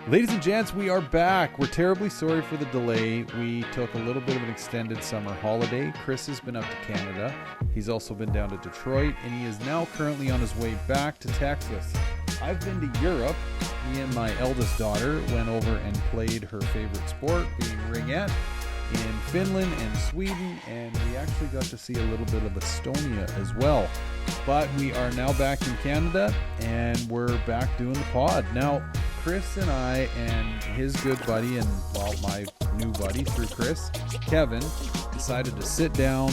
Ladies and gents, we are back. We're terribly sorry for the delay. We took a little bit of an extended summer holiday. Chris has been up to Canada. He's also been down to Detroit, and he is now currently on his way back to Texas. I've been to Europe. Me and my eldest daughter went over and played her favorite sport, being ringette, in Finland and Sweden, and we actually got to see a little bit of Estonia as well. But we are now back in Canada, and we're back doing the pod. Now, Chris and I and his good buddy, and well, my new buddy through Chris, Kevin, decided to sit down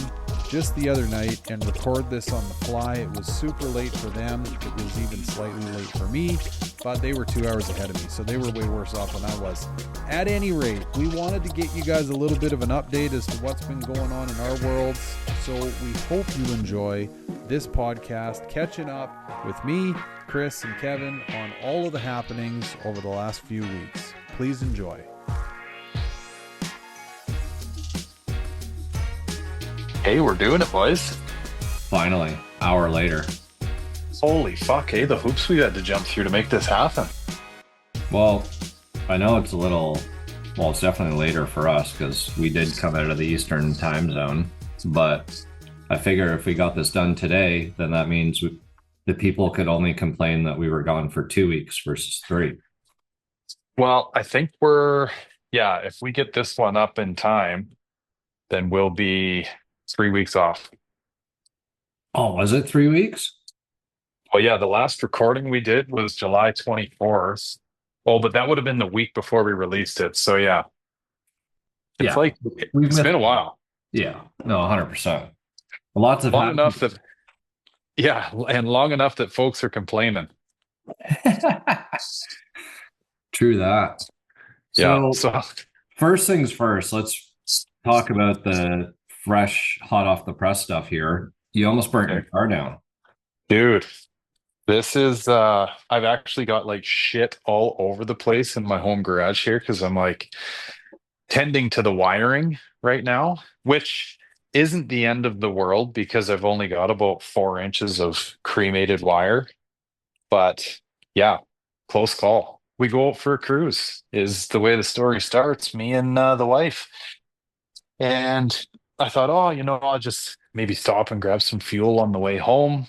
just the other night and record this on the fly. It was super late for them. It was even slightly late for me, but they were 2 hours ahead of me, so they were way worse off than I was. At any rate, we wanted to get you guys a little bit of an update as to what's been going on in our worlds, so we hope you enjoy this podcast, catching up with me, Chris, and Kevin on all of the happenings over the last few weeks. Please enjoy. Hey, we're doing it, boys. Finally, hour later. Holy fuck, hey, the hoops we had to jump through to make this happen. Well, I know it's a little, well, it's definitely later for us because we did come out of the Eastern time zone, but I figure if we got this done today, then that means the people could only complain that we were gone for 2 weeks versus 3. Well, I think if we get this one up in time, then we'll be 3 weeks off. Oh, was it 3 weeks? Well, yeah, the last recording we did was July 24th. Oh, but that would have been the week before we released it. So, yeah. It's like, it's been a while. Yeah, no, 100%. Lots of long enough that, yeah, and long enough that folks are complaining. True that. Yeah. So first things first, let's talk about the fresh, hot off the press stuff here. You almost burnt your car down. Dude, this is, I've actually got like shit all over the place in my home garage here because I'm like tending to the wiring right now, which isn't the end of the world because I've only got about 4 inches of cremated wire. But yeah, close call. We go out for a cruise is the way the story starts, me and the wife. And I thought, I'll just maybe stop and grab some fuel on the way home,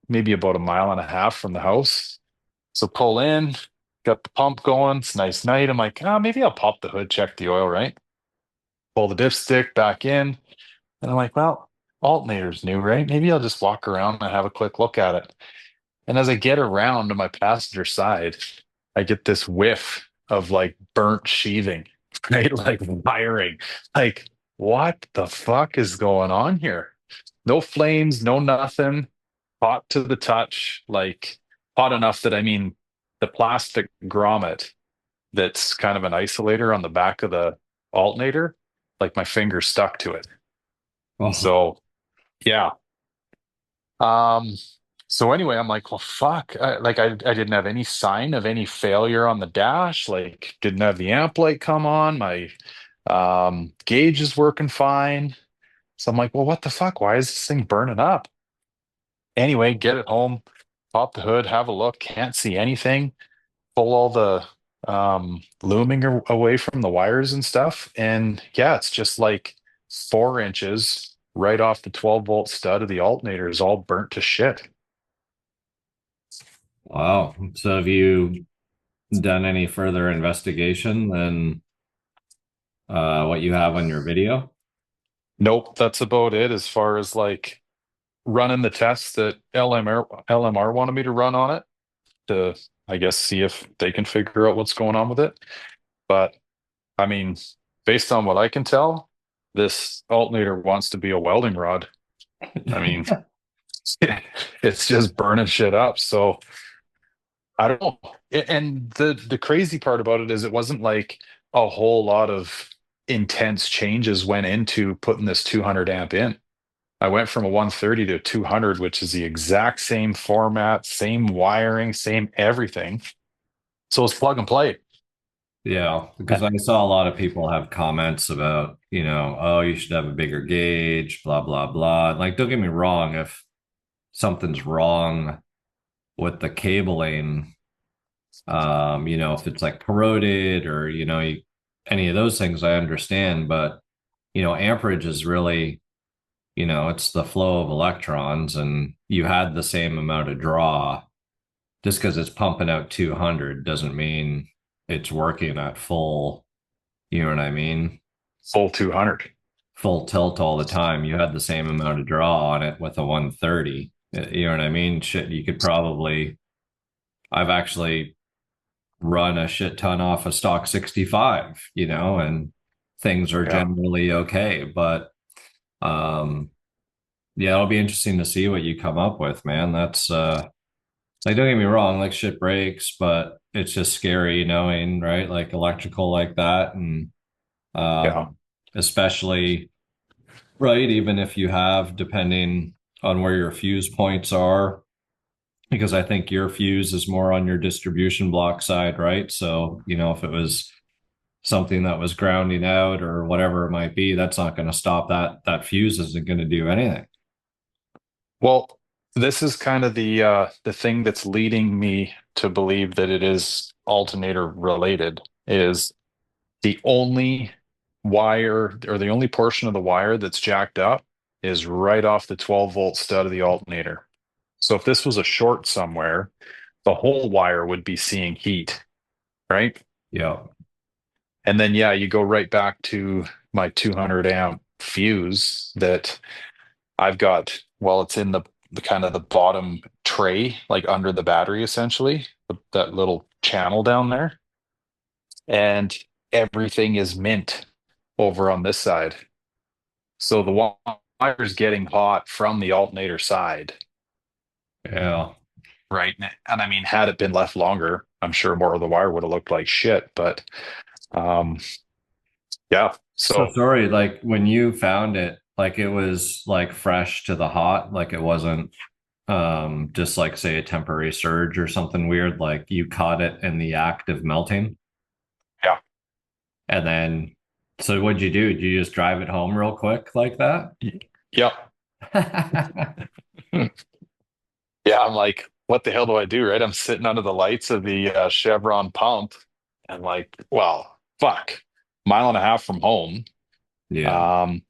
maybe about 1.5 miles from the house. So pull in, got the pump going. It's a nice night. I'm like, maybe I'll pop the hood, check the oil, right? Pull the dipstick back in. And I'm like, well, alternator's new, right? Maybe I'll just walk around and have a quick look at it. And as I get around to my passenger side, I get this whiff of like burnt sheathing, right? Like wiring. Like, what the fuck is going on here? No flames, no nothing. Hot to the touch, like hot enough that, I mean, the plastic grommet that's kind of an isolator on the back of the alternator, like my finger stuck to it. Oh. So, yeah. So anyway, I'm like, well, fuck. I didn't have any sign of any failure on the dash. Like, didn't have the amp light come on. My gauge is working fine. So I'm like, well, what the fuck? Why is this thing burning up? Anyway, get it home, pop the hood, have a look. Can't see anything. Pull all the looming away from the wires and stuff. And yeah, it's just like 4 inches right off the 12-volt stud of the alternator is all burnt to shit. Wow. So have you done any further investigation than what you have on your video? Nope, that's about it as far as like running the tests that LMR wanted me to run on it to, I guess, see if they can figure out what's going on with it. But I mean, based on what I can tell, this alternator wants to be a welding rod. I mean, it's just burning shit up. So I don't know. And the crazy part about it is it wasn't like a whole lot of intense changes went into putting this 200 amp in. I went from a 130 to a 200, which is the exact same format, same wiring, same everything. So it's plug and play. Yeah, because I saw a lot of people have comments about, oh, you should have a bigger gauge, blah, blah, blah. Like, don't get me wrong, if something's wrong with the cabling, If it's like corroded or, any of those things, I understand. But, amperage is really, it's the flow of electrons, and you had the same amount of draw. Just because it's pumping out 200 doesn't mean it's working at full, you know what I mean? Full 200. Full tilt all the time. You had the same amount of draw on it with a 130. You know what I mean? Shit, you could probably, I've actually run a shit ton off a stock 65, and things are Yeah. generally okay. But um, yeah, it'll be interesting to see what you come up with, man. That's like, don't get me wrong, like shit breaks, but it's just scary knowing, right? Like electrical like that. And Yeah. especially, right, even if you have, depending on where your fuse points are, because I think your fuse is more on your distribution block side, right? So, if it was something that was grounding out or whatever it might be, that's not going to stop that fuse isn't going to do anything. Well, this is kind of the thing that's leading me to believe that it is alternator related is the only wire or the only portion of the wire that's jacked up is right off the 12-volt stud of the alternator. So if this was a short somewhere, the whole wire would be seeing heat, right? Yeah. And then, yeah, you go right back to my 200 amp fuse that I've got. Well, it's in the kind of the bottom tray, like under the battery, essentially, that little channel down there. And everything is mint over on this side. So the wire's getting hot from the alternator side, Yeah. right? And I mean, had it been left longer, I'm sure more of the wire would have looked like shit. But um, yeah, So so sorry, like when you found it, like it was like fresh to the hot, like it wasn't just like say a temporary surge or something weird, like you caught it in the act of melting. yeah, And then so what'd you do? Did you just drive it home real quick like that? yeah, yeah. I'm like, what the hell do I do, right? I'm sitting under the lights of the Chevron pump, and like, well, fuck, mile and a half from home. Yeah. Um,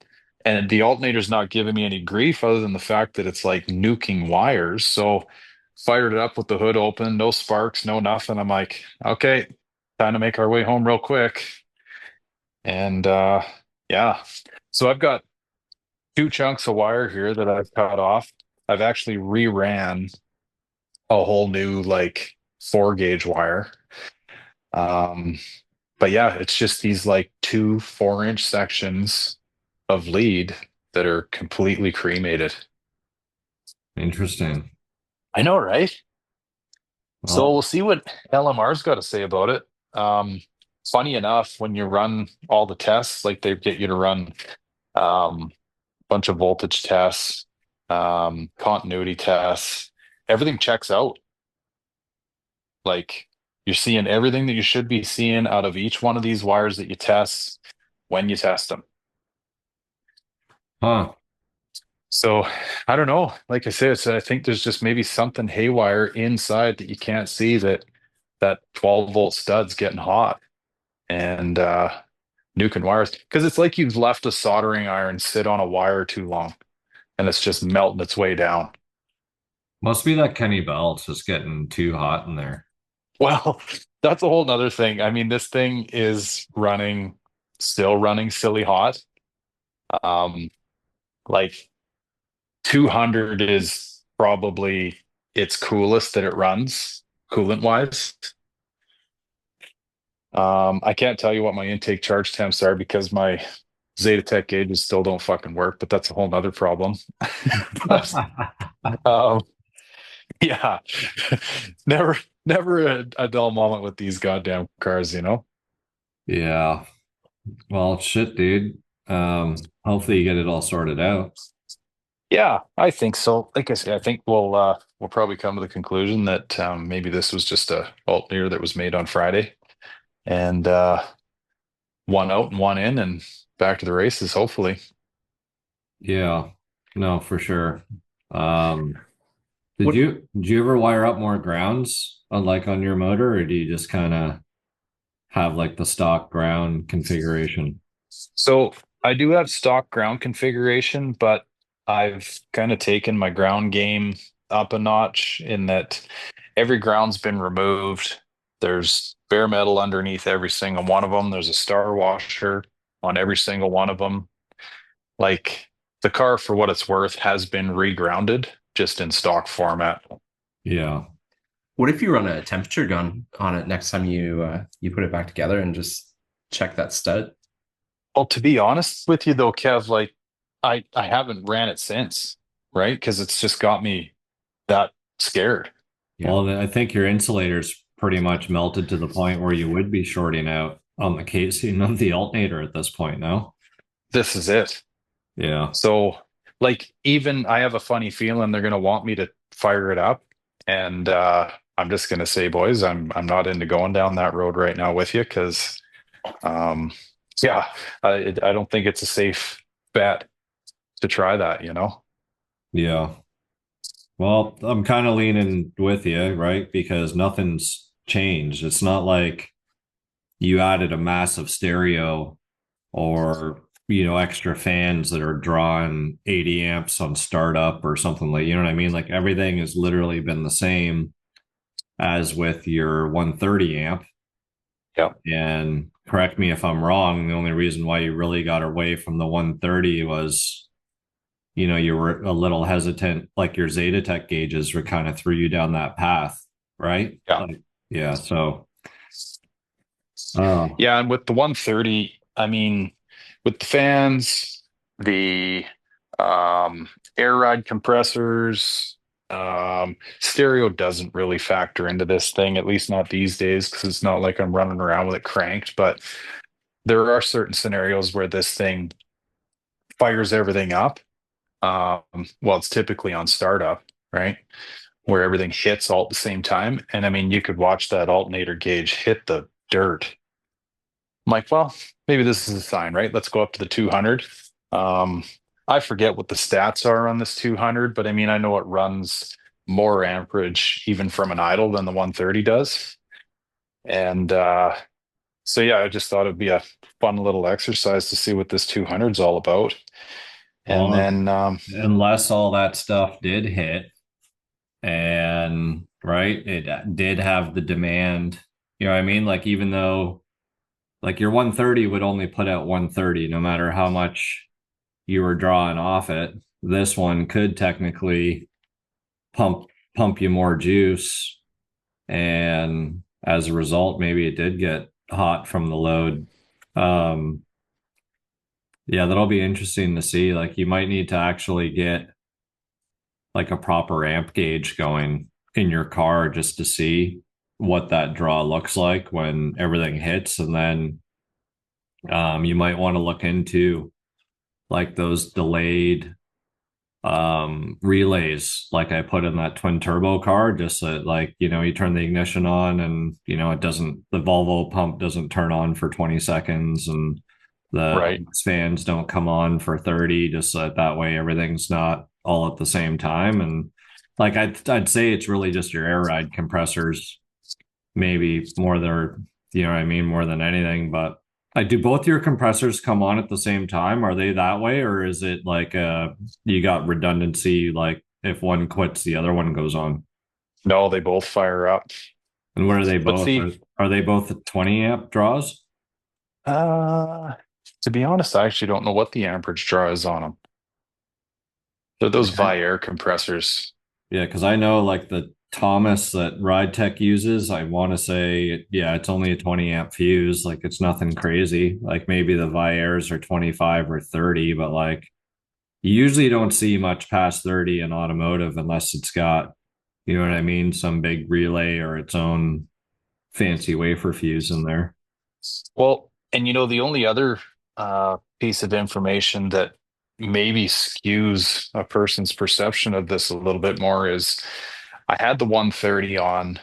and the alternator's not giving me any grief other than the fact that it's like nuking wires. So fired it up with the hood open, no sparks, no nothing. I'm like, okay, time to make our way home real quick. And yeah. So I've got two chunks of wire here that I've cut off. I've actually reran a whole new like 4 gauge wire. Um, but yeah, it's just these like two 4-inch sections of lead that are completely cremated. Interesting. I know, right? So Well, we'll see what LMR's got to say about it. Funny enough, when you run all the tests, like they get you to run a bunch of voltage tests, continuity tests, everything checks out. Like you're seeing everything that you should be seeing out of each one of these wires that you test when you test them. huh. So I don't know. Like I said, I think there's just maybe something haywire inside that you can't see that 12-volt stud's getting hot and nuking wires because it's like you've left a soldering iron sit on a wire too long and it's just melting its way down. Must be that Kenny Belt's just getting too hot in there. Well, that's a whole nother thing. I mean, this thing is still running silly hot. Um, like 200 is probably its coolest that it runs, coolant wise. I can't tell you what my intake charge temps are because my Zeta Tech gauges still don't fucking work, but that's a whole nother problem. But, um, yeah, never, never a dull moment with these goddamn cars, you know? Yeah. Well, shit, dude. Hopefully you get it all sorted out. Yeah, I think so. Like I said, I think we'll probably come to the conclusion that maybe this was just a alternator that was made on Friday and one out and one in and back to the races, hopefully. Yeah. No, for sure. Um, Did What you ever wire up more grounds on like on your motor, or do you just kind of have like the stock ground configuration? So I do have stock ground configuration, but I've kind of taken my ground game up a notch in that every ground's been removed. There's bare metal underneath every single one of them. There's a star washer on every single one of them. Like the car, for what it's worth, has been regrounded just in stock format. Yeah. what if you run a temperature gun on it next time you put it back together and just check that stud? Well, to be honest with you though, Kev, like I haven't ran it since, right? Because it's just got me that scared. Yeah. Well, I think your insulator's pretty much melted to the point where you would be shorting out on the casing of the alternator at this point now. This is it. Yeah. So, like, even I have a funny feeling they're gonna want me to fire it up, and I'm just gonna say, boys, I'm not into going down that road right now with you because, um, yeah, I don't think it's a safe bet to try that. You know? Yeah. Well, I'm kind of leaning with you, right? Because nothing's changed. It's not like you added a massive stereo or, extra fans that are drawing 80 amps on startup or something like, you know what I mean? Like everything has literally been the same as with your 130 amp. Yeah. And correct me if I'm wrong, the only reason why you really got away from the 130 was, you were a little hesitant, like your Zeta Tech gauges were kind of threw you down that path, right? Yeah. Like, yeah. So, Yeah, and with the 130, I mean, with the fans, the air ride compressors, stereo doesn't really factor into this thing, at least not these days, because it's not like I'm running around with it cranked. But there are certain scenarios where this thing fires everything up. Well, it's typically on startup, right? Where everything hits all at the same time. And I mean, you could watch that alternator gauge hit the dirt. I'm like, well, maybe this is a sign, right? Let's go up to the 200. Um, I forget what the stats are on this 200, but I mean, I know it runs more amperage even from an idle than the 130 does. And so, yeah, I just thought it'd be a fun little exercise to see what this 200 is all about. And well, then, unless all that stuff did hit and right, it did have the demand, you know what I mean? Like, even though like your 130 would only put out 130, no matter how much you were drawing off it, this one could technically pump pump you more juice, and as a result maybe it did get hot from the load. um yeah, that'll be interesting to see. Like you might need to actually get like a proper amp gauge going in your car just to see what that draw looks like when everything hits. And then you might want to look into like those delayed relays like I put in that twin turbo car, just that like, you turn the ignition on and it doesn't, the Volvo pump doesn't turn on for 20 seconds and the right. fans don't come on for 30, just so that way everything's not all at the same time. And like I'd say it's really just your air ride compressors, maybe more than, what I mean, more than anything. But like, do both your compressors come on at the same time? Are they that way, or is it like you got redundancy? Like if one quits, the other one goes on. No, they both fire up. And what are they But both? see, Are they both 20 amp draws? uh, to be honest, I actually don't know what the amperage draw is on them. They're those Viair compressors. Yeah, because I know like the Thomas that Ride Tech uses, I want to say, yeah, it's only a 20 amp fuse. Like it's nothing crazy. Like maybe the Viairs are 25 or 30, but like you usually don't see much past 30 in automotive unless it's got, you know what I mean, some big relay or its own fancy wafer fuse in there. Well, and the only other piece of information that maybe skews a person's perception of this a little bit more is I had the 130 on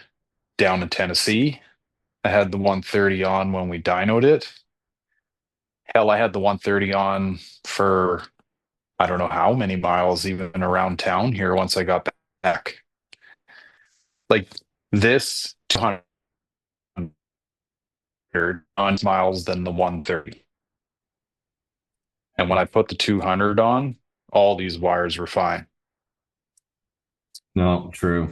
down in Tennessee. I had the 130 on when we dynoed it. Hell, I had the 130 on for I don't know how many miles even around town here once I got back. Like this 200 on miles than the 130. And when I put the 200 on, all these wires were fine. No, true.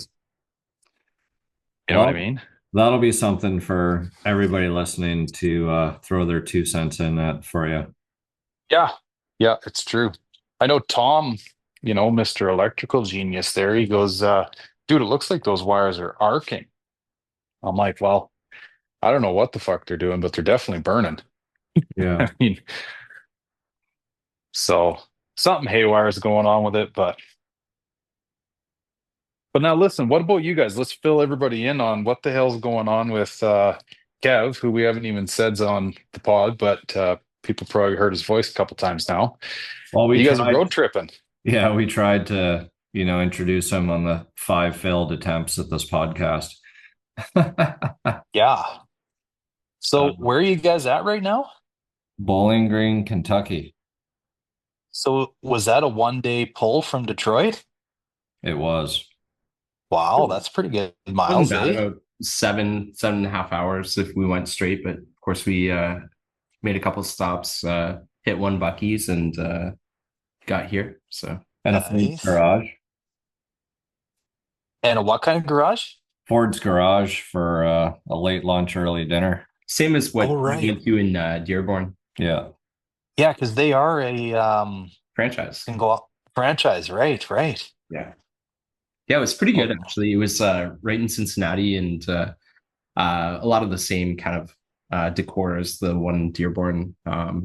You know what I mean? That'll be something for everybody listening to throw their 2 cents in that for you. Yeah. Yeah, it's true. I know Tom, Mr. Electrical Genius there, he goes, dude, it looks like those wires are arcing. I'm like, well, I don't know what the fuck they're doing, but they're definitely burning. Yeah. I mean, so something haywire is going on with it, but now listen, what about you guys? Let's fill everybody in on what the hell's going on with Kev, who we haven't even said on the pod, but people probably heard his voice a couple times now. Well, You guys are road tripping. Yeah, we tried to, introduce him on the 5 failed attempts at this podcast. Yeah. So where are you guys at right now? Bowling Green, Kentucky. So was that a 1-day pull from Detroit? It was. Wow, that's pretty good Wasn't miles, bad, eh? about 7.5 hours if we went straight. But of course, we made a couple stops, hit one Buc-ee's, and got here. So And Nice. a Ford's garage. And a what kind of garage? Ford's garage for a late lunch, early dinner. same as what Oh, right. we went to in Dearborn Yeah. Yeah, because they are a franchise. single franchise, right? Yeah, it was pretty good actually. It was right in Cincinnati, and a lot of the same kind of decor as the one in Dearborn.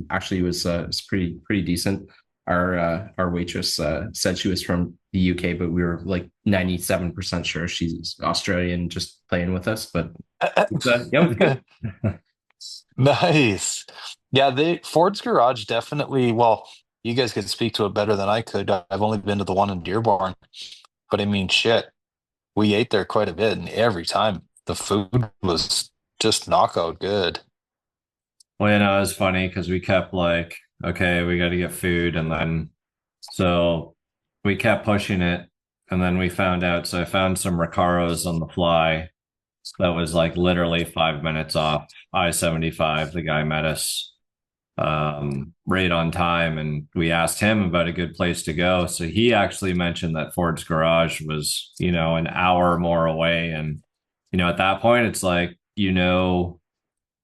Actually, it was pretty decent. Our waitress said she was from the UK, but we were like 97% sure she's Australian, just playing with us. But yeah, it was good. Nice. Yeah, Ford's Garage definitely. Well, you guys could speak to it better than I could. I've only been to the one in Dearborn, but I mean, shit, we ate there quite a bit, and every time the food was just knockout good. Well, it was funny because we kept like, okay, we got to get food. And then, so we kept pushing it. And then we found out, so I found some Recaros on the fly that was like literally 5 minutes off I-75. The guy met us right on time, and we asked him about a good place to go. So he actually mentioned that Ford's Garage was, an hour more away. And, at that point, it's like, we know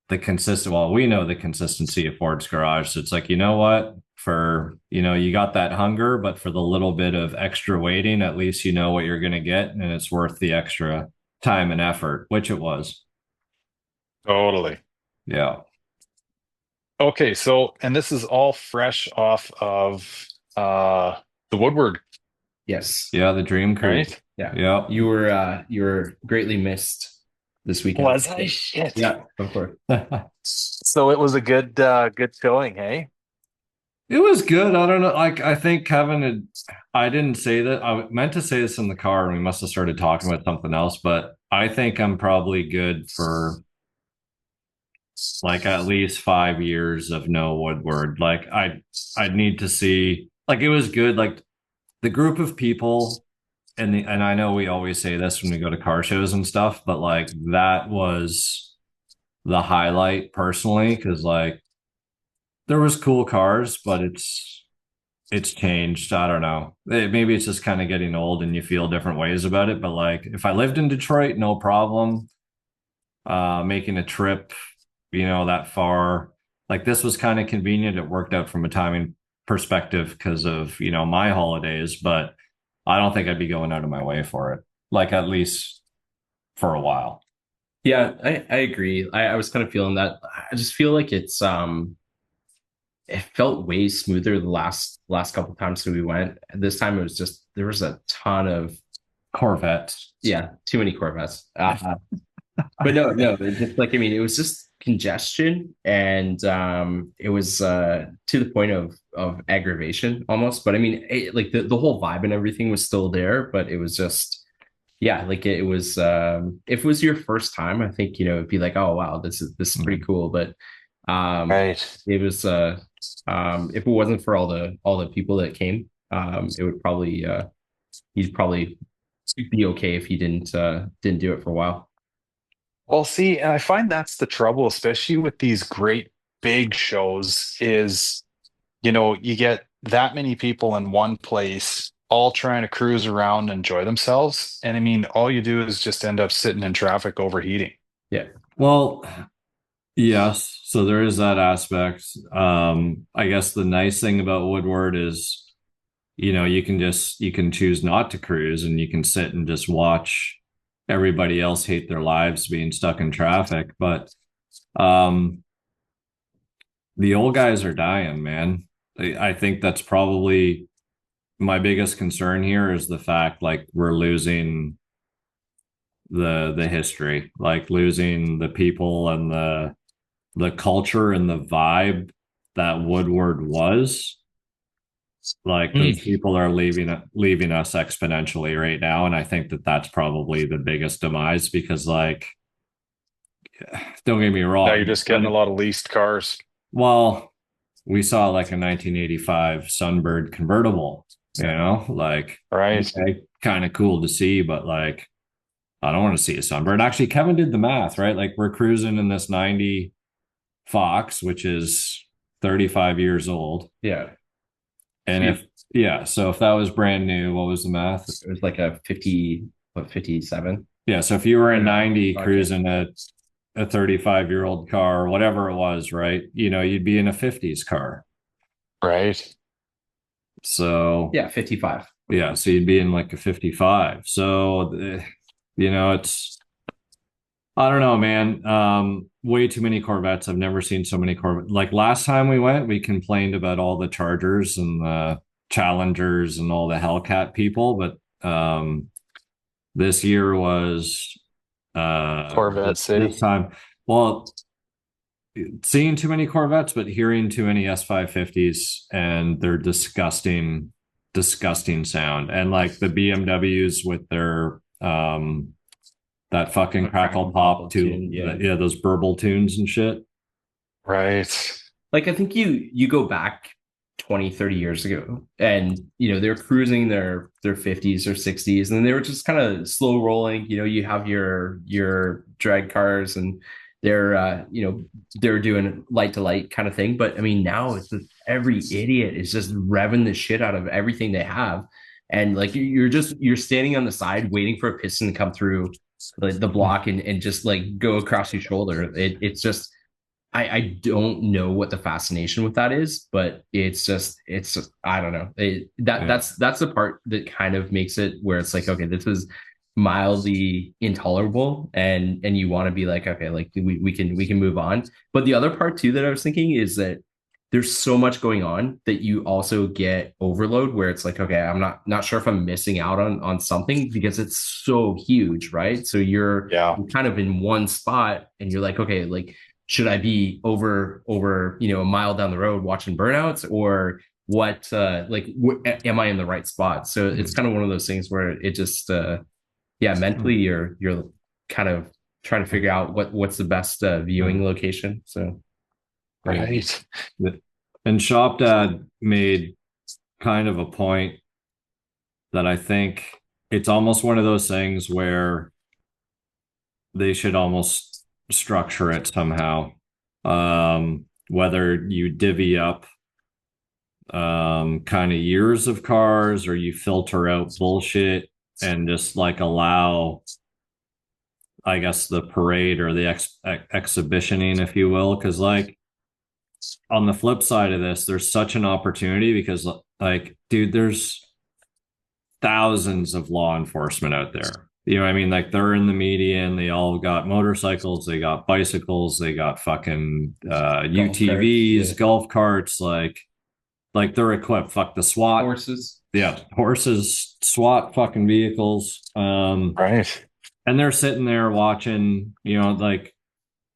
the consistency of Ford's Garage. So it's like, you know what? For, you got that hunger, but for the little bit of extra waiting, at least you know what you're going to get, and it's worth the extra time and effort, which it was. Totally. Yeah. Okay, so and this is all fresh off of the Woodward, Yes. Yeah, the Dream Crew. right? Yeah. You were greatly missed this weekend. Was I? Shit. Yeah, of course. So it was a good showing, hey? It was good. I don't know. Like, I think I didn't say that. I meant to say this in the car, and we must have started talking about something else, but I think I'm probably good for like at least 5 years of no Woodward. Like, I'd need to see, like, it was good. Like, the group of people, and I know we always say this when we go to car shows and stuff, but like, that was the highlight personally, because like, there was cool cars, but it's changed. I don't know. Maybe it's just kind of getting old and you feel different ways about it. But like, if I lived in Detroit, no problem. Making a trip, that far. Like, this was kind of convenient. It worked out from a timing perspective because of, my holidays, but I don't think I'd be going out of my way for it. Like, at least for a while. Yeah, I agree. I was kind of feeling that. I just feel like it felt way smoother the last couple of times that we went. This time it was just, there was a ton of Corvettes. Yeah, too many Corvettes. But no, it's just like, I mean, it was just congestion, and it was to the point of aggravation almost. But I mean, like the whole vibe and everything was still there, but it was just, yeah, like it was. If it was your first time, I think it'd be like, oh wow, this is pretty cool. But Right. it was if it wasn't for all the people that came, it would probably you'd probably be okay if he didn't do it for a while. Well, see, and I find that's the trouble, especially with these great big shows, is, you get that many people in one place, all trying to cruise around and enjoy themselves. And I mean, all you do is just end up sitting in traffic overheating. Yeah. Well, yes, so there is that aspect. I guess the nice thing about Woodward is, you can choose not to cruise and you can sit and just watch everybody else hate their lives being stuck in traffic. But um, the old guys are dying, man. I think that's probably my biggest concern here is the fact like we're losing the history, like losing the people and the culture and the vibe that Woodward was. Like those people are leaving us exponentially right now, and I think that that's probably the biggest demise because, like, don't get me wrong. Now you're just getting a lot of leased cars. Well, we saw like a 1985 Sunbird convertible, like Right. okay, kind of cool to see, but like I don't want to see a Sunbird. Actually, Kevin did the math, right? Like we're cruising in this 90 Fox, which is 35 years old. Yeah. And so if that was brand new, what was the math? It was like a 57. Yeah, so if you were in 90 Okay. cruising a 35-year-old car, whatever it was, right? You'd be in a 50s car. Right. So yeah, 55. Yeah, so you'd be in like a 55. So it's I don't know, man. Way too many Corvettes. I've never seen so many Corvettes. Like last time we went, we complained about all the Chargers and the Challengers and all the Hellcat people, but this year was Corvette City. This time. Well, seeing too many Corvettes, but hearing too many S550s and their disgusting sound. And like the BMWs with their that fucking crackle pop tune, those burble tunes and shit. Right. Like I think you go back 20, 30 years ago and they're cruising their 50s or 60s and they were just kind of slow rolling. You have your drag cars and they're they're doing light to light kind of thing. But I mean now it's just every idiot is just revving the shit out of everything they have. And like you're standing on the side waiting for a piston to come through the block and just like go across your shoulder. It's just I don't know what the fascination with that is, but it's I don't know. That's the part that kind of makes it where it's like, okay, this is mildly intolerable, and you want to be like, okay, like we can move on. But the other part too that I was thinking is that there's so much going on that you also get overload where it's like, okay, I'm not sure if I'm missing out on something because it's so huge, right? So you're kind of in one spot and you're like, okay, like should I be over a mile down the road watching burnouts or what? Am I in the right spot? So it's kind of one of those things where it just mentally you're kind of trying to figure out what's the best viewing location. So right. And Shop Dad made kind of a point that I think it's almost one of those things where they should almost structure it somehow. Whether you divvy up kind of years of cars or you filter out bullshit and just like allow, I guess, the parade or the exhibitioning, if you will, because like on the flip side of this, there's such an opportunity because like, dude, there's thousands of law enforcement out there. You know what I mean? Like they're in the median, they all got motorcycles, they got bicycles, they got fucking UTVs, golf carts, like they're equipped. Fuck the SWAT. Horses. Yeah, horses, SWAT fucking vehicles. Right. And they're sitting there watching, like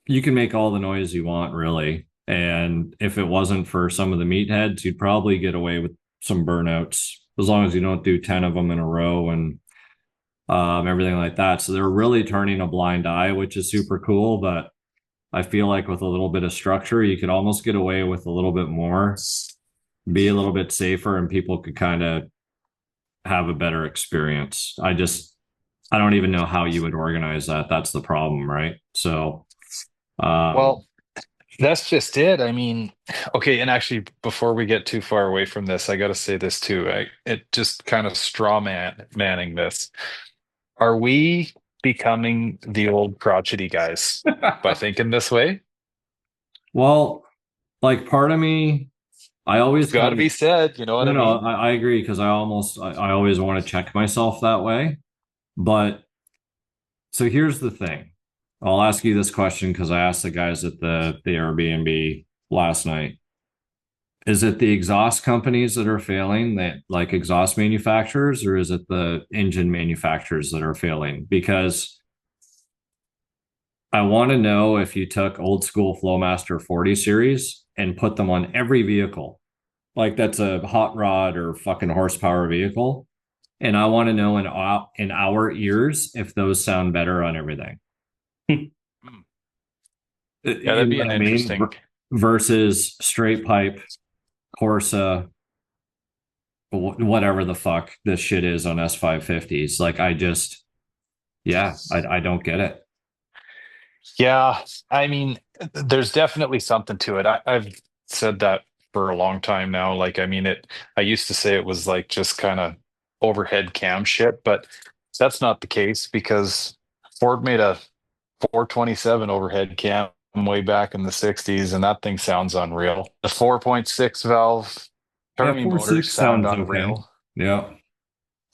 you can make all the noise you want, really. And if it wasn't for some of the meatheads, you'd probably get away with some burnouts as long as you don't do 10 of them in a row and everything like that. So they're really turning a blind eye, which is super cool. But I feel like with a little bit of structure, you could almost get away with a little bit more, be a little bit safer, and people could kind of have a better experience. I don't even know how you would organize that. That's the problem, right? So, Well, that's just it. I mean, okay, and actually, before we get too far away from this, I got to say this too. It just kind of manning this. Are we becoming the old crotchety guys by thinking this way? well, like part of me, I always It's got kind to of be said. You know what no, I no, mean? I agree because I always want to check myself that way. But so here's the thing. I'll ask you this question because I asked the guys at the Airbnb last night. Is it the exhaust companies that are failing, that like exhaust manufacturers, or is it the engine manufacturers that are failing? Because I want to know if you took old school Flowmaster 40 series and put them on every vehicle, like that's a hot rod or fucking horsepower vehicle. And I want to know in our ears if those sound better on everything. Hmm. Yeah, You that'd know be what an I mean? interesting. Versus straight pipe, Corsa, whatever the fuck this shit is on S550s. Like I don't get it. Yeah, I mean, there's definitely something to it. I've said that for a long time now. Like, I mean, I used to say it was like just kind of overhead cam shit, but that's not the case because Ford made a 427 overhead cam way back in the 60s, and that thing sounds unreal. The 4.6 valve Yeah, Termi four motors six sound sounds okay. unreal. Yeah.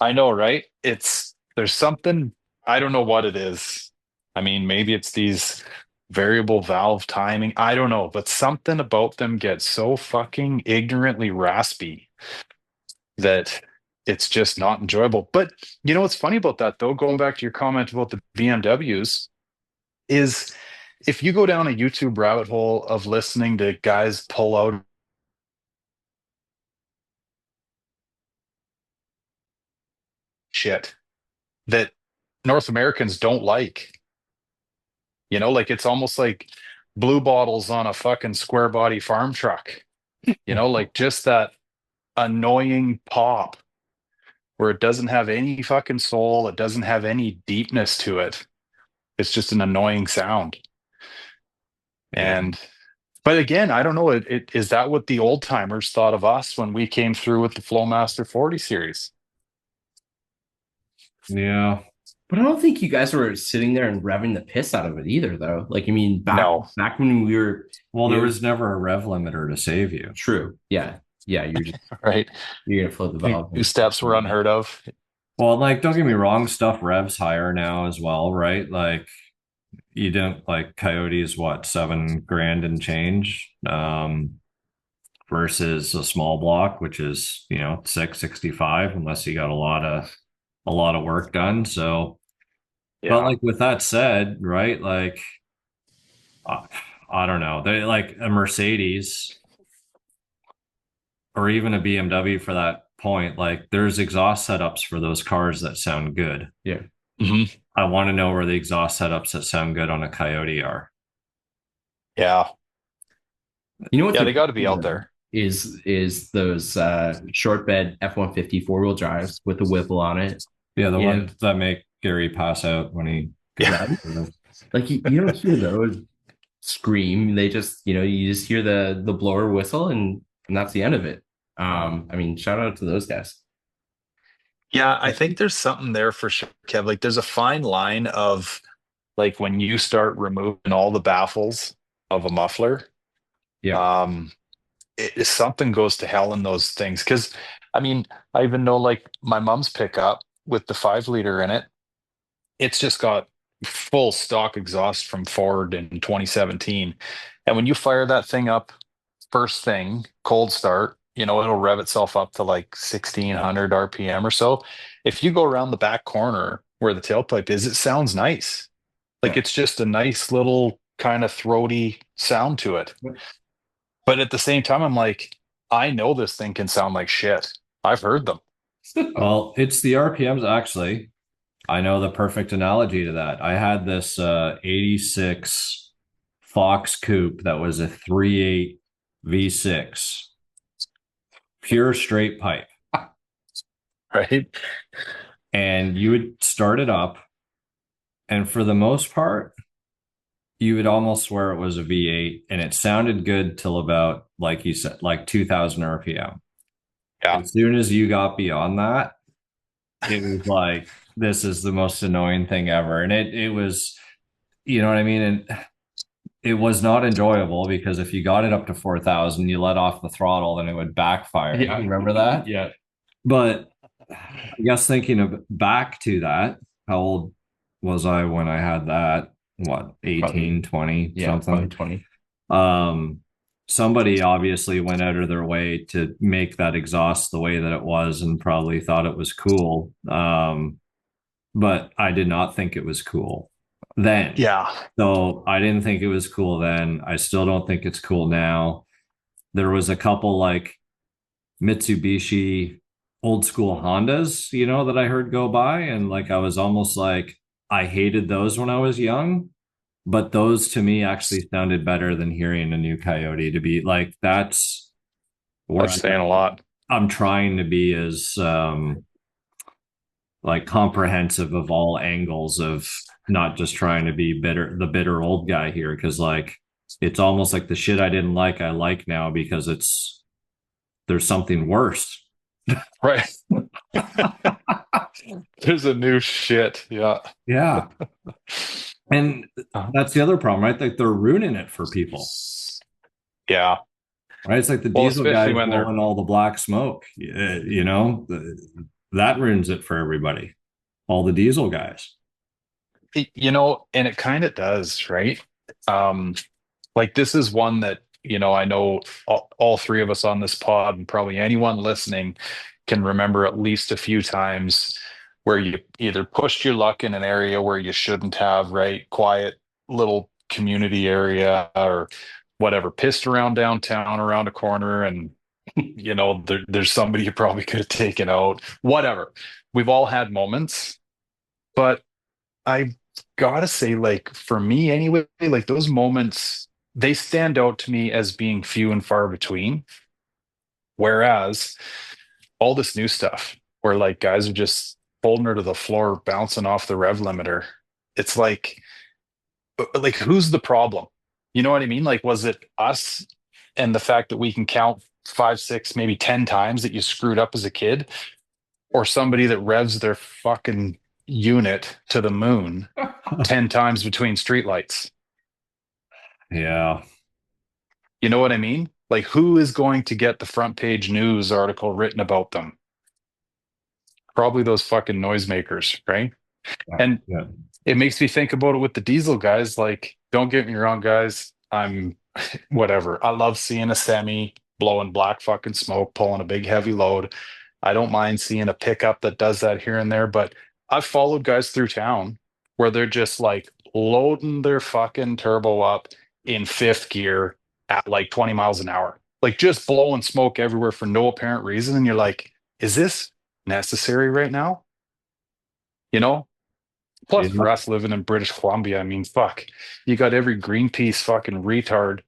I know, right? There's something, I don't know what it is. I mean, maybe it's these variable valve timing. I don't know, but something about them gets so fucking ignorantly raspy that it's just not enjoyable. But you know what's funny about that though, going back to your comment about the BMWs, is if you go down a YouTube rabbit hole of listening to guys pull out shit that North Americans don't like. You know, like it's almost like blue bottles on a fucking square body farm truck. You know, like just that annoying pop where it doesn't have any fucking soul, it doesn't have any deepness to it. It's just an annoying sound. Yeah. And but again, I don't know. Is that what the old timers thought of us when we came through with the Flowmaster 40 series? Yeah. But I don't think you guys were sitting there and revving the piss out of it either, though. Like, I mean, No, back when we were, Well, there you know, was never a rev limiter to save you. true, yeah, yeah, right? you're gonna float the valve. Two steps were unheard of. Well, like, don't get me wrong, stuff revs higher now as well, right? Like, you don't like Coyote's what, 7 grand and change, versus a small block, which is, 665, unless you got a lot of work done. So, but Yeah. like with that said, right? Like, I, I don't know. They like a Mercedes or even a BMW for that point. Like, there's exhaust setups for those cars that sound good. Yeah. Mhm. I want to know where the exhaust setups that sound good on a Coyote are. Yeah. You know what's Yeah, they got to be impressive, out though, there. is those short bed F-150 four-wheel drives with the Whipple on it. Yeah, the Yeah. ones that make Gary pass out when he goes. Right? Like you don't hear those scream. They just, you just hear the blower whistle and that's the end of it. I mean, shout out to those guys. Yeah, I think there's something there for sure, Kev. Like there's a fine line of like when you start removing all the baffles of a muffler, Yeah. um, something goes to hell in those things. Because I mean, I even know like my mom's pickup with the 5 liter in it, it's just got full stock exhaust from Ford in 2017. And when you fire that thing up first thing, cold start, it'll rev itself up to like 1600 RPM or so. If you go around the back corner where the tailpipe is, it sounds nice. Like Yeah. it's just a nice little kind of throaty sound to it. But at the same time, I'm like, I know this thing can sound like shit. I've heard them. Well, it's the RPMs actually. I know the perfect analogy to that. I had this 86 Fox coupe that was a 3.8 V6, pure straight pipe. Right. and you would start it up, and for the most part, you would almost swear it was a V8, and it sounded good till about, like you said, like 2000 RPM. Yeah. As soon as you got beyond that, it was like, this is the most annoying thing ever. And it was, you know what I mean? And it was not enjoyable, because if you got it up to 4,000, you let off the throttle, then it would backfire. Yeah. Remember that? Yeah. But I guess thinking of back to that, how old was I when I had that? What, 18, 20, Yeah, probably something? 20. Somebody obviously went out of their way to make that exhaust the way that it was, and probably thought it was cool. But I did not think it was cool then. Yeah. So I didn't think it was cool then. I still don't think it's cool now. There was a couple like Mitsubishi old school Hondas, that I heard go by, and like I was almost like, I hated those when I was young, but those to me actually sounded better than hearing a new Coyote. To be like, that's where That's saying a lot. I'm trying to be as like comprehensive of all angles, of not just trying to be the bitter old guy here, because like it's almost like the shit I didn't like I like now, because there's something worse. Right. There's a new shit. Yeah. Yeah. And that's the other problem, right? Like they're ruining it for people. Yeah. Right. It's like the Well, diesel guy especially when they're blowing all the black smoke. That ruins it for everybody. All the diesel guys. and it kind of does, right? Like this is one that, I know all three of us on this pod, and probably anyone listening, can remember at least a few times where you either pushed your luck in an area where you shouldn't have, right? Quiet little community area or whatever, pissed around downtown around a corner, and there's somebody you probably could have taken out, whatever. We've all had moments, but I gotta say, like for me anyway, like those moments, they stand out to me as being few and far between. Whereas all this new stuff where like guys are just folding her to the floor, bouncing off the rev limiter, it's like who's the problem? You know what I mean? Like, was it us and the fact that we can count 5, 6, maybe 10 times that you screwed up as a kid, or somebody that revs their fucking unit to the moon 10 times between streetlights? Yeah. You know what I mean? Like, who is going to get the front page news article written about them? Probably those fucking noisemakers, right? And Yeah. it makes me think about it with the diesel guys. Like, don't get me wrong, guys. I'm whatever. I love seeing a semi blowing black fucking smoke, pulling a big heavy load. I don't mind seeing a pickup that does that here and there, but I've followed guys through town where they're just like loading their fucking turbo up in fifth gear at like 20 miles an hour, like just blowing smoke everywhere for no apparent reason. And you're like, is this necessary right now? You know? Plus, for Yeah. us living in British Columbia, I mean, fuck, you got every Greenpeace fucking retard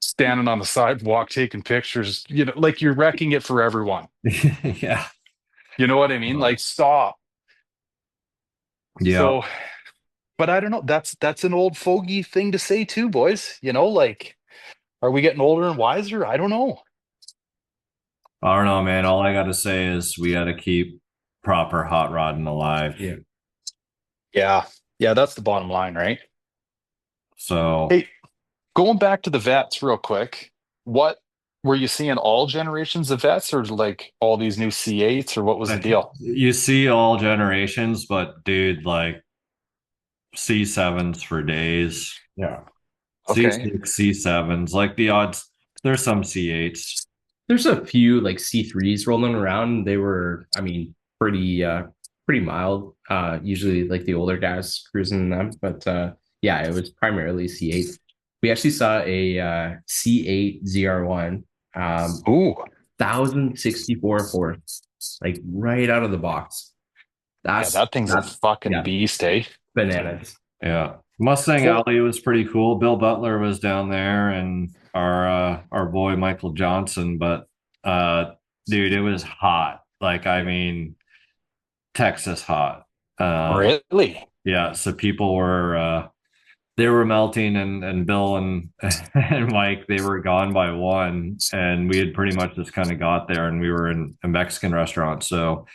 standing on the sidewalk taking pictures, like you're wrecking it for everyone. Yeah. You know what I mean? Like, stop. Yeah. So, but I don't know. That's an old fogey thing to say too, boys. Like, are we getting older and wiser? I don't know. I don't know, man. All I got to say is we got to keep proper hot rodding alive. Yeah. Yeah, that's the bottom line, right? So, Hey, going back to the vets real quick, what were you seeing, all generations of vets, or like all these new C8s, or what was the deal? you see all generations, but dude, like C7s for days. Yeah. Okay. C6, C7s, like the odds. There's some C8s. There's a few like C3s rolling around. They were, I mean, pretty mild. Usually like the older guys cruising in them, but yeah, it was primarily C8. We actually saw a C8 ZR1, Ooh, 1064 horse, like right out of the box. yeah, that thing's a fucking beast, eh? Bananas. Yeah. Mustang Cool. Alley was pretty cool. Bill Butler was down there, and our boy Michael Johnson, but dude, it was hot. Like, I mean, Texas hot. Really? Yeah, so people were they were melting, and Bill and and Mike, they were gone by 1, and we had pretty much just kind of got there, and we were in a Mexican restaurant, so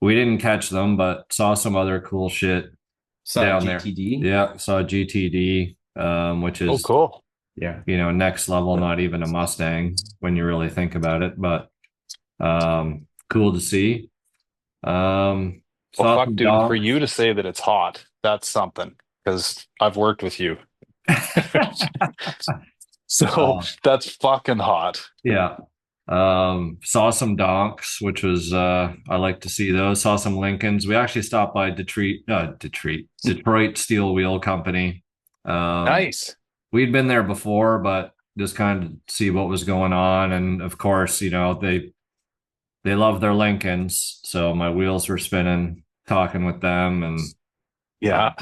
we didn't catch them, but saw some other cool shit Saw down there. GTD. Yeah, saw GTD, which Oh, is, cool. Yeah. next level, not even a Mustang when you really think about it, but cool to see. Well, Saw fuck, some dude, for dogs. you to say that it's hot, that's something. Because I've worked with you. So Uh, that's fucking hot. yeah. Saw some donks, which was I like to see those. Saw some Lincolns. We actually stopped by Detroit Steel Wheel Company. Um, Nice. we'd been there before, but just kind of see what was going on. And of course, they love their Lincolns, so my wheels were spinning talking with them. And Yeah.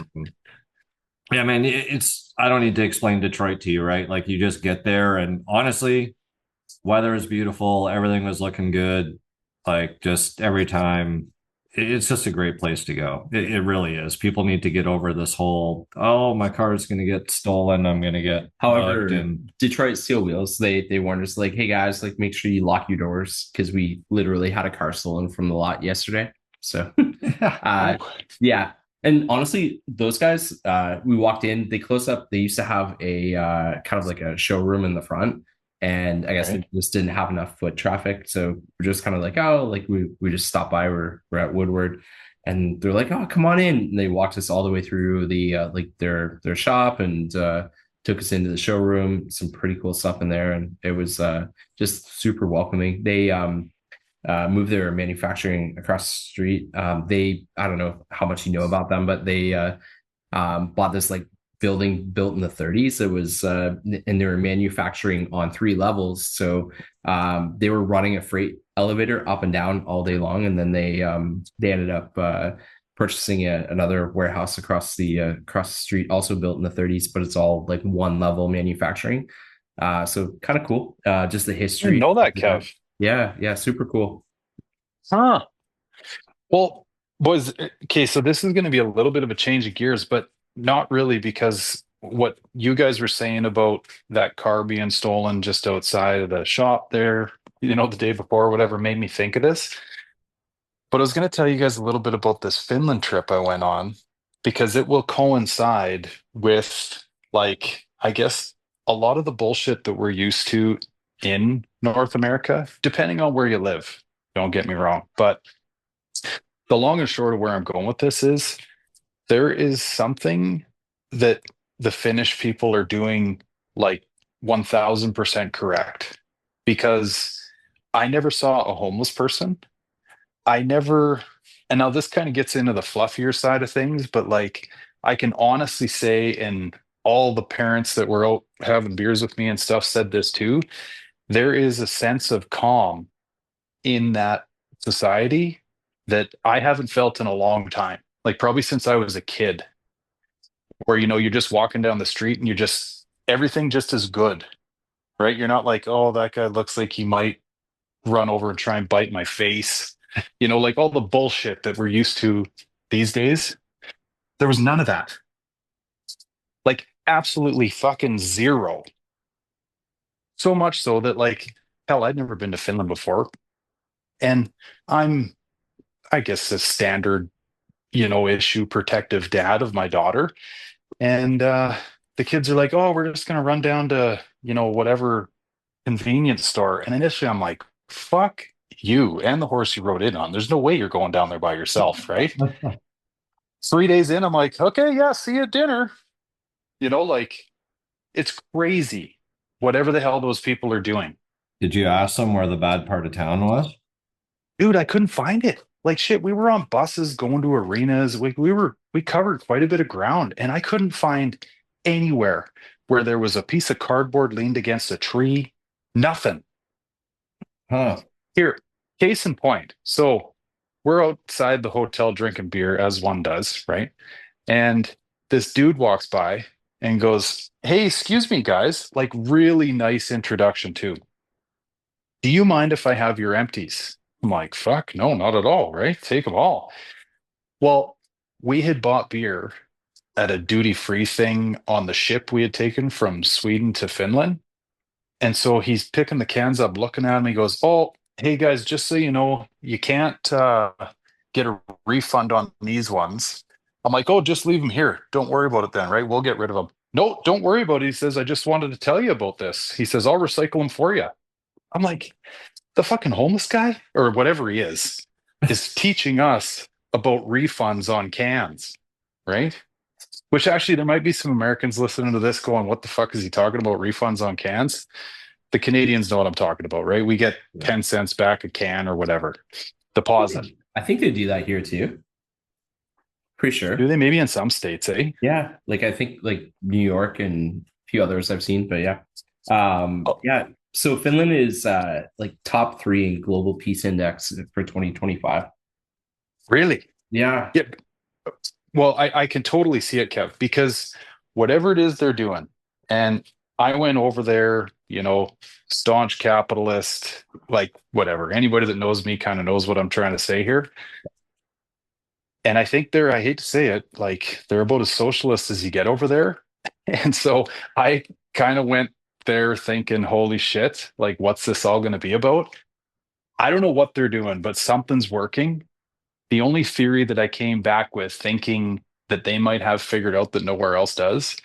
yeah, man, it's I don't need to explain Detroit to you, right? Like, you just get there, and honestly, weather is beautiful, everything was looking good. Like, just every time, it's just a great place to go. It really is. People need to get over this whole, oh, my car is going to get stolen, I'm going to get mugged. However, And Detroit Steel Wheels, they warned us like, hey guys, like make sure you lock your doors because we literally had a car stolen from the lot yesterday. So uh Oh, yeah. And honestly, those guys, we walked in, they closed up, they used to have a kind of like a showroom in the front. And I guess they right. just didn't have enough foot traffic. So we're just kind of like, oh, like we just stopped by, we're at Woodward. And they're like, oh, come on in. And they walked us all the way through the like their shop and took us into the showroom, some pretty cool stuff in there. And it was just super welcoming. They moved their manufacturing across the street. I don't know how much you know about them, but they bought this like building built in the 30s. It was, and they were manufacturing on 3 levels. So they were running a freight elevator up and down all day long. And then they ended up purchasing another warehouse across the street, also built in the 30s, but it's all like 1 level manufacturing. So kind of cool. Just the I didn't history. know that, Kev. Yeah, super cool. Huh. Well, boys, okay, so this is going to be a little bit of a change of gears, but not really, because what you guys were saying about that car being stolen just outside of the shop there, the day before, whatever, made me think of this. But I was going to tell you guys a little bit about this Finland trip I went on, because it will coincide with, like, I guess a lot of the bullshit that we're used to in North America, depending on where you live. Don't get me wrong. But the long and short of where I'm going with this is there is something that the Finnish people are doing like 1000% correct, because I never saw a homeless person. I never, and now this kind of gets into the fluffier side of things, but like I can honestly say, and all the parents that were out having beers with me and stuff said this too, there is a sense of calm in that society that I haven't felt in a long time. Like probably since I was a kid, where you're just walking down the street and everything just is good, right? You're not like, oh, that guy looks like he might run over and try and bite my face. Like all the bullshit that we're used to these days. There was none of that. Like absolutely fucking zero. So much so that, like, hell, I'd never been to Finland before. And I'm, I guess, a standard, issue protective dad of my daughter. And the kids are like, oh, we're just going to run down to, whatever convenience store. And initially I'm like, fuck you and the horse you rode in on. There's no way you're going down there by yourself, right? 3 days in, I'm like, okay, yeah, see you at dinner. Like it's crazy, whatever the hell those people are doing. did you ask them where the bad part of town was? Dude, I couldn't find it. Like shit, we were on buses going to arenas. We covered quite a bit of ground, and I couldn't find anywhere where there was a piece of cardboard leaned against a tree. Nothing. Huh. Here, case in point. So we're outside the hotel drinking beer as one does, right? And this dude walks by and goes, hey, excuse me, guys. Like, really nice introduction, too. Do you mind if I have your empties? I'm like, fuck, no, not at all, right? Take them all. Well, we had bought beer at a duty-free thing on the ship we had taken from Sweden to Finland. And so he's picking the cans up, looking at me, he goes, "Oh, hey guys, just so you know, you can't get a refund on these ones." I'm like, "Oh, just leave them here. Don't worry about it then, right? We'll get rid of them." "No, don't worry about it." He says, "I just wanted to tell you about this." He says, "I'll recycle them for you." I'm like, the fucking homeless guy or whatever he is teaching us about refunds on cans, right? Which actually, there might be some Americans listening to this going, "What the fuck is he talking about? Refunds on cans?" The Canadians know what I'm talking about, right? We get 10 cents back a can or whatever. Deposit. I think they do that here too. Pretty sure. Do they? Maybe in some states, eh? Yeah, like I think like New York and a few others I've seen, but yeah. Oh, Yeah. So Finland is like top 3 in global peace index for 2025. really? Yeah. Yeah. Well, I can totally see it, Kev, because whatever it is they're doing, and I went over there, staunch capitalist, like whatever. Anybody that knows me kind of knows what I'm trying to say here. And I think I hate to say it, like they're about as socialist as you get over there. And so I kind of went there thinking, holy shit, like what's this all going to be about? I don't know what they're doing, but something's working. The only theory that I came back with thinking that they might have figured out that nowhere else does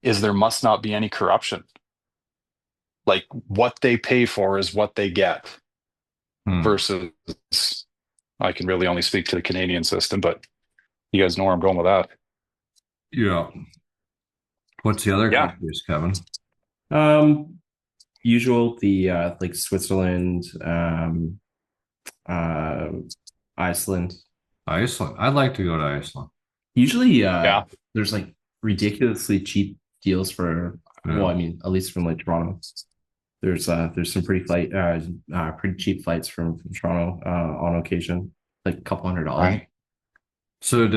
is there must not be any corruption. Like what they pay for is what they get versus I can really only speak to the Canadian system, but you guys know where I'm going with that. Yeah. What's the other Yeah. countries, Kevin? Usual the like Switzerland, Iceland. Iceland. I'd like to go to Iceland. Usually Yeah. there's like ridiculously cheap deals for Yeah. well, I mean, at least from like Toronto. There's some pretty cheap flights from Toronto on occasion, like a couple $100. Right. So,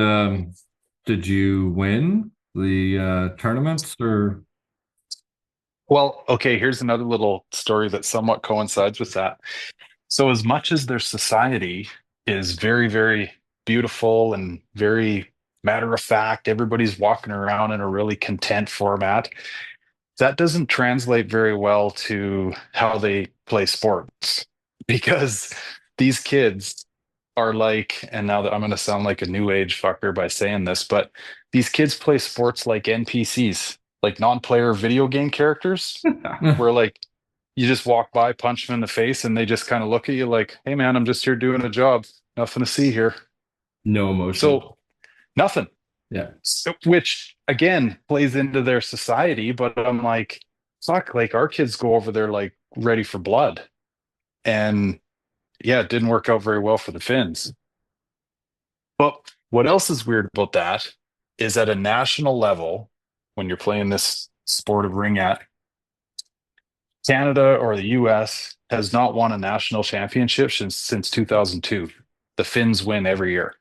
did you win the tournaments or? Well, okay, here's another little story that somewhat coincides with that. So, as much as their society is very, very beautiful and very matter of fact, everybody's walking around in a really content format. That doesn't translate very well to how they play sports because these kids are like, and now that I'm going to sound like a new age fucker by saying this, but these kids play sports like NPCs, like non-player video game characters, where like you just walk by, punch them in the face, and they just kind of look at you like, "Hey man, I'm just here doing a job. Nothing to see here." No emotion. So nothing. Yeah. Which again plays into their society, but I'm like, fuck, like our kids go over there like ready for blood. And yeah, it didn't work out very well for the Finns. But what else is weird about that is at a national level, when you're playing this sport of ringette, Canada or the US has not won a national championship since 2002. The Finns win every year.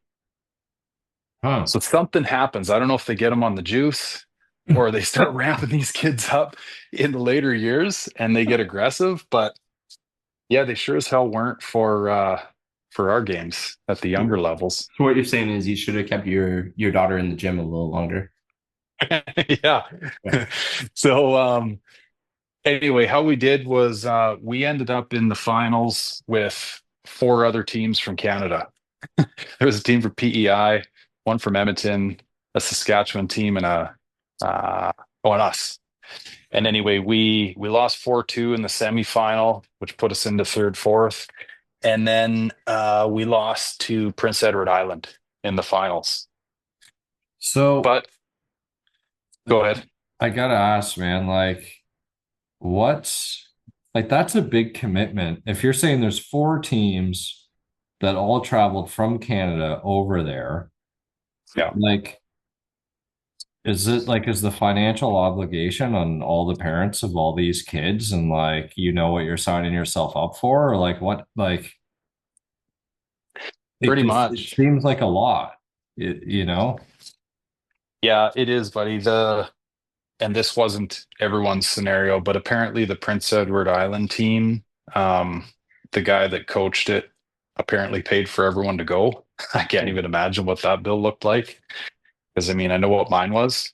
Huh. So something happens. I don't know if they get them on the juice or they start ramping these kids up in the later years and they get aggressive. But yeah, they sure as hell weren't for our games at the younger levels. So what you're saying is you should have kept your daughter in the gym a little longer. Yeah. So anyway, how we did was we ended up in the finals with 4 other teams from Canada. There was a team from PEI, one from Edmonton, a Saskatchewan team, and and us. And anyway, we lost 4-2 in the semifinal, which put us into third, fourth. And then we lost to Prince Edward Island in the finals. So, But go ahead. I gotta ask, man, like, what's like that's a big commitment. If you're saying there's 4 teams that all traveled from Canada over there, Yeah. like, is the financial obligation on all the parents of all these kids, and like, what you're signing yourself up for, or like what, like, Pretty it much. seems like a lot, you know? Yeah, it is, buddy. And this wasn't everyone's scenario, but apparently the Prince Edward Island team, the guy that coached it apparently paid for everyone to go. I can't even imagine what that bill looked like. Because I mean, I know what mine was,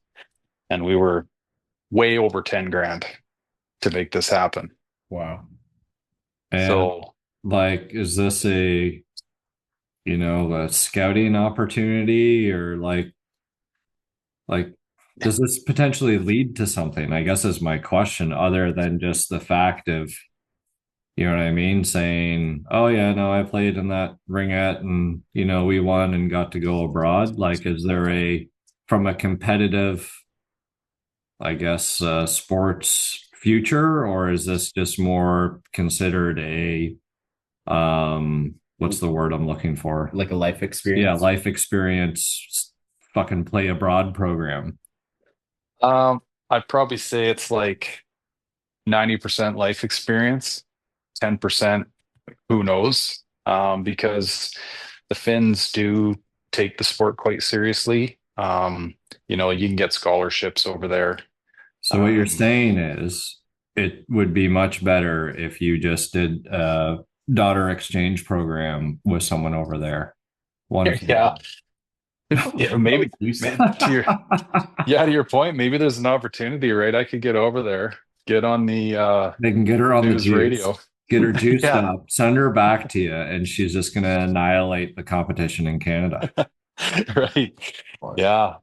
and we were way over 10 grand to make this happen. Wow. And So like, is this a scouting opportunity, or like does this potentially lead to something? I guess is my question, other than just the fact of, you know what I mean, saying, oh yeah, no, I played in that ringette and we won and got to go abroad. Like, is there from a competitive, I guess, sports future, or is this just more considered what's the word I'm looking for? Like a life Yeah, experience. life experience, fucking play abroad program. I'd probably say it's like 90% life experience, 10% who knows? Because the Finns do take the sport quite seriously. You can get scholarships over there. So what you're Um, saying is it would be much better if you just did a daughter exchange program with someone over there. One for yeah, one. yeah, maybe Do so. to your point, maybe there's an opportunity, right? I could get over there, get on the They can get her on the news juice, radio. get her juiced Yeah, up, send her back to you, and she's just going to annihilate the competition in Canada. right. Yeah,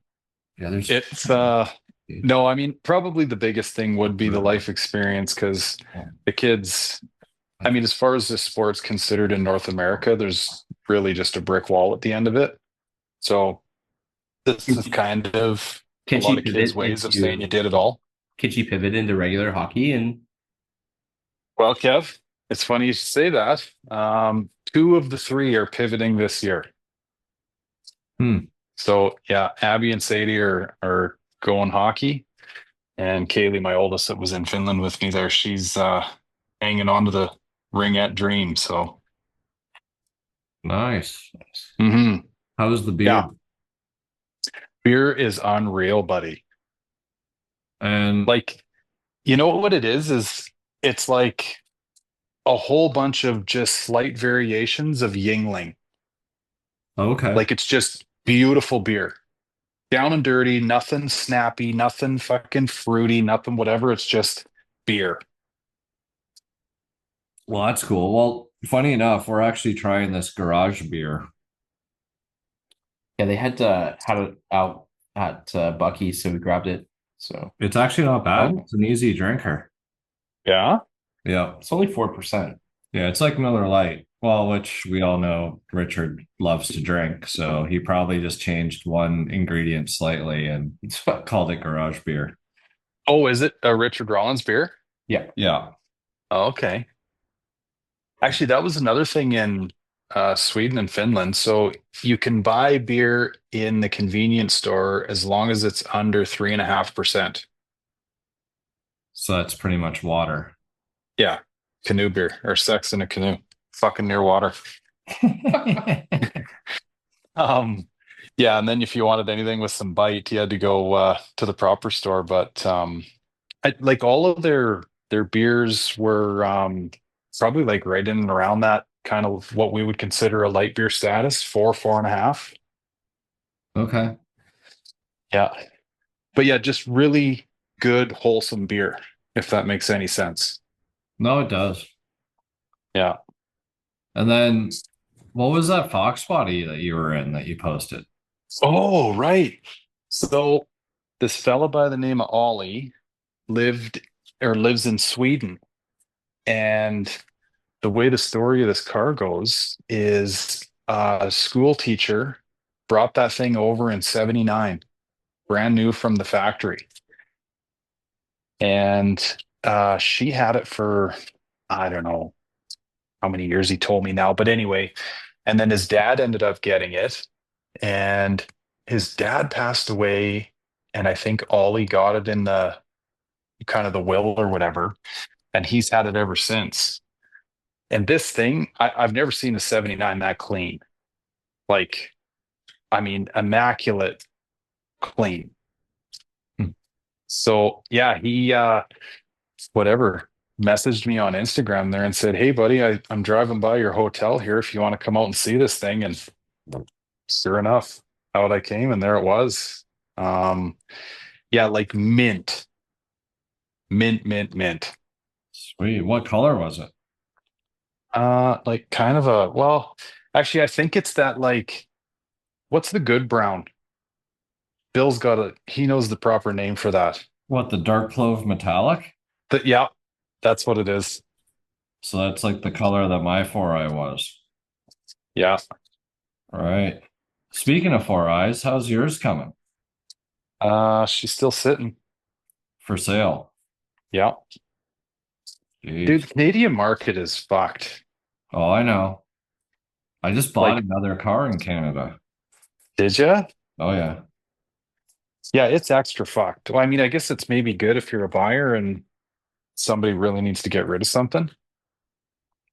Yeah, there's it's no, I mean, probably the biggest thing would be the life experience because the kids, I mean, as far as this sport's considered in North America, there's really just a brick wall at the end of it. So this is kind of a Can lot she of kids' pivot ways of saying you into did it all. regular hockey? And Well, Kev, it's funny you should say that. Two of the three are pivoting this year. hmm. So yeah, Abby and Sadie are going hockey, and Kaylee, my oldest, that was in Finland with me there, she's hanging on to the ringette dream. So Nice. mhm. How's the beer? Yeah, beer is unreal, buddy. And Like, you know what it is? It's like a whole bunch of just slight variations of Yingling. okay. Like it's just beautiful beer. Down and dirty, nothing snappy, nothing fucking fruity, nothing whatever. It's just beer. Well, that's cool. Well, funny enough, we're actually trying this garage beer. yeah, they had it out at Bucky's, so we grabbed it. So It's actually not bad. Oh, It's an easy drinker. yeah. Yeah. it's only 4%. Yeah, it's like Miller Lite. Well, which we all know Richard loves to drink, so he probably just changed one ingredient slightly and called it garage beer. Oh, is it a Richard Rollins beer? Yeah. Yeah. Oh, okay. Actually, that was another thing in Sweden and Finland. So you can buy beer in the convenience store as long as it's under 3.5%. So that's pretty much water. Yeah, canoe beer or sex in a canoe, fucking near water. Um, yeah, and then if you wanted anything with some bite, you had to go to the proper store. But like all of their beers were probably like right in and around that kind of what we would consider a light beer status, 4.5. Okay. Yeah, but yeah, just really good, wholesome beer, if that makes any sense. No, it does. Yeah. And then what was that Foxbody that you were in that you posted? Oh, right. So this fella by the name of Ollie lived or lives in Sweden. And the way the story of this car goes is a school teacher brought that thing over in 79, brand new from the factory. And she had it for, I don't know how many years he told me now, but anyway. And then his dad ended up getting it. And his dad passed away. And I think Ollie got it in the kind of the will or whatever. And he's had it ever since. And this thing, I've never seen a 79 that clean. Like, I mean, immaculate clean. Hmm. So yeah, he whatever messaged me on Instagram there and said, "Hey buddy, I'm driving by your hotel here if you want to come out and see this thing." And Sure enough, out I came, and there it was. Um, yeah, like mint, mint, mint, mint. Sweet. What color was it? Like kind of a, well, actually, I think it's that like, what's the good brown? Bill's got he knows the proper name for that. What, the dark clove metallic? Yeah, that's what it is. So that's like the color that my 4i was. Yeah. All right. Speaking of 4i's, how's yours coming She's still sitting. for sale? Yeah. Jeez. Dude, the Canadian market is fucked. Oh, I know. I just bought Like, another car in Canada. did ya? Oh, yeah. Yeah, it's extra fucked. Well, I mean, I guess it's maybe good if you're a buyer and somebody really needs to get rid of something.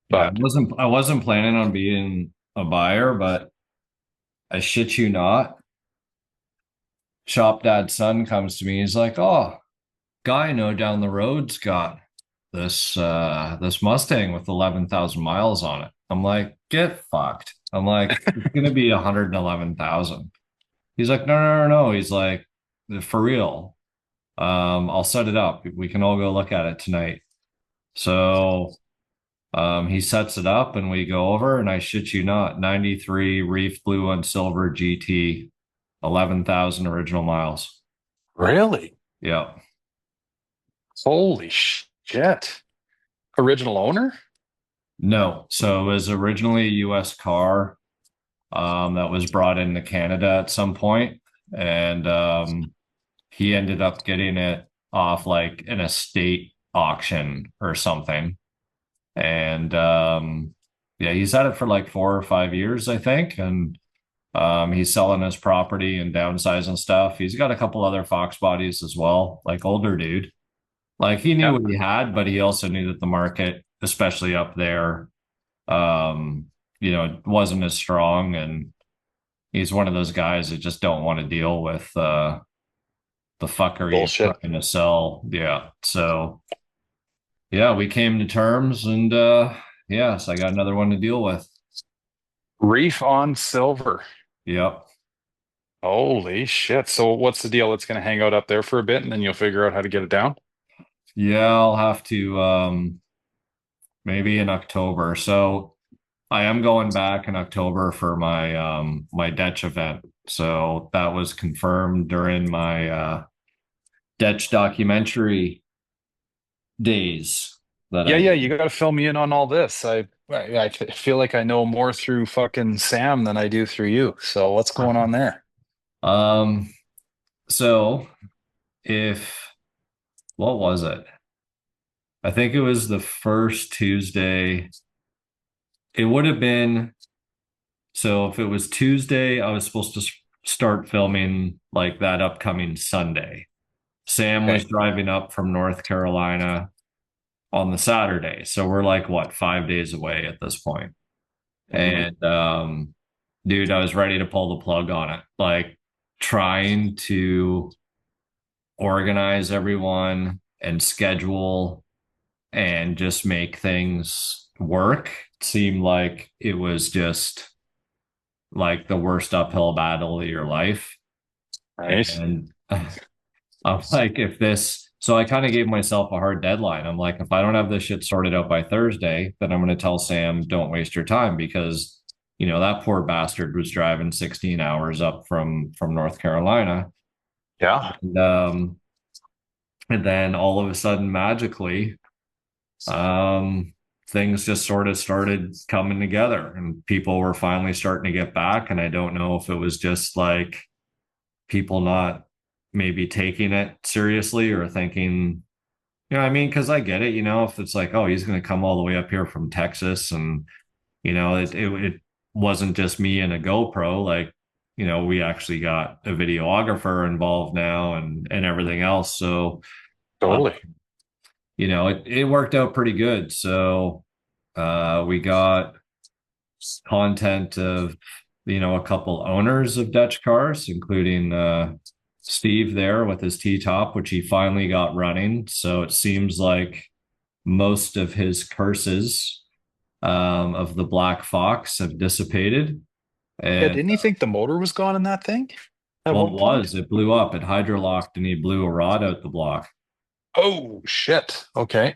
Yeah, But I wasn't planning on being a buyer, but I shit you not. Shop dad's son comes to me. He's like, "Oh, guy I know down the road's got this Mustang with 11,000 miles on it." I'm like, "Get fucked." I'm like, "It's gonna be 111,000." He's like, "No, no, no, no." He's like, "For real. I'll set it up. We can all go look at it tonight." So he sets it up and we go over, and I shit you not, 93 Reef Blue and Silver GT, 11,000 original miles. really, Yeah. holy shit. Original owner? No. So it was originally a US car that was brought into Canada at some point, and he ended up getting it off like an estate auction or something. And yeah, he's had it for like 4 or 5 years, I think. And he's selling his property and downsizing stuff. He's got a couple other Fox bodies as well, like older dude. Like he knew Yeah. what he had, but he also knew that the market, especially up there, um, wasn't as strong. And he's one of those guys that just don't want to deal with the fuckery of Bullshit. trying to sell. Yeah. So yeah, we came to terms, and yes, I got another one to deal with. Reef on silver. Yep. Holy shit. So what's the deal? It's going to hang out up there for a bit and then you'll figure out how to get it down? Yeah, I'll have to maybe in October. So I am going back in October for my DECH event. So that was confirmed during my DECH documentary days that Yeah, I yeah, you got to fill me in on all this. I feel like I know more through fucking Sam than I do through you. So what's going on there? um so if what was it? I think it was the first Tuesday. It would have been, so if it was Tuesday, I was supposed to start filming like that upcoming Sunday. Sam was Okay. driving up from North Carolina on the Saturday. So we're like, what, 5 days away at this point. And dude, I was ready to pull the plug on it. Like trying to organize everyone and schedule and just make things work seemed like it was just like the worst uphill battle of your life. Right. And I'm like, if this, so I kind of gave myself a hard deadline. I'm like, if I don't have this shit sorted out by Thursday, then I'm going to tell Sam, don't waste your time, because, that poor bastard was driving 16 hours up from North Carolina. Yeah. And then all of a sudden, magically, things just sort of started coming together and people were finally starting to get back. And I don't know if it was just like people not maybe taking it seriously or thinking, I mean, because I get it, if it's like, oh, he's going to come all the way up here from Texas, and it wasn't just me and a GoPro. Like, we actually got a videographer involved now and everything else. So Totally. it worked out pretty good. So we got content of, a couple owners of Dutch cars, including Steve there with his T-top, which he finally got running. So it seems like most of his curses of the Black Fox have dissipated. Yeah, And didn't he think the motor was gone in that thing at well, one it point? was. It blew up. It hydrolocked and he blew a rod out the block. Oh shit. Okay.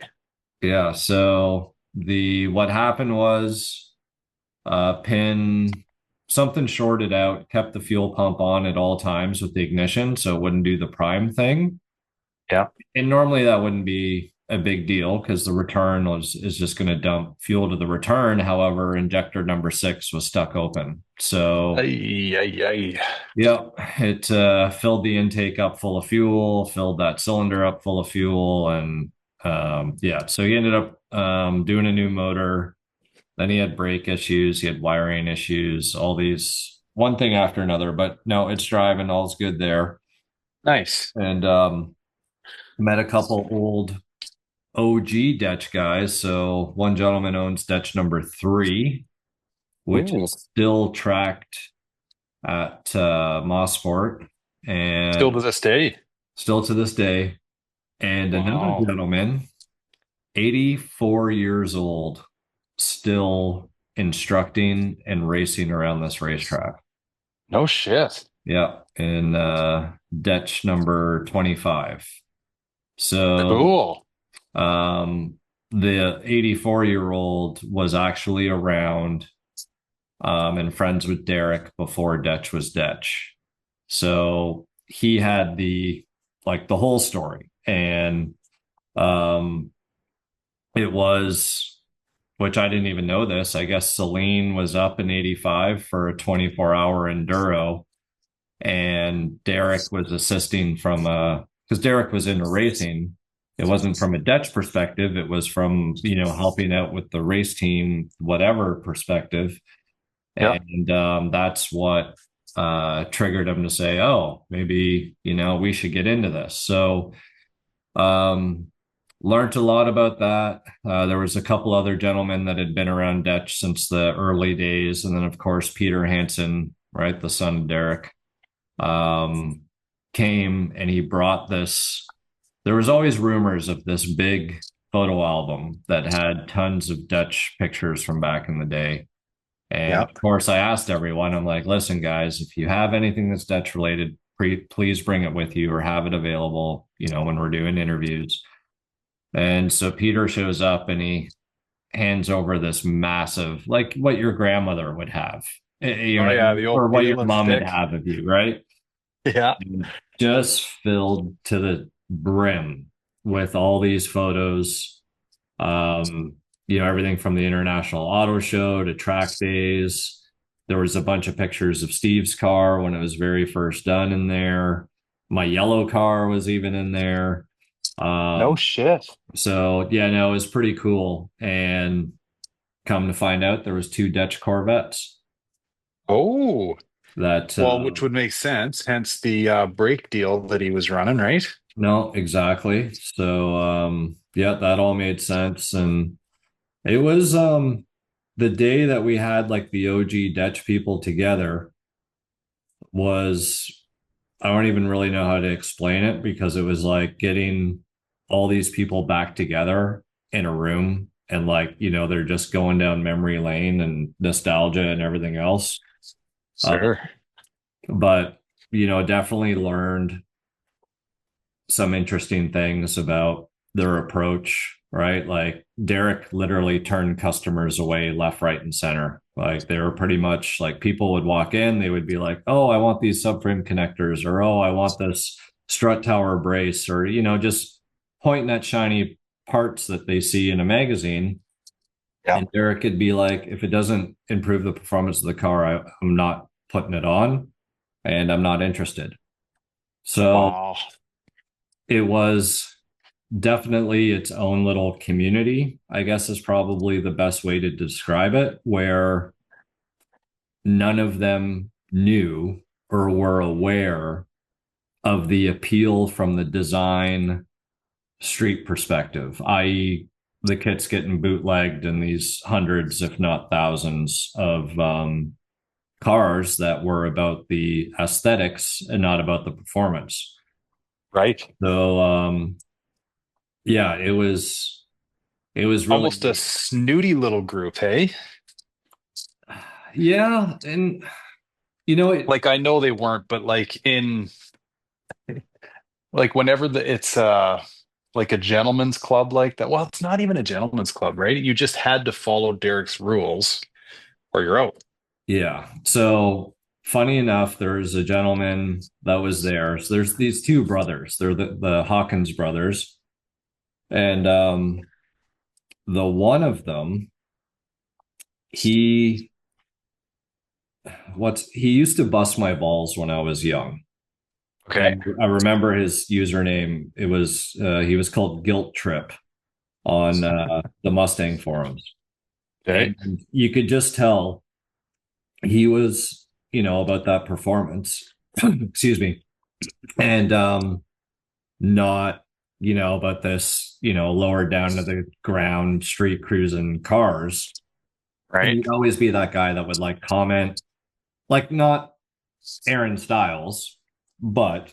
Yeah. So the what happened was pin something shorted out, kept the fuel pump on at all times with the ignition, so it wouldn't do the prime thing. Yeah. And normally that wouldn't be a big deal because the return is just going to dump fuel to the return. However, injector number 6 was stuck open. So Ay, ay, ay. yeah, it filled the intake up full of fuel, filled that cylinder up full of fuel, and yeah, so he ended up doing a new motor. Then he had brake issues, he had wiring issues, all these one thing after another. But no, it's driving, all's good there. Nice. And met a couple old OG DECH guys. So one gentleman owns DECH number 3, which Ooh. is still tracked at Mossport, Still and to this day. still to this day. And another Wow. gentleman, 84 years old, still instructing and racing around this racetrack. No shit. Yeah, in DECH number 25. So Cool. um, the 84-year-old was actually around and friends with Derek before DECH was DECH. So he had the whole story. And um, it was, which I didn't even know this. I guess Celine was up in 85 for a 24-hour enduro, and Derek was assisting from because Derek was into racing. It wasn't from a Dutch perspective. It was from, helping out with the race team, whatever perspective. Yeah. And that's what triggered him to say, oh, maybe, we should get into this. So um, learned a lot about that. There was a couple other gentlemen that had been around Dutch since the early days. And then, of course, Peter Hansen, right, the son of Derek, came and he brought this. There was always rumors of this big photo album that had tons of Dutch pictures from back in the day. And Yeah. of course, I asked everyone, I'm like, listen, guys, if you have anything that's Dutch related, please bring it with you or have it available, when we're doing interviews. And so Peter shows up and he hands over this massive, like what your grandmother would have, Oh yeah, the or old what your peel and mom would stick. have of you, right? Yeah. Just filled to the brim with all these photos. Everything from the International Auto Show to track days. There was a bunch of pictures of Steve's car when it was very first done in there. My yellow car was even in there. No shit. So yeah, no, it was pretty cool. And come to find out, there was 2 Dutch Corvettes Oh, that well, which would make sense. Hence the brake deal that he was running, right? no, exactly. So yeah, that all made sense. And it was the day that we had like the OG Dutch people together was, I don't even really know how to explain it, because it was like getting all these people back together in a room, and like, they're just going down memory lane and nostalgia and everything else. Sure. But definitely learned some interesting things about their approach, right? Like Derek literally turned customers away left, right, and center. Like they were pretty much like, people would walk in, they would be like, oh, I want these subframe connectors, or oh, I want this strut tower brace, or, just pointing at shiny parts that they see in a magazine. Yeah. And Derek could be like, if it doesn't improve the performance of the car, I'm not putting it on, and I'm not interested. So Wow. it was definitely its own little community, I guess is probably the best way to describe it, where none of them knew or were aware of the appeal from the design street perspective, i.e., the kit's getting bootlegged in these hundreds, if not thousands, of cars that were about the aesthetics and not about the performance. Right. So yeah, it was really Almost a snooty little group, hey? yeah, and You know, it, Like I know they weren't, but like whenever it's like a gentleman's club like that. Well, it's not even a gentleman's club, right? You just had to follow Derek's rules or you're out. yeah. So funny enough, there's a gentleman that was there. So there's these two brothers. They're the Hawkins brothers. And the one of them, he he used to bust my balls when I was young. Okay. And I remember his username. It was he was called Guilt Trip on the Mustang forums. Okay. And you could just tell he was, about that performance. Excuse me. And not, about this, lower down to the ground street cruising cars. And Right. he'd always be that guy that would like comment, like not Aaron Styles, but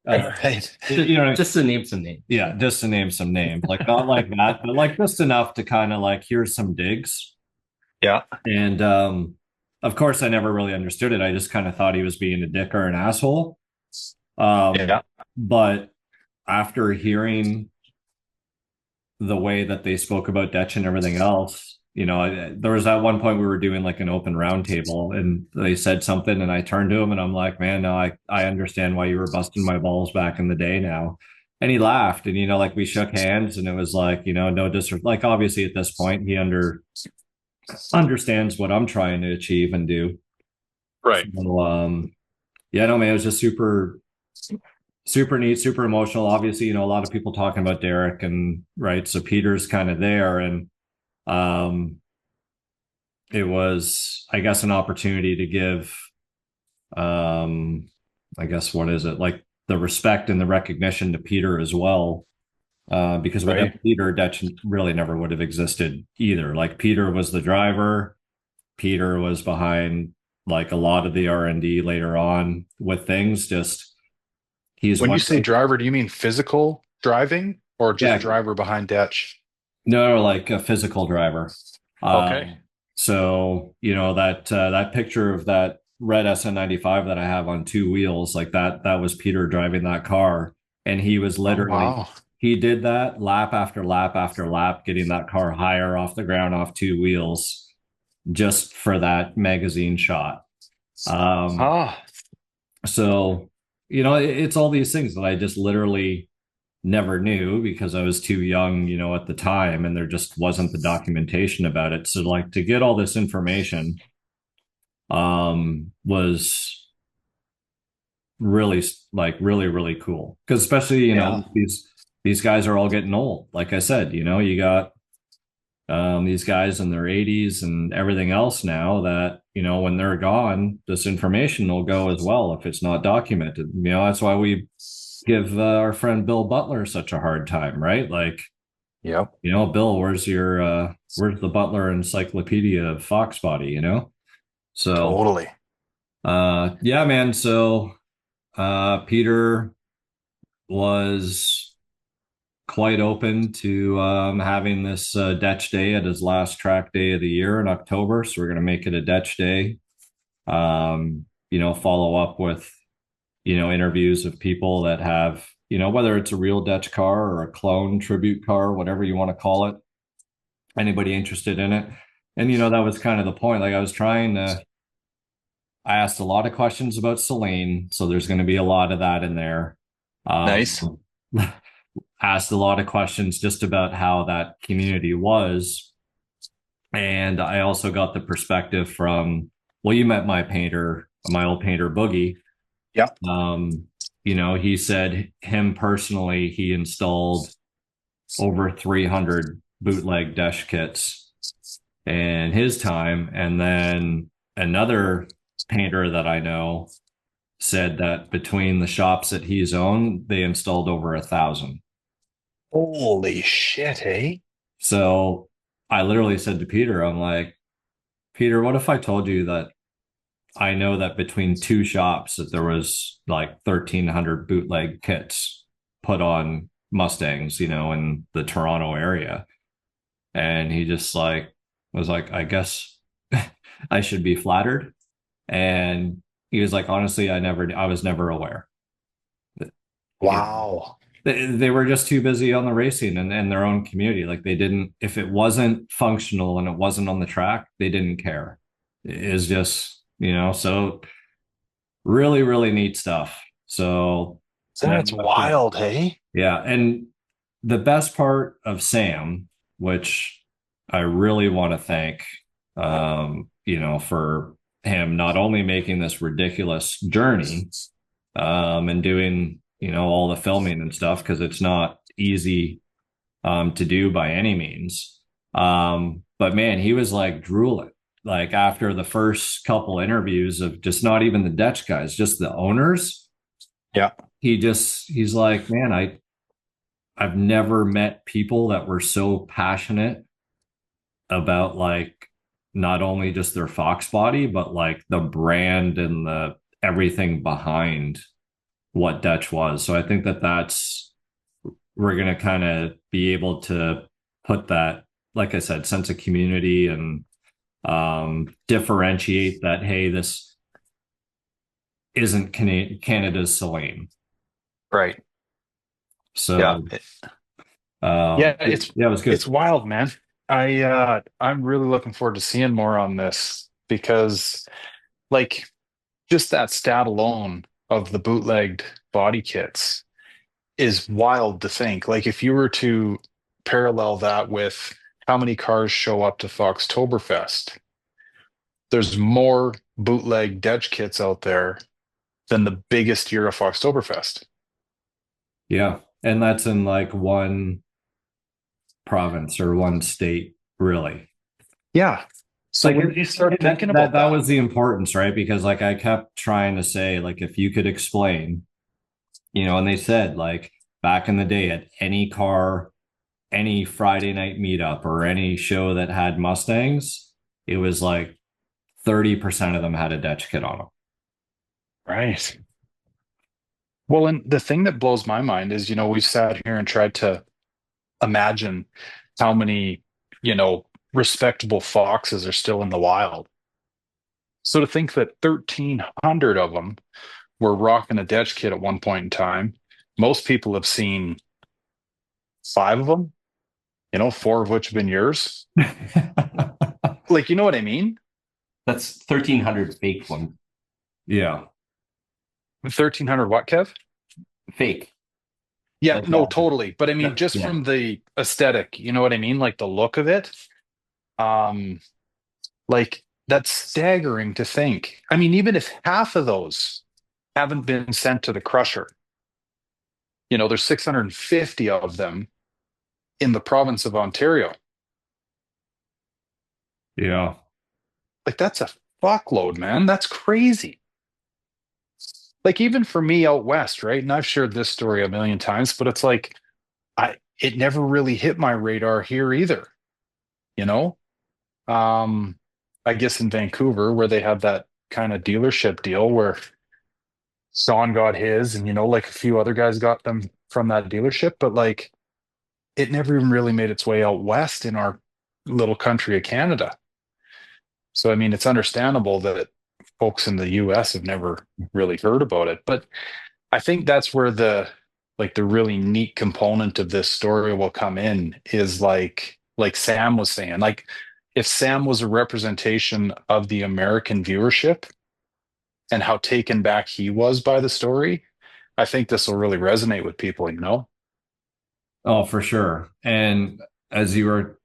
Right. Just to name some names. yeah, just to name some names, like not like that, but like just enough to kind of like here's some digs. Yeah. And of course, I never really understood it. I just kind of thought he was being a dick or an asshole. Yeah. But after hearing the way that they spoke about DECH and everything else, there was at one point we were doing like an open roundtable and they said something and I turned to him and I'm like, man, no, I understand why you were busting my balls back in the day now. And he laughed and, like we shook hands and it was like, no disrespect. Like obviously at this point he understands what I'm trying to achieve and do. Right. So, yeah, no, man, it was just super, super neat, super emotional. Obviously, a lot of people talking about Derek and right. So Peter's kind of there and it was, I guess, an opportunity to give, I guess, what is it? Like the respect and the recognition to Peter as well. Because without Peter, DECH really never would have existed either. Like Peter was the driver. Peter was behind like a lot of the R&D later on with things. Just he's When you say driver, do you mean physical driving or just driver behind DECH? No, like a physical driver. Okay. So that picture of that red SN95 that I have on two wheels, like that was Peter driving that car, and he was literally he did that lap after lap after lap, getting that car higher off the ground off two wheels, just for that magazine shot. So it's all these things that I just literally never knew because I was too young, at the time, and there just wasn't the documentation about it. So like to get all this information was really really cool. Because especially, these guys are all getting old. Like I said, you got these guys in their 80s and everything else now that, when they're gone, this information will go as well if it's not documented. That's why we give our friend Bill Butler such a hard time, right? Like, yep. Bill, where's the Butler encyclopedia of Foxbody, So totally. Yeah, man. So Peter was quite open to having this DECH day at his last track day of the year in October. So we're going to make it a DECH day. Follow up with interviews of people that have, whether it's a real DECH car or a clone tribute car, whatever you want to call it, anybody interested in it. And, that was kind of the point. Like I asked a lot of questions about Celine. So there's going to be a lot of that in there. Nice. Asked a lot of questions just about how that community was. And I also got the perspective from, well, you met my old painter Boogie. Yeah. He said him personally, he installed over 300 bootleg DECH kits in his time. And then another painter that I know said that between the shops that he's owned, they installed over 1,000. Holy shit, hey? So I literally said to Peter, I'm like, Peter, what if I told you that I know that between two shops that there was like 1,300 bootleg kits put on Mustangs, in the Toronto area. And he just was like, I guess I should be flattered. And He was like, honestly, I was never aware. Wow. They were just too busy on the racing and their own community. Like they didn't, if it wasn't functional and it wasn't on the track, they didn't care. It's just, so really, really neat stuff. So That's wild, hey? yeah. And the best part of Sam, which I really want to thank, for him not only making this ridiculous journey, and doing, all the filming and stuff, because it's not easy, to do by any means. But man, he was like drooling. Like after the first couple interviews of just not even the DECH guys, just the owners, Yeah. he's like, man, I've never met people that were so passionate about like not only just their Foxbody, but like the brand and the everything behind what DECH was. So I think we're going to kind of be able to put that, like I said, sense of community and differentiate that, hey, this isn't Canada's Selene. Right. So yeah, it was good. It's wild, man. I'm really looking forward to seeing more on this because like just that stat alone of the bootlegged body kits is wild to think. Like if you were to parallel that with how many cars show up to Foxtoberfest, there's more bootleg DECH kits out there than the biggest year of Foxtoberfest. Yeah. And that's in like one province or one state, really. Yeah. So Like when you start thinking about that was the importance, right? Because like I kept trying to say, like, if you could explain, and they said like back in the day at any car, any Friday night meetup or any show that had Mustangs, it was like 30% of them had a DECH kit on them. Right. Well, and the thing that blows my mind is, we've sat here and tried to imagine how many, respectable foxes are still in the wild. So to think that 1,300 of them were rocking a DECH kit at one point in time, most people have seen 5 of them, 4 of which have been yours. Like, you know what I mean? That's 1,300 fake one. Yeah. 1,300 what, Kev? Fake. Yeah, Like no, that. totally. But I mean, just Yeah. from the aesthetic, you know what I mean? Like the look of it. Like that's staggering to think. I mean, even if half of those haven't been sent to the crusher, there's 650 of them in the province of Ontario. Yeah. Like that's a fuckload, man. That's crazy. Like even for me out west, right? And I've shared this story a million times, but it's like it never really hit my radar here either. You know? I guess in Vancouver where they have that kind of dealership deal where Sean got his and like a few other guys got them from that dealership, but like it never even really made its way out west in our little country of Canada. So I mean, it's understandable that folks in the US have never really heard about it, but I think that's where the really neat component of this story will come in is like Sam was saying, like if Sam was a representation of the American viewership and how taken back he was by the story, I think this will really resonate with people. Oh, for sure. And as you were,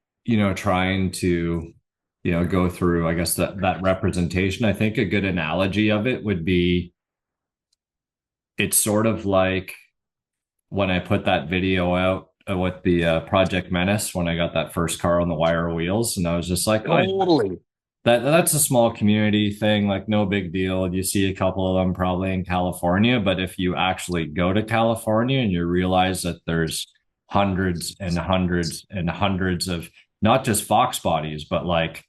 trying to, go through, I guess that representation, I think a good analogy of it would be it's sort of like when I put that video out with the Project Menace when I got that first car on the wire wheels, and I was just like, Totally. That's a small community thing, like no big deal. You see a couple of them probably in California, but if you actually go to California and you realize that there's hundreds and hundreds and hundreds of not just Fox bodies, but like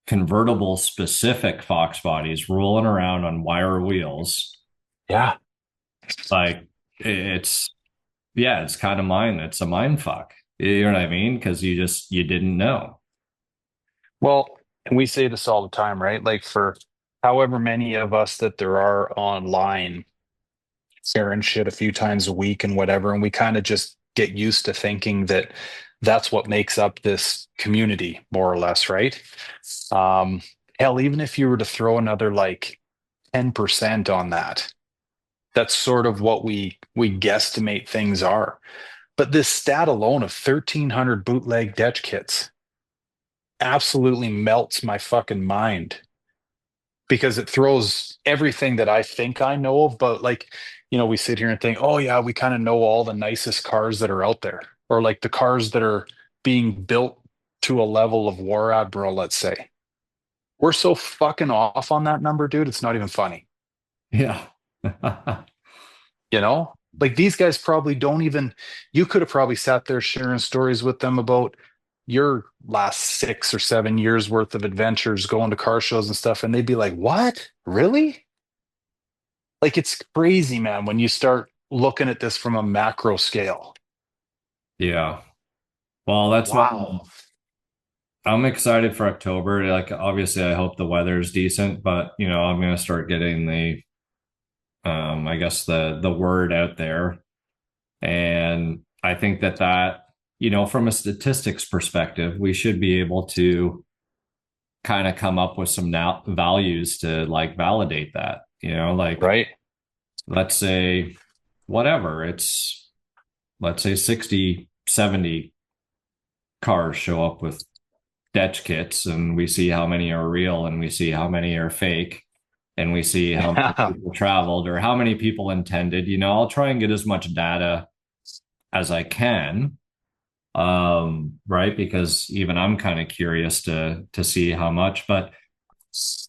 convertible specific Fox bodies rolling around on wire wheels. Yeah. Like it's kind of it's a mind fuck. You know what I mean? Because you didn't know. Well, and we say this all the time, right? Like for however many of us that there are online sharing shit a few times a week and whatever, and we kind of just get used to thinking that that's what makes up this community, more or less, right? Um, Hell, even if you were to throw another like 10% on that, that's sort of what we guesstimate things are. But this stat alone of 1,300 bootleg DECH kits absolutely melts my fucking mind because it throws everything that I think I know of. But like, we sit here and think, oh yeah, we kind of know all the nicest cars that are out there, or like the cars that are being built to a level of War Admiral, let's say. We're so fucking off on that number, dude. It's not even funny. Yeah. Like these guys probably don't even, you could have probably sat there sharing stories with them about your last 6 or 7 years worth of adventures going to car shows and stuff. And they'd be like, what? Really? Like it's crazy, man, when you start looking at this from a macro scale. Yeah. Well, that's why Wow. I'm excited for October. Like, obviously, I hope the weather's decent, but I'm gonna start getting I guess the word out there, and I think that from a statistics perspective, we should be able to kind of come up with some values to like validate that. Like Right. let's say whatever let's say 60, 70 cars show up with DECH kits, and we see how many are real and we see how many are fake, and we see how many people traveled or how many people intended. I'll try and get as much data as I can, right? Because even I'm kind of curious to see how much, but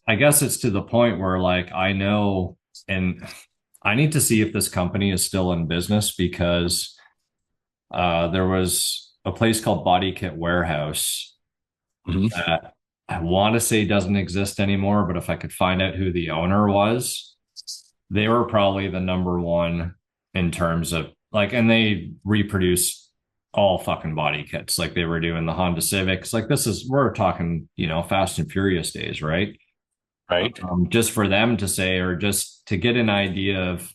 I guess it's to the point where like I know, and I need to see if this company is still in business, because there was a place called Body Kit Warehouse that I want to say doesn't exist anymore, but if I could find out who the owner was, they were probably the number one in terms of like, and they reproduce all fucking body kits. Like they were doing the Honda Civics. Like we're talking, Fast and Furious days, right? Right. Just for them to say, or just to get an idea of,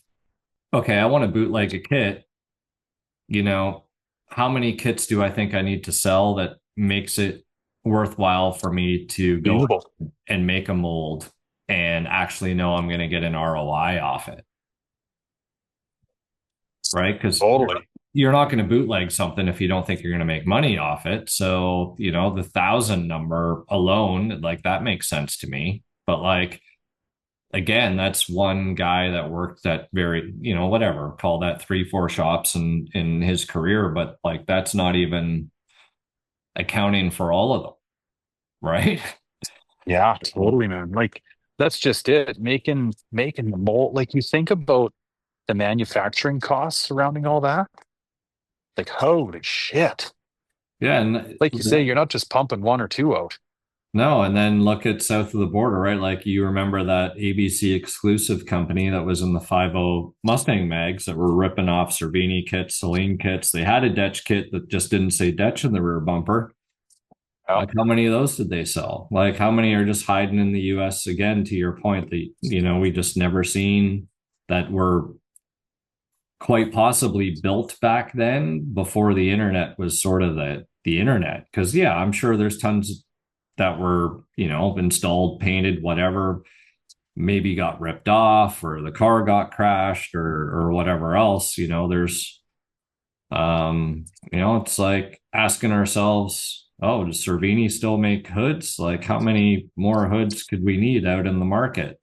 okay, I want to bootleg a kit, how many kits do I think I need to sell that makes it worthwhile for me to go Feasible. and make a mold and actually know I'm going to get an ROI off it? Right? Because Totally. you're not going to bootleg something if you don't think you're going to make money off it. So, the 1,000 number alone, like that makes sense to me. But like, again, that's one guy that worked at very, whatever, call that 3-4 shops in his career. But like, that's not even accounting for all of them, right? Yeah, totally, man. Like that's just it. Making the mold. Like you think about the manufacturing costs surrounding all that. Like, holy shit. Yeah. And Like you say, you're not just pumping one or two out. no, and then look at south of the border, right? Like you remember that ABC exclusive company that was in the 50 Mustang mags that were ripping off Cervini kits, Celine kits. They had a DECH kit that just didn't say DECH in the rear bumper. Oh. Like how many of those did they sell? Like how many are just hiding in the US, again, to your point, that we just never seen, that were quite possibly built back then before the internet was sort of the internet. Because yeah, I'm sure there's tons that were, installed, painted, whatever, maybe got ripped off or the car got crashed or whatever else. There's it's like asking ourselves, oh, does Cervini still make hoods? Like how many more hoods could we need out in the market,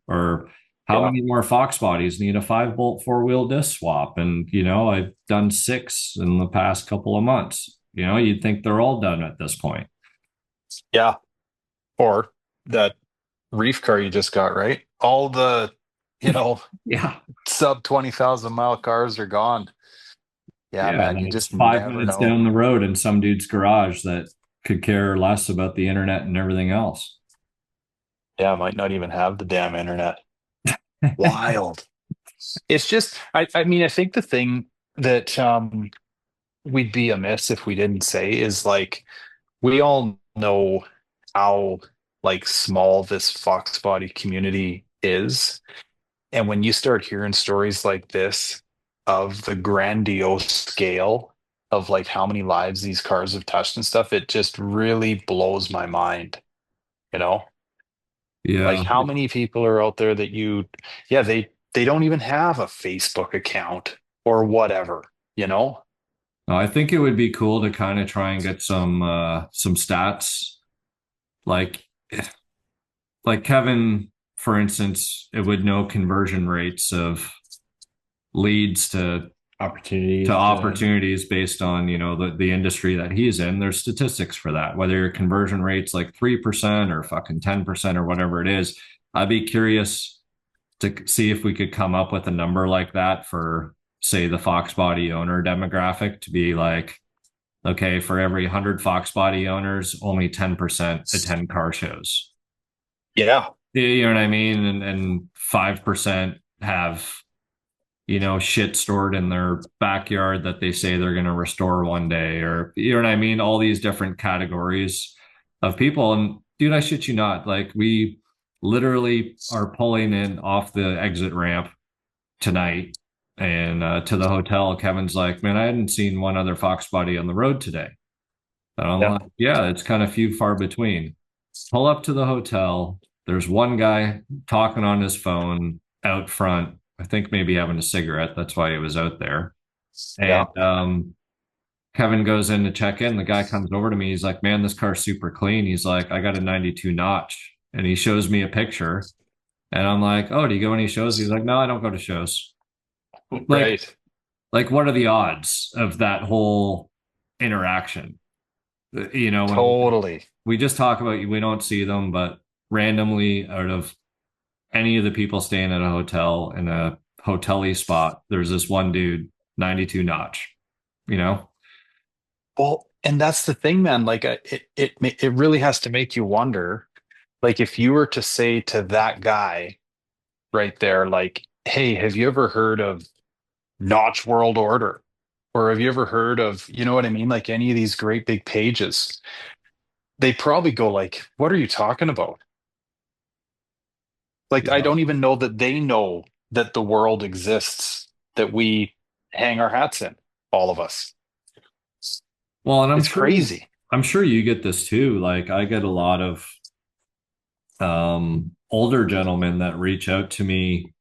or how many more Foxbodies need a 5-bolt 4-wheel disc swap? And I've done 6 in the past couple of months. You'd think they're all done at this point. Yeah. Or that reef car you just got, right? All the, Yeah. sub 20,000 mile cars are gone. Yeah, man, you just 5 minutes never know. down the road in some dude's garage that could care less about the internet and everything else. Yeah, might not even have the damn internet. Wild. It's just, I mean, I think the thing that we'd be amiss if we didn't say is like, we all know how like small this Foxbody community is. And when you start hearing stories like this of the grandiose scale of like how many lives these cars have touched and stuff, it just really blows my mind, you know? Like Yeah. how many people are out there that yeah, they don't even have a Facebook account or whatever, you know? I think it would be cool to kind of try and get some stats like Kevin, for instance, it would know conversion rates of leads to Opportunities. opportunities based on, you know, the industry that he's in. There's statistics for that, whether your conversion rate's like 3% or fucking 10% or whatever it is. I'd be curious to see if we could come up with a number like that for, say, the Fox Body owner demographic, to be like, okay, for every 100 Fox Body owners, only 10% attend car shows. Yeah. You know what I mean? And 5% have, you know, shit stored in their backyard that they say they're going to restore one day, or, you know what I mean? All these different categories of people. And dude, I shit you not, like, we literally are pulling in off the exit ramp tonight and to the hotel. Kevin's like, man, I hadn't seen one other Fox Body on the road today. And I'm like, yeah, it's kind of few far between. Pull up to the hotel. There's one guy talking on his phone out front. I think maybe having a cigarette. That's why he was out there. And Kevin goes in to check in. The guy comes over to me. He's like, man, this car's super clean. He's like, I got a 92 notch. And he shows me a picture. And I'm like, oh, do you go any shows? He's like, no, I don't go to shows. Right. Like, what are the odds of that whole interaction? You know, Totally. we just talk about, we don't see them, but randomly out of any of the people staying at a hotel in a hotel-y spot, there's this one dude, 92 notch, you know? Well, and that's the thing, man. Like, it really has to make you wonder. Like, if you were to say to that guy right there, like, hey, have you ever heard of Notch World Order? Or have you ever heard of, you know what I mean? Like any of these great big pages, they probably go like, what are you talking about? Like, Yeah. I don't even know that they know that the world exists that we hang our hats in, all of us. Well, and It's crazy. I'm sure you get this too. Like, I get a lot of older gentlemen that reach out to me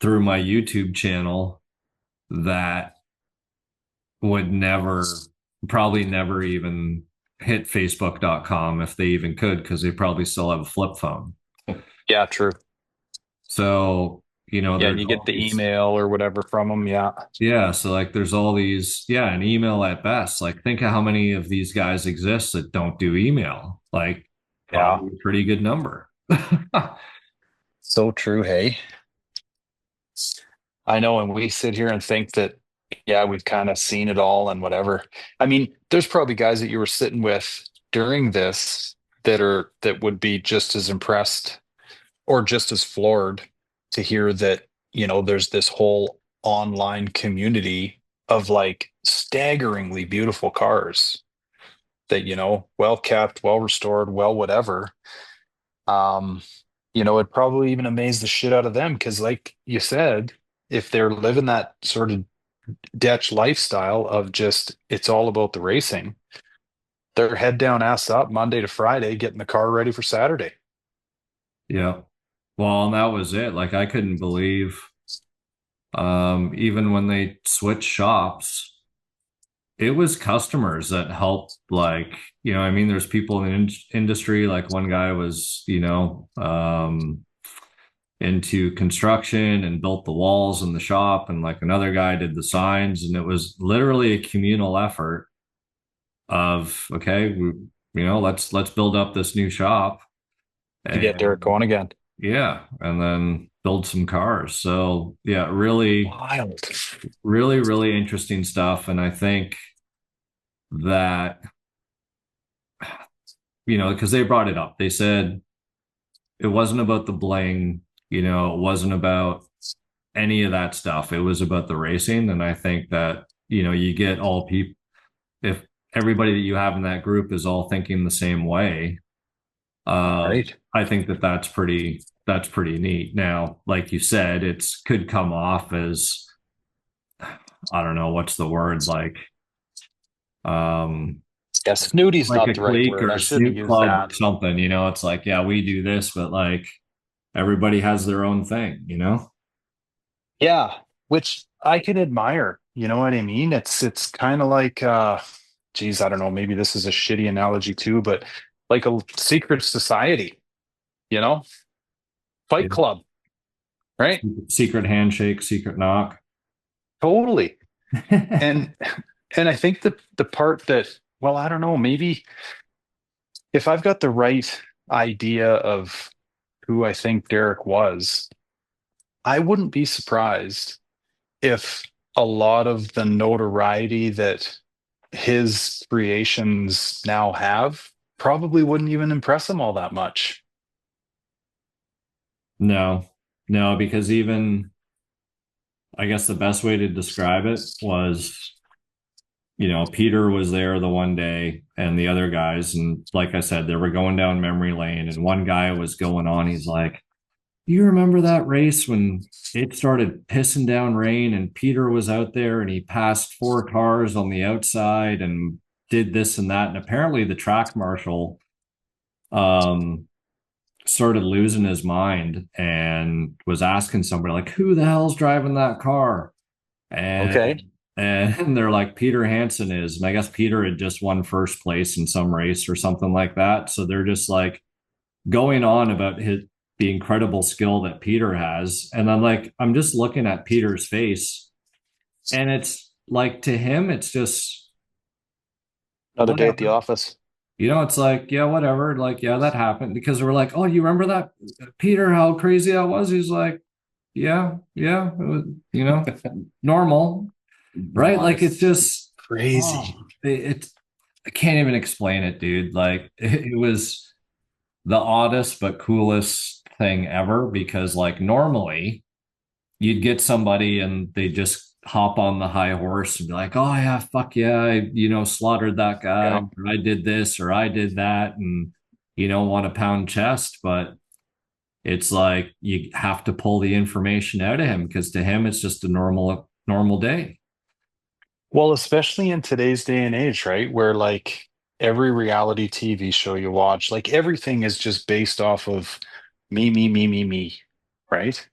through my YouTube channel that would probably never even hit facebook.com if they even could, because they probably still have a flip phone. Yeah, true. So, you know, Yeah, and you get the email or whatever from them. Yeah. Yeah. So, like, there's all these, an email at best. Like, think of how many of these guys exist that don't do email. Like, probably a pretty good number. So true. Hey, I know. And we sit here and think that, yeah, we've kind of seen it all and whatever. I mean, there's probably guys that you were sitting with during this that would be just as impressed or just as floored to hear that, you know, there's this whole online community of like staggeringly beautiful cars that, you know, well kept, well restored, well whatever. You know, it probably even amazed the shit out of them because, like you said, if they're living that sort of DECH lifestyle of just it's all about the racing, they're head down, ass up, Monday to Friday, getting the car ready for Saturday. Yeah. Well, and that was it. Like, I couldn't believe, even when they switched shops, it was customers that helped. Like, you know, I mean, there's people in the industry. Like, one guy was, you know, into construction and built the walls in the shop, and like another guy did the signs, and it was literally a communal effort of, okay, you know, let's build up this new shop To get Derek going again. Yeah, and then build some cars. So yeah, really Wild. really, really interesting stuff. And I think that, you know, because they brought it up, they said it wasn't about the bling, you know, it wasn't about any of that stuff. It was about the racing. And I think that, you know, you get all people, if everybody that you have in that group is all thinking the same way, Right. I think that's pretty neat. Now, like you said, it's could come off as, I don't know, what's the word, um Yeah, snooty's like not a the right clique word. or I a shouldn't have snoot used club or that. something, it's like, yeah, we do this, but like everybody has their own thing. Yeah, which I can admire. You know what I mean? It's kind of like geez, I don't know, maybe this is a shitty analogy too, but like a secret society, you know? Fight Yeah. Club, right? Secret handshake, secret knock. Totally. And and I think the part that, well, I don't know, maybe if I've got the right idea of who I think Derek was, I wouldn't be surprised if a lot of the notoriety that his creations now have probably wouldn't even impress him all that much. No, no, because even I guess the best way to describe it was, Peter was there the one day and the other guys, and like I said, they were going down memory lane, and one guy was going on. He's like, you remember that race when it started pissing down rain and Peter was out there and he passed 4 cars on the outside and did this and that? And apparently the track marshal um started losing his mind and was asking somebody like, who the hell's driving that car? Okay. And they're like, Peter Hansen is. And I guess Peter had just won first place in some race or something like that. So they're just like going on about the incredible skill that Peter has. And I'm just looking at Peter's face, and it's like, to him, it's just Another day at the whatever. office. It's like, yeah, whatever. Like, yeah, that happened. Because we're like, oh, you remember that, Peter, how crazy that was? He's like, yeah, it was, normal, right? Like, it's Nice. just, Crazy. oh, I can't even explain it, dude. Like, it was the oddest but coolest thing ever, because like normally you'd get somebody and they just hop on the high horse and be like, oh yeah, fuck yeah, I slaughtered that guy, Yeah. or I did this or I did that, and want to pound chest. But it's like you have to pull the information out of him, because to him it's just a normal day. Well, especially in today's day and age, right? Where like every reality TV show you watch, like everything is just based off of me, right?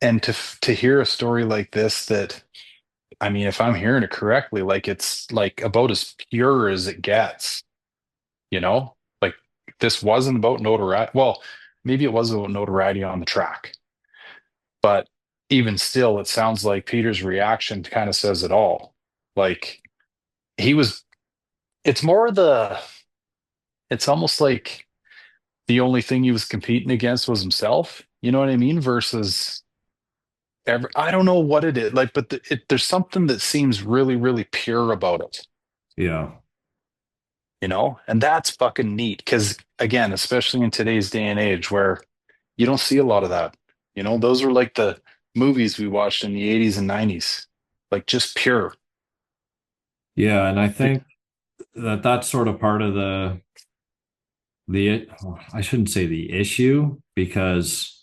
And to hear a story like this, that, I mean, if I'm hearing it correctly, like it's like about as pure as it gets, you know? Like this wasn't about notoriety. Well, maybe it was about notoriety on the track, but even still, it sounds like Peter's reaction kind of says it all. Like he was, it's more the, it's almost like the only thing he was competing against was himself. You know what I mean? Versus I don't know what it is like, but there's something that seems really, really pure about it, Yeah. and that's fucking neat. Because again, especially in today's day and age where you don't see a lot of that, those are like the movies we watched in the 80s and 90s, like just pure. Yeah, and I think that that's sort of part of the I shouldn't say the issue, because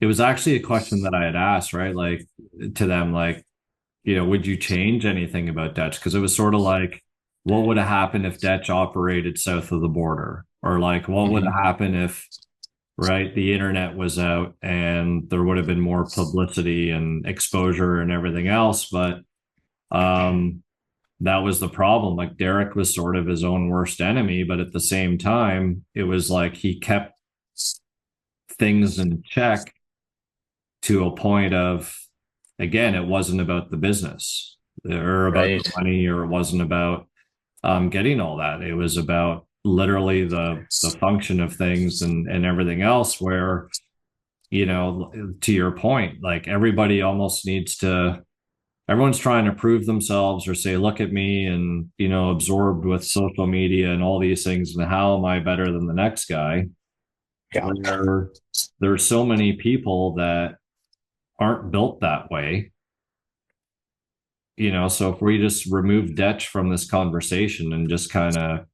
it was actually a question that I had asked, right? Like, to them, like, would you change anything about DECH? Because it was sort of like, what would have happened if DECH operated south of the border? Or like, what would Mhm. have happened if, right, the internet was out and there would have been more publicity and exposure and everything else? But um that was the problem. Like, Derek was sort of his own worst enemy, but at the same time, it was like he kept things in check to a point of, again, it wasn't about the business or about the Right. money, or it wasn't about getting all that. It was about literally the function of things and everything else, where, to your point, like everybody almost needs to, everyone's trying to prove themselves or say, look at me, and, absorbed with social media and all these things. And how am I better than the next guy? Yeah. Where there's so many people that aren't built that way. So if we just remove DECH from this conversation and just kind of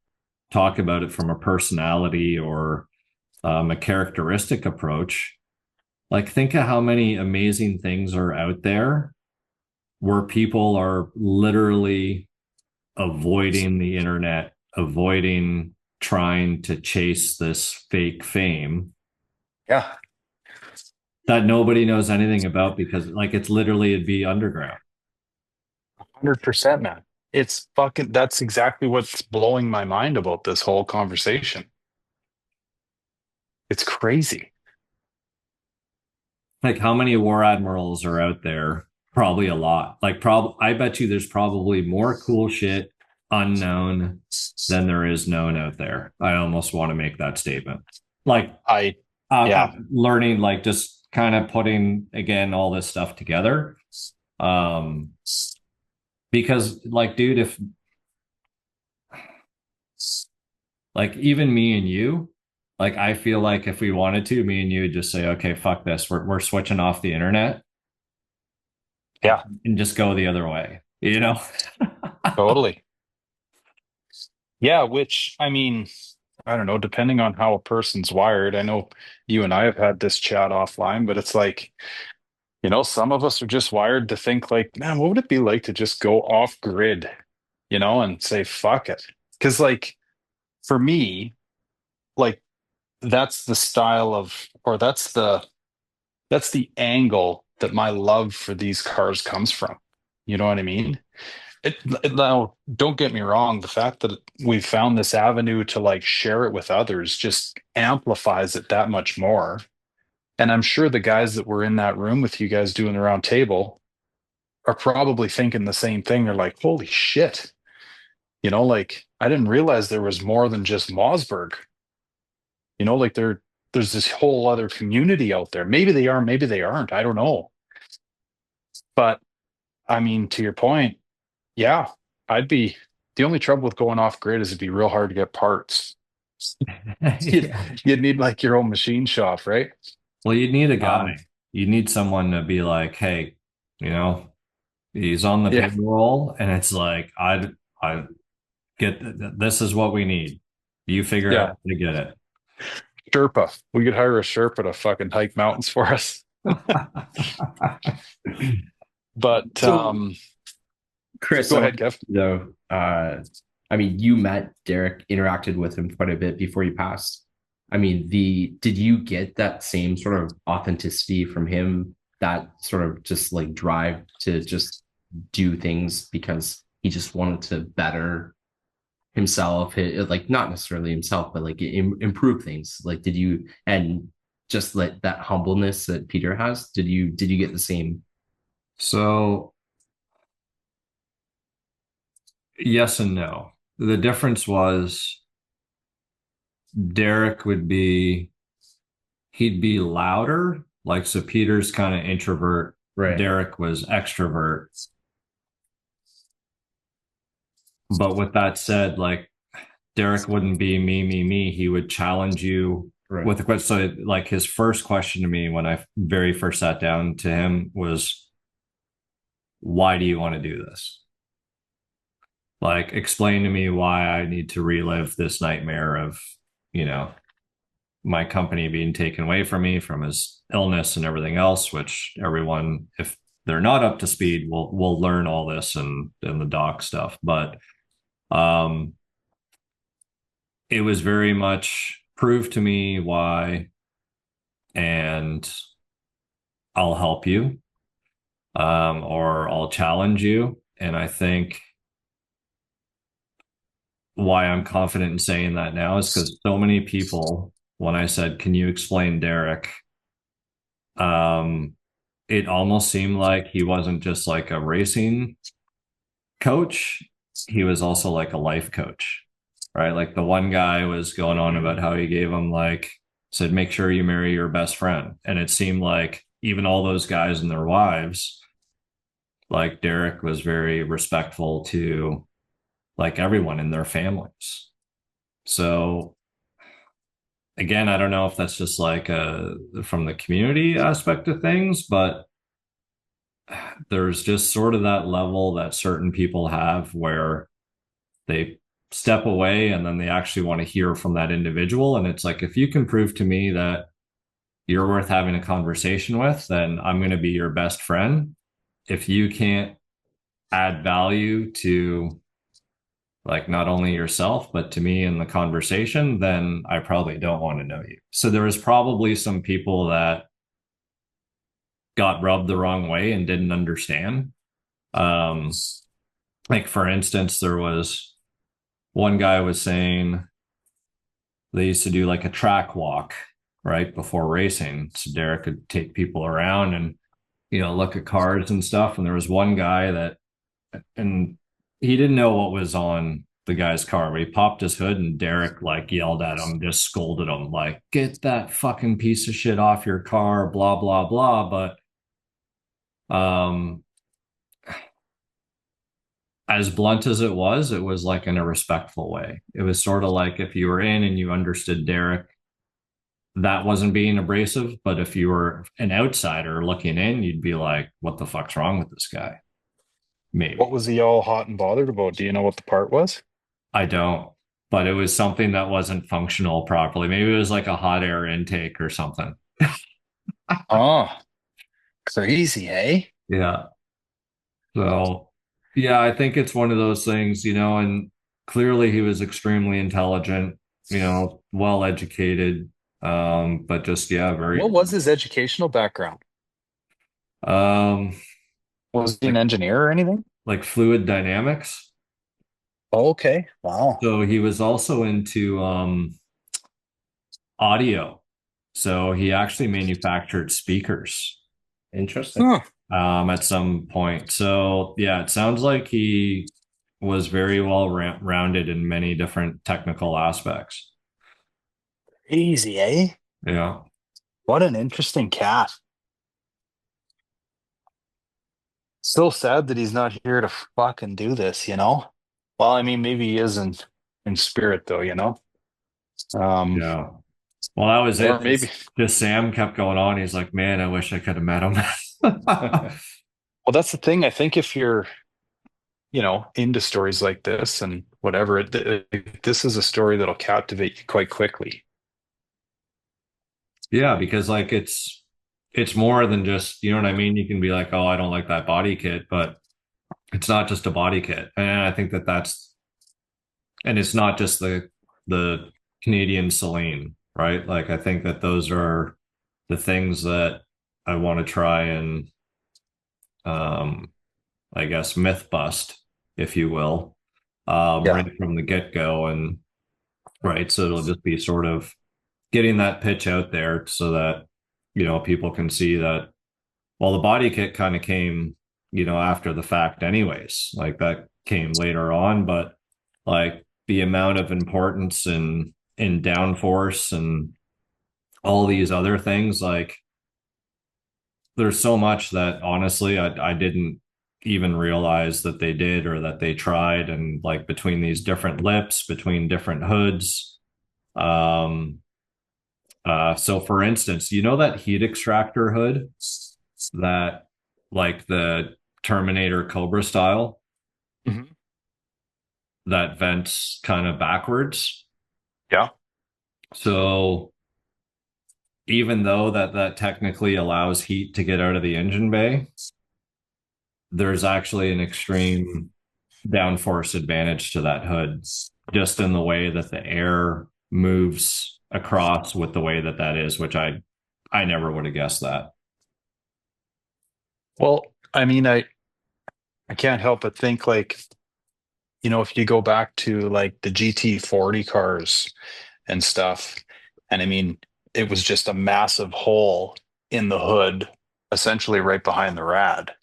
talk about it from a personality or a characteristic approach, like think of how many amazing things are out there where people are literally avoiding the internet, avoiding trying to chase this fake fame Yeah. that nobody knows anything about because like it's literally it'd be underground. 100%, man. It's fucking, that's exactly what's blowing my mind about this whole conversation. It's crazy. Like how many war admirals are out there? Probably a lot. Like I bet you there's probably more cool shit unknown than there is known out there. I almost want to make that statement. Like Yeah, learning, like just kind of putting again all this stuff together. Because like, dude, if like even me and you, like I feel like if we wanted to, me and you would just say, okay, fuck this. We're switching off the internet yeah, and just go the other way, you know? totally. Yeah, which I mean, I don't know, depending on how a person's wired. I know you and I have had this chat offline, but it's like, some of us are just wired to think like, man, what would it be like to just go off grid, and say, fuck it. Because like for me, like that's the style of, or that's the angle that my love for these cars comes from. You know what I mean? Now, don't get me wrong. The fact that we've found this avenue to like share it with others just amplifies it that much more. And I'm sure the guys that were in that room with you guys doing the round table are probably thinking the same thing. They're like, holy shit. Like I didn't realize there was more than just Mossberg. Like there's this whole other community out there. Maybe they are, maybe they aren't. I don't know. But I mean, to your point, yeah, I'd be the only trouble with going off grid is it'd be real hard to get parts. You'd, Yeah. you'd need like your own machine shop, right? Well, you'd need a Um, guy. You need someone to be like, hey, you know, he's on the yeah, payroll, and it's like, I get this is what we need. You figure out yeah. how to get Sherpa. We could hire a Sherpa to fucking hike mountains for us. it. But So, Chris, go I ahead, want Kev. to know, I mean, you met Derek, interacted with him quite a bit before you passed. I mean, did you get that same sort of authenticity from him, that sort of just like drive to just do things because he just wanted to better himself, like not necessarily himself, but like improve things? Like, did you, and just like that humbleness that Peter has, did you get the same? So, yes and no. The difference was Derek he'd be louder. Like, so Peter's kind of introvert. Right. Derek was extrovert. But with that said, like, Derek wouldn't be me. He would challenge you Right. with a question. So, like, his first question to me when I very first sat down to him was, why do you want to do this? Like, explain to me why I need to relive this nightmare of, my company being taken away from me from his illness and everything else, which everyone, if they're not up to speed, will learn all this and the doc stuff. But it was very much prove to me why, and I'll help you, or I'll challenge you. And I think why I'm confident in saying that now is because so many people, when I said, can you explain Derek? It almost seemed like he wasn't just like a racing coach. He was also like a life coach, right? Like the one guy was going on about how he gave him said, make sure you marry your best friend. And it seemed like even all those guys and their wives, like Derek was very respectful to like everyone in their families. So again, I don't know if that's just like from the community aspect of things, but there's just sort of that level that certain people have where they step away and then they actually want to hear from that individual. And it's like, if you can prove to me that you're worth having a conversation with, then I'm going to be your best friend. If you can't add value to like not only yourself, but to me in the conversation, then I probably don't want to know you. So there was probably some people that got rubbed the wrong way and didn't understand. Like for instance, there was one guy was saying they used to do like a track walk right before racing. So Derek could take people around and, look at cars and stuff. And there was one guy that, and he didn't know what was on the guy's car, but he popped his hood and Derek like yelled at him, just scolded him, like, get that fucking piece of shit off your car, blah, blah, blah. But as blunt as it was like in a respectful way. It was sort of like if you were in and you understood Derek, that wasn't being abrasive. But if you were an outsider looking in, you'd be like, what the fuck's wrong with this guy? Maybe. What was he all hot and bothered about? Do you know what the part was? I don't, but it was something that wasn't functional properly. Maybe it was like a hot air intake or something. Oh, crazy, eh? Yeah. So, yeah, I think it's one of those things, and clearly he was extremely intelligent, well educated, but just, yeah, very, What was his educational background? um, Was he an engineer or anything? like fluid dynamics. Oh, okay. Wow. So he was also into, audio. So he actually manufactured speakers, Interesting. Huh. at some point. So yeah, it sounds like he was very well rounded in many different technical aspects. Crazy, eh? Yeah. What an interesting cat. So sad that he's not here to fucking do this, you know? Well, I mean, maybe he is in spirit though, you know? Yeah. Well, that was Or it. maybe Just Sam kept going on. He's like, man, I wish I could have met him. well, that's the thing. I think if you're, into stories like this and whatever, this is a story that'll captivate you quite quickly. Yeah, because like it's more than just, you know what I mean? You can be like, oh, I don't like that body kit, but it's not just a body kit. And I think and it's not just the Canadian Celine, right? Like I think that those are the things that I want to try and I guess myth bust, if you will, Yeah. right from the get-go. And right, so it'll just be sort of getting that pitch out there so that people can see that, well, the body kit kind of came after the fact anyways, like that came later on, but like the amount of importance in downforce and all these other things, like there's so much that honestly I didn't even realize that they did or that they tried. And like between these different lips, between different hoods, so for instance, that heat extractor hood that like the Terminator Cobra style Mhm. that vents kind of backwards. Yeah. So even though that technically allows heat to get out of the engine bay, there's actually an extreme downforce advantage to that hood, just in the way that the air moves across with the way that is, which I never would have guessed that. Well, I mean, I can't help but think like, if you go back to like the GT40 cars and stuff, and I mean, it was just a massive hole in the hood, essentially right behind the rad,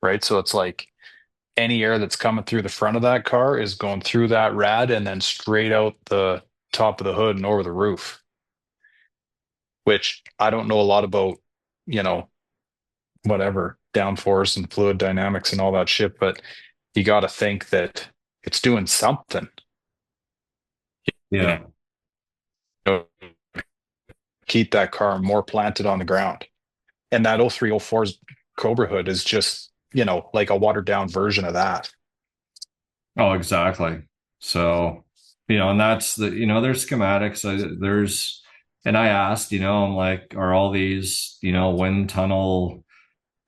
right? So it's like any air that's coming through the front of that car is going through that rad and then straight out the top of the hood and over the roof, which I don't know a lot about, whatever downforce and fluid dynamics and all that shit, but you got to think that it's doing something. Yeah. Keep that car more planted on the ground. And that 0304's Cobra hood is just, like a watered down version of that. Oh, exactly. So, and that's there's schematics. And I asked, I'm like, are all these, wind tunnel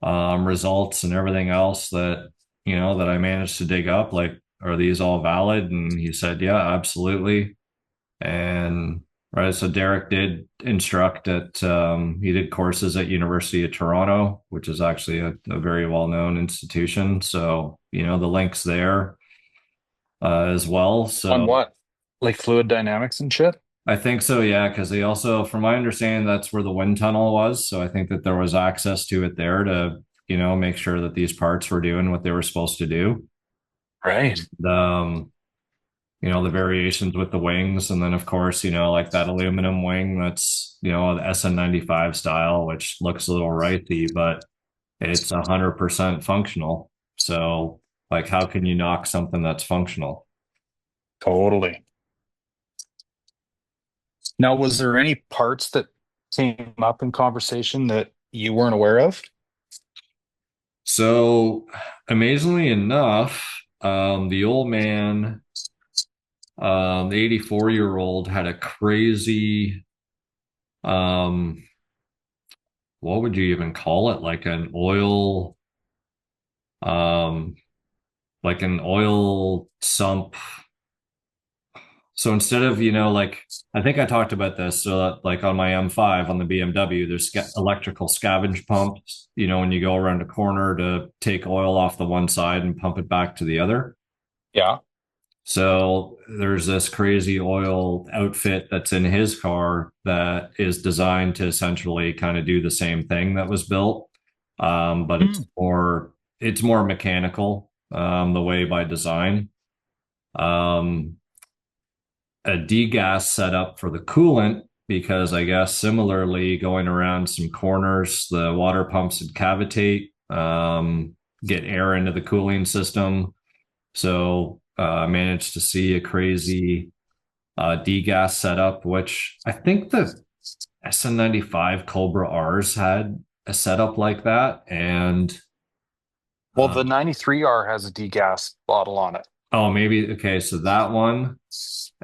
results and everything else that I managed to dig up, like, are these all valid? And he said, yeah, absolutely. And right, so Derek did instruct he did courses at University of Toronto, which is actually a very well-known institution. So, the links there as well. On So what? Like fluid dynamics and shit? I think so, yeah, because they also, from my understanding, that's where the wind tunnel was. So I think that there was access to it there to, make sure that these parts were doing what they were supposed to do. Right. Um, the variations with the wings, and then of course, like that aluminum wing that's, the SN95 style, which looks a little righty, but it's 100% functional. So, like, how can you knock something that's functional? Totally. Now, was there any parts that came up in conversation that you weren't aware of? So, amazingly enough, the old man, the 84-year-old had a crazy, what would you even call it? Um, like an oil sump. So instead of, like, I think I talked about this. So that, like on my M5 on the BMW, there's electrical scavenge pumps, when you go around a corner to take oil off the one side and pump it back to the other. Yeah. So there's this crazy oil outfit that's in his car that is designed to essentially kind of do the same thing that was built. But it's more mechanical, the way by design. A degas setup for the coolant, because I guess similarly going around some corners, the water pumps would cavitate, get air into the cooling system. So I managed to see a crazy degas setup, which I think the SN95 Cobra R's had a setup like that. And Well, the 93R has a degas bottle on it. oh, maybe okay. So that one,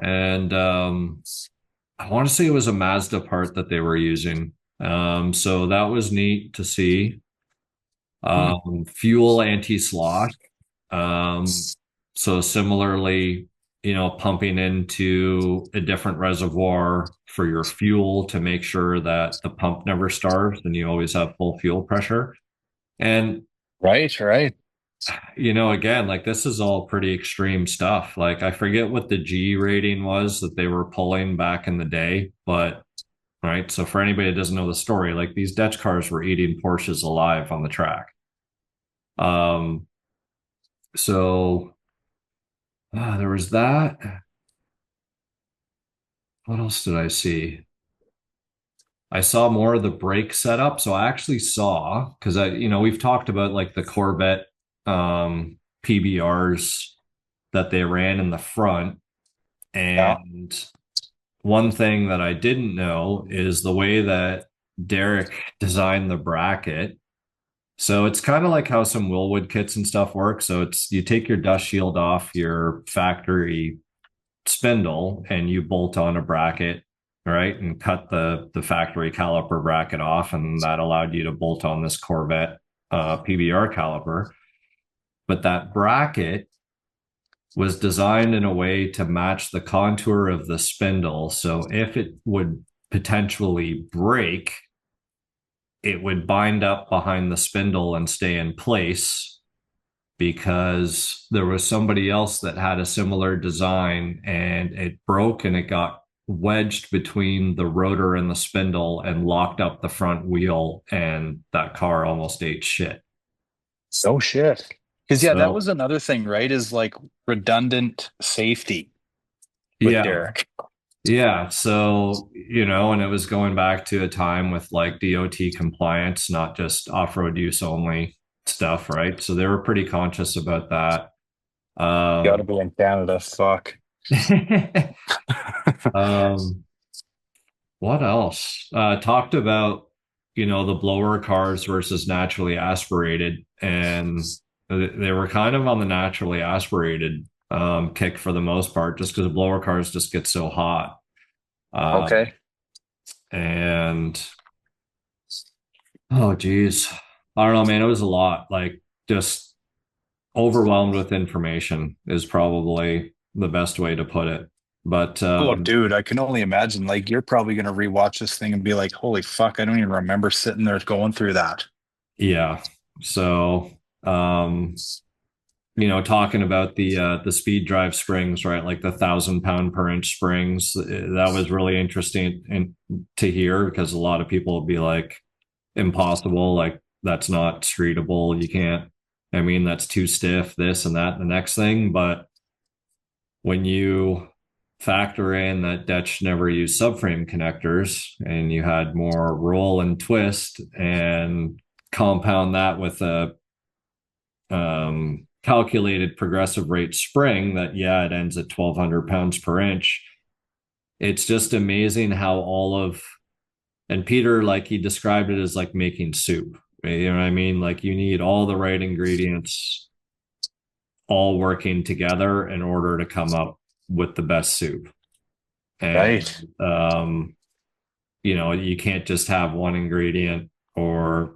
and I want to say it was a Mazda part that they were using. So that was neat to see. Fuel anti-slosh. So similarly, pumping into a different reservoir for your fuel to make sure that the pump never starves and you always have full fuel pressure. And Right. again, like, this is all pretty extreme stuff. Like, I forget what the G rating was that they were pulling back in the day, but right. So for anybody that doesn't know the story, like, these DECH cars were eating Porsches alive on the track. So there was that. What else did I see? I saw more of the brake setup. So I actually saw, because we've talked about like the Corvette PBRs that they ran in the front. And one thing that I didn't know is the way that Derek designed the bracket. So it's kind of like how some Woodward kits and stuff work. So it's, you take your dust shield off your factory spindle and you bolt on a bracket, right? And cut the factory caliper bracket off. And that allowed you to bolt on this Corvette PBR caliper. But that bracket was designed in a way to match the contour of the spindle. So if it would potentially break, it would bind up behind the spindle and stay in place, because there was somebody else that had a similar design and it broke and it got wedged between the rotor and the spindle and locked up the front wheel, and that car almost ate shit. So shit. Because that was another thing, right? Is like redundant safety with Derek. Yeah. So, and it was going back to a time with like DOT compliance, not just off-road use only stuff, right? So they were pretty conscious about that. Gotta be in Canada. Fuck. What else? Talked about, the blower cars versus naturally aspirated, and they were kind of on the naturally aspirated kick for the most part, just because the blower cars just get so hot. Okay. And oh geez, I don't know, man. It was a lot. Like just overwhelmed with information is probably the best way to put it. But Oh, dude, I can only imagine. Like, you're probably going to rewatch this thing and be like, holy fuck, I don't even remember sitting there going through that. yeah, so talking about the speed drive springs, right? Like the 1,000 pound per inch springs, that was really interesting to hear because a lot of people will be like, impossible, like that's not streetable. You can't. I mean, that's too stiff. This and that, and the next thing, but when you factor in that DECH never used subframe connectors and you had more roll and twist and compound that with a calculated progressive rate spring that, yeah, it ends at 1,200 pounds per inch. It's just amazing how all of, and Peter, like he described it as like making soup. You know what I mean? Like you need all the right ingredients all working together in order to come up with the best soup. And Right. you can't just have one ingredient or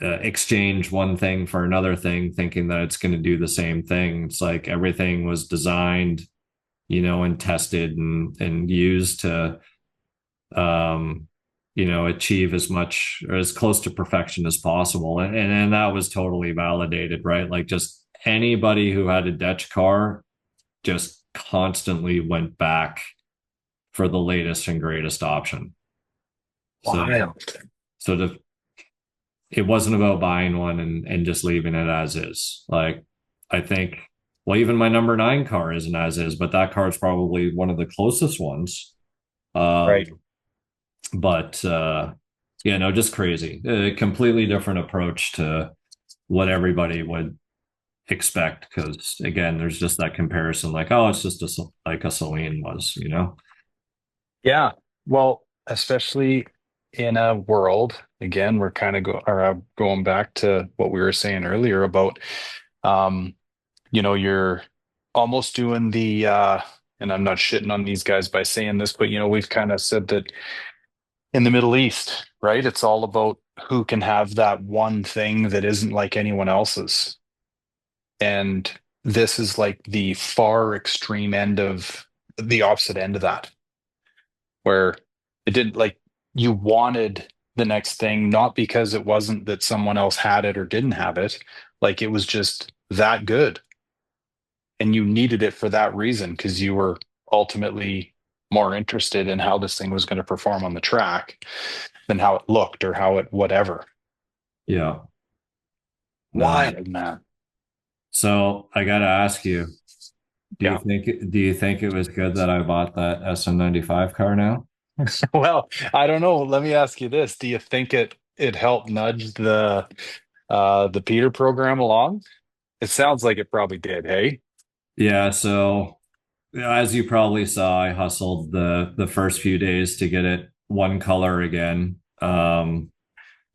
exchange one thing for another thing thinking that it's going to do the same thing. It's like everything was designed, and tested and used to achieve as much or as close to perfection as possible. And that was totally validated, right? Like just anybody who had a DECH car just constantly went back for the latest and greatest option. Wild. So it wasn't about buying one and just leaving it as is. Like I think, well, even my number 9 car isn't as is, but that car is probably one of the closest ones. Right. But just crazy. A completely different approach to what everybody would expect. Because again, there's just that comparison, like, oh, it's just like a Celine was, Yeah. Well, especially in a world, again, we're kind of going back to what we were saying earlier about, you're almost doing and I'm not shitting on these guys by saying this, but, we've kind of said that in the Middle East, right? It's all about who can have that one thing that isn't like anyone else's. And this is like the far extreme end of the opposite end of that, where it didn't like you wanted the next thing, not because it wasn't that someone else had it or didn't have it. Like it was just that good. And you needed it for that reason because you were ultimately more interested in how this thing was going to perform on the track than how it looked or how it whatever. yeah. Wild, man. So I got to ask you, do Yeah. you think it was good that I bought that SM95 car now? Well, I don't know. Let me ask you this. Do you think it helped nudge the Peter program along? It sounds like it probably did, hey? Yeah, so as you probably saw, I hustled the first few days to get it one color again. Yeah,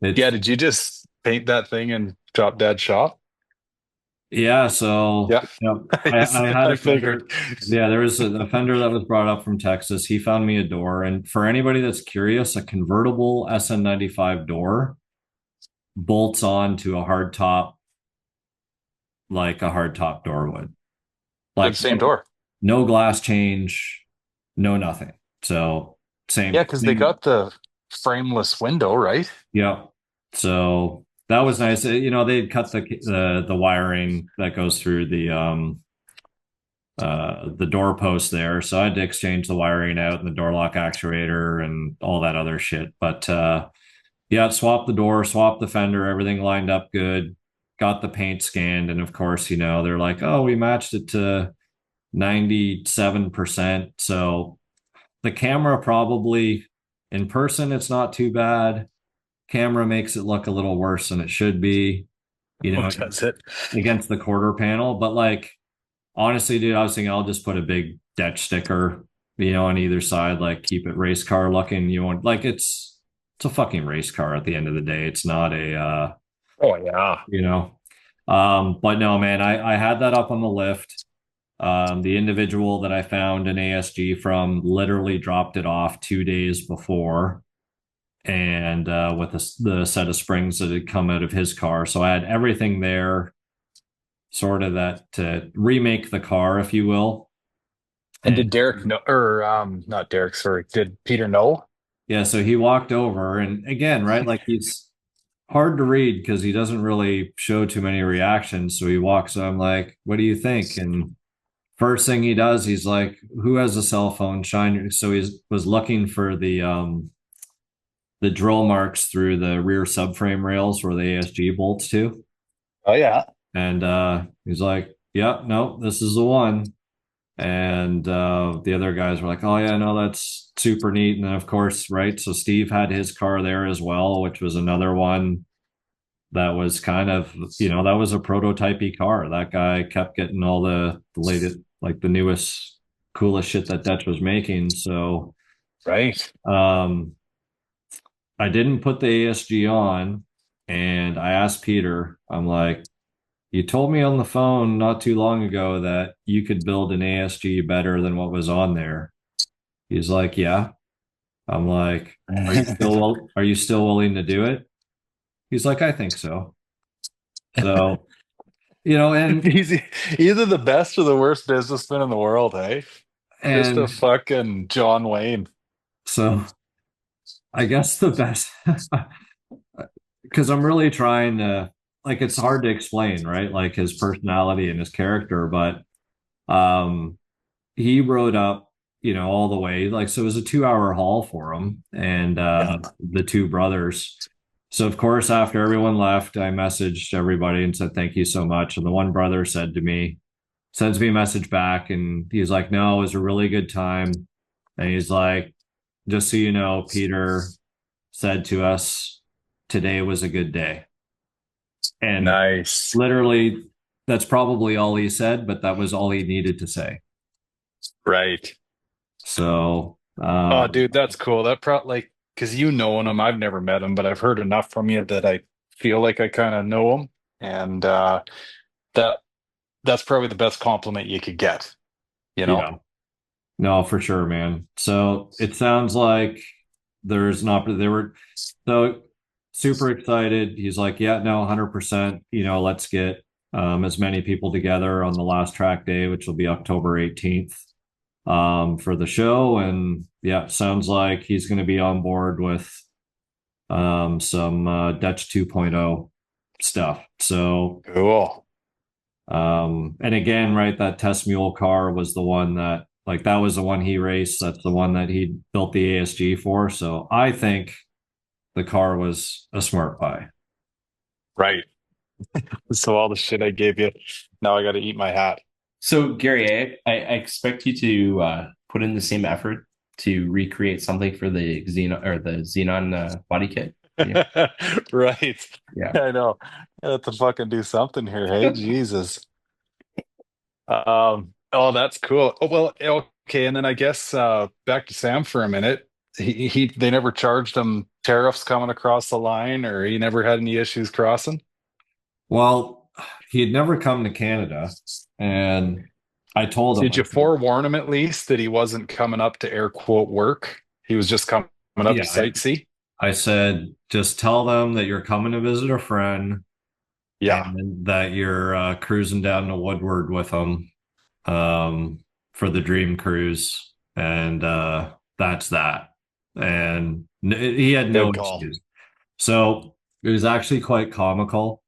did you just paint that thing in Top Dad shop? Yeah, so Yeah. I had I a fender. figured. Yeah, there was a fender that was brought up from Texas. He found me a door, and for anybody that's curious, a convertible SN95 door bolts on to a hard top like a hard top door would. Like Like same door. no glass change, no nothing. So Yeah, same. because they got the frameless window, right? Yeah. So that was nice. They'd cut the wiring that goes through the door post there. So I had to exchange the wiring out and the door lock actuator and all that other shit. But yeah, swap the door, swap the fender, everything lined up good. Got the paint scanned, and of course, they're like, "Oh, we matched it to 97%." So the camera probably in person, it's not too bad. Camera makes it look a little worse than it should be, Does it? against the quarter panel. But like, honestly, dude, I was thinking I'll just put a big DECH sticker, on either side, like keep it race car looking. You want like it's a fucking race car at the end of the day. It's not a Oh yeah. But no, man, I had that up on the lift. The individual that I found an ASG from literally dropped it off 2 days before, and with the set of springs that had come out of his car. So I had everything there, sort of that to remake the car, if you will. And And did Derek know, or not Derek, sorry, did Peter know? yeah, so he walked over, and again, right, like he's hard to read because he doesn't really show too many reactions. So he walks, I'm like, what do you think? And first thing he does, he's like, who has a cell phone? Shine. So he was looking for the drill marks through the rear subframe rails where the ASG bolts to. Oh yeah. And he's like, yeah, no, this is the one. And the other guys were like, oh yeah, no, that's super neat. And then of course, right, so Steve had his car there as well, which was another one that was kind of, that was a prototypey car. That guy kept getting all the latest, like the newest, coolest shit that DECH was making. So Right. I didn't put the ASG on, and I asked Peter, I'm like, you told me on the phone not too long ago that you could build an ASG better than what was on there. He's like, yeah. I'm like, are you still willing to do it? He's like, I think so. So, and He's either the best or the worst businessman in the world, hey? Just a and fucking John Wayne. so I guess the best, because I'm really trying to, like, it's hard to explain, right? Like his personality and his character, but um he rode up, all the way. Like, so it was a 2 hour haul for him and Yeah. the two brothers. So of course, after everyone left, I messaged everybody and said thank you so much. And the one brother sends me a message back, and he's like, no, it was a really good time. And he's like, just so you know, Peter said to us today was a good day. And Nice. literally, that's probably all he said, but that was all he needed to say. Right. So, Oh, dude, that's cool. That like, because you know him, I've never met him, but I've heard enough from you that I feel like I kind of know him, and that that's probably the best compliment you could get. You know? yeah, no, for sure, man. So it sounds like there's not, they were so super excited. He's like, yeah, no, 100%, let's get as many people together on the last track day, which will be October 18th, for the show. And yeah, sounds like he's going to be on board with some Dutch 2.0 stuff. So, Cool. and again, right, that test mule car was the one that, like, that was the one he raced. That's the one that he built the ASG for. So I think the car was a smart buy. Right. So all the shit I gave you, now I got to eat my hat. So, Gary, I expect you to put in the same effort to recreate something for the Xenon body kit. Yeah. Right. Yeah. I know. I have to fucking do something here. Hey, Jesus. Oh, that's cool. Oh, well, okay. And then I guess back to Sam for a minute. They never charged him tariffs coming across the line, or he never had any issues crossing. Well, he had never come to Canada, and I told him, Did you forewarn him at least that he wasn't coming up to air quote work? He was just coming up yeah, to sightsee? I said, just tell them that you're coming to visit a friend Yeah. and that you're cruising down to Woodward with them for the dream cruise. And that's that. And he had no Good call. issues. So it was actually quite comical.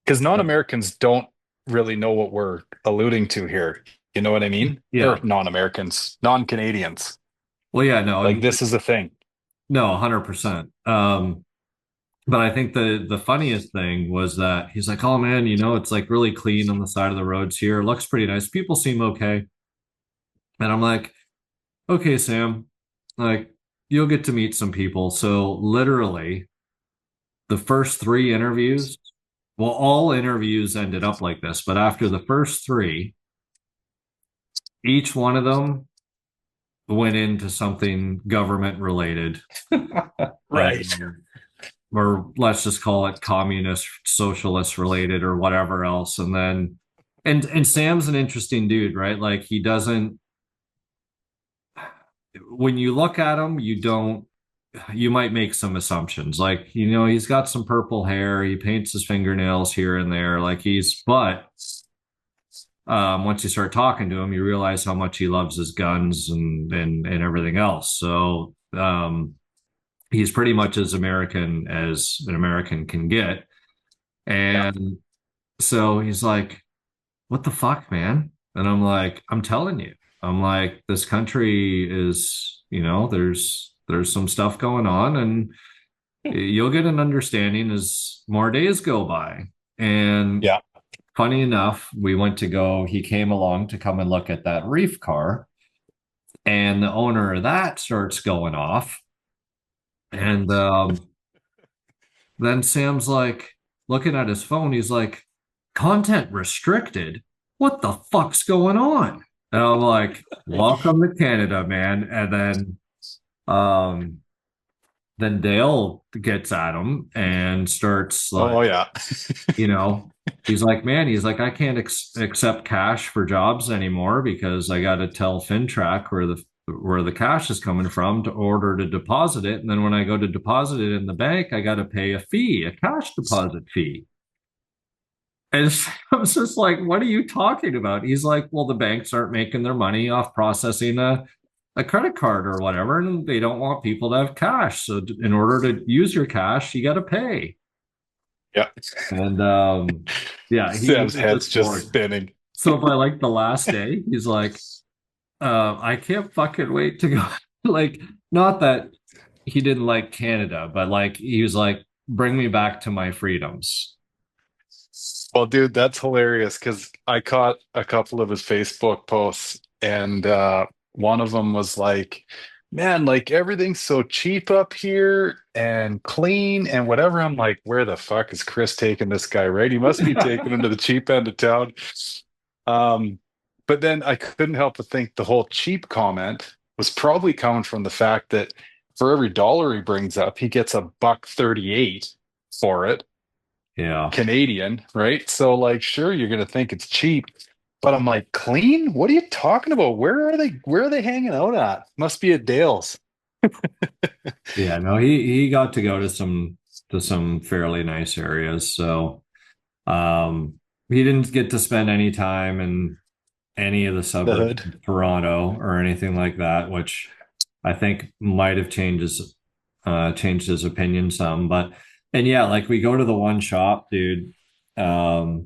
Because non-Americans don't really know what we're alluding to here. You know what I mean? Yeah. Or non-Americans, non-Canadians. Well, yeah, no, Like this is the thing. no, 100%. But I think the funniest thing was that he's like, "Oh man, it's like really clean on the side of the roads here. It looks pretty nice. People seem okay." And I'm like, "Okay, Sam, like you'll get to meet some people." So literally, the first three interviews, well, all interviews ended up like this, but after the first three, each one of them went into something government related. Right. or let's just call it communist, socialist related, or whatever else. And then, and Sam's an interesting dude, right? Like he doesn't. When you look at him, you might make some assumptions. Like, he's got some purple hair, he paints his fingernails here and there, but once you start talking to him, you realize how much he loves his guns and everything else. So he's pretty much as American as an American can get. And so he's like, what the fuck, man? And I'm like, I'm telling you, I'm like, this country is, there's some stuff going on, and you'll get an understanding as more days go by. And Yeah. funny enough, he came along to come and look at that reef car, and the owner of that starts going off. And then Sam's like looking at his phone. He's like, content restricted? What the fuck's going on? And I'm like, welcome to Canada, man. And then Dale gets at him and starts like, Oh yeah. he's like, man, I can't accept cash for jobs anymore because I got to tell FinTrack where the cash is coming from to order to deposit it. And then when I go to deposit it in the bank, I got to pay a cash deposit fee. And I was just like, what are you talking about? He's like, well, the banks aren't making their money off processing a credit card or whatever, and they don't want people to have cash. So in order to use your cash, you got to pay. Yeah. And yeah, Sam's head's just spinning. So by like the last day, he's like, I can't fucking wait to go. Like, not that he didn't like Canada, but like he was like, bring me back to my freedoms. Well, dude, that's hilarious because I caught a couple of his Facebook posts, and one of them was like, man, like everything's so cheap up here and clean and whatever. I'm like, where the fuck is Chris taking this guy, right? He must be taking him to the cheap end of town. But then I couldn't help but think the whole cheap comment was probably coming from the fact that for every dollar he brings up, he gets $1.38 for it. Yeah. Canadian, right? So like, sure, you're gonna think it's cheap, but I'm like, clean? What are you talking about? Where are they hanging out at? Must be at Dale's. Yeah, no, he got to go to some fairly nice areas. So he didn't get to spend any time in any of the suburbs of Toronto or anything like that, which I think might have changed his opinion some. And yeah, like we go to the one shop, dude. And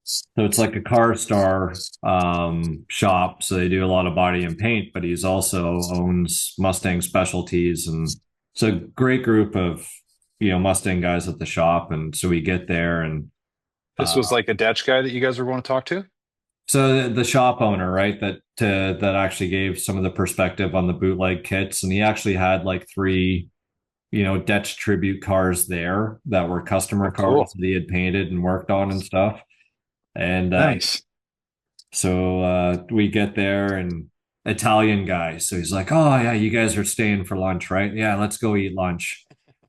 so it's like a car star shop. So they do a lot of body and paint, but he's also owns Mustang specialties. And it's a great group of, Mustang guys at the shop. And so we get there, and this was like a DECH guy that you guys were going to talk to? So the shop owner, right, that actually gave some of the perspective on the bootleg kits. And he actually had like 3 DECH tribute cars there that were customer cars that he had painted and worked on and stuff. And nice. So we get there, and Italian guy. So he's like, oh yeah, you guys are staying for lunch, right? Yeah, let's go eat lunch.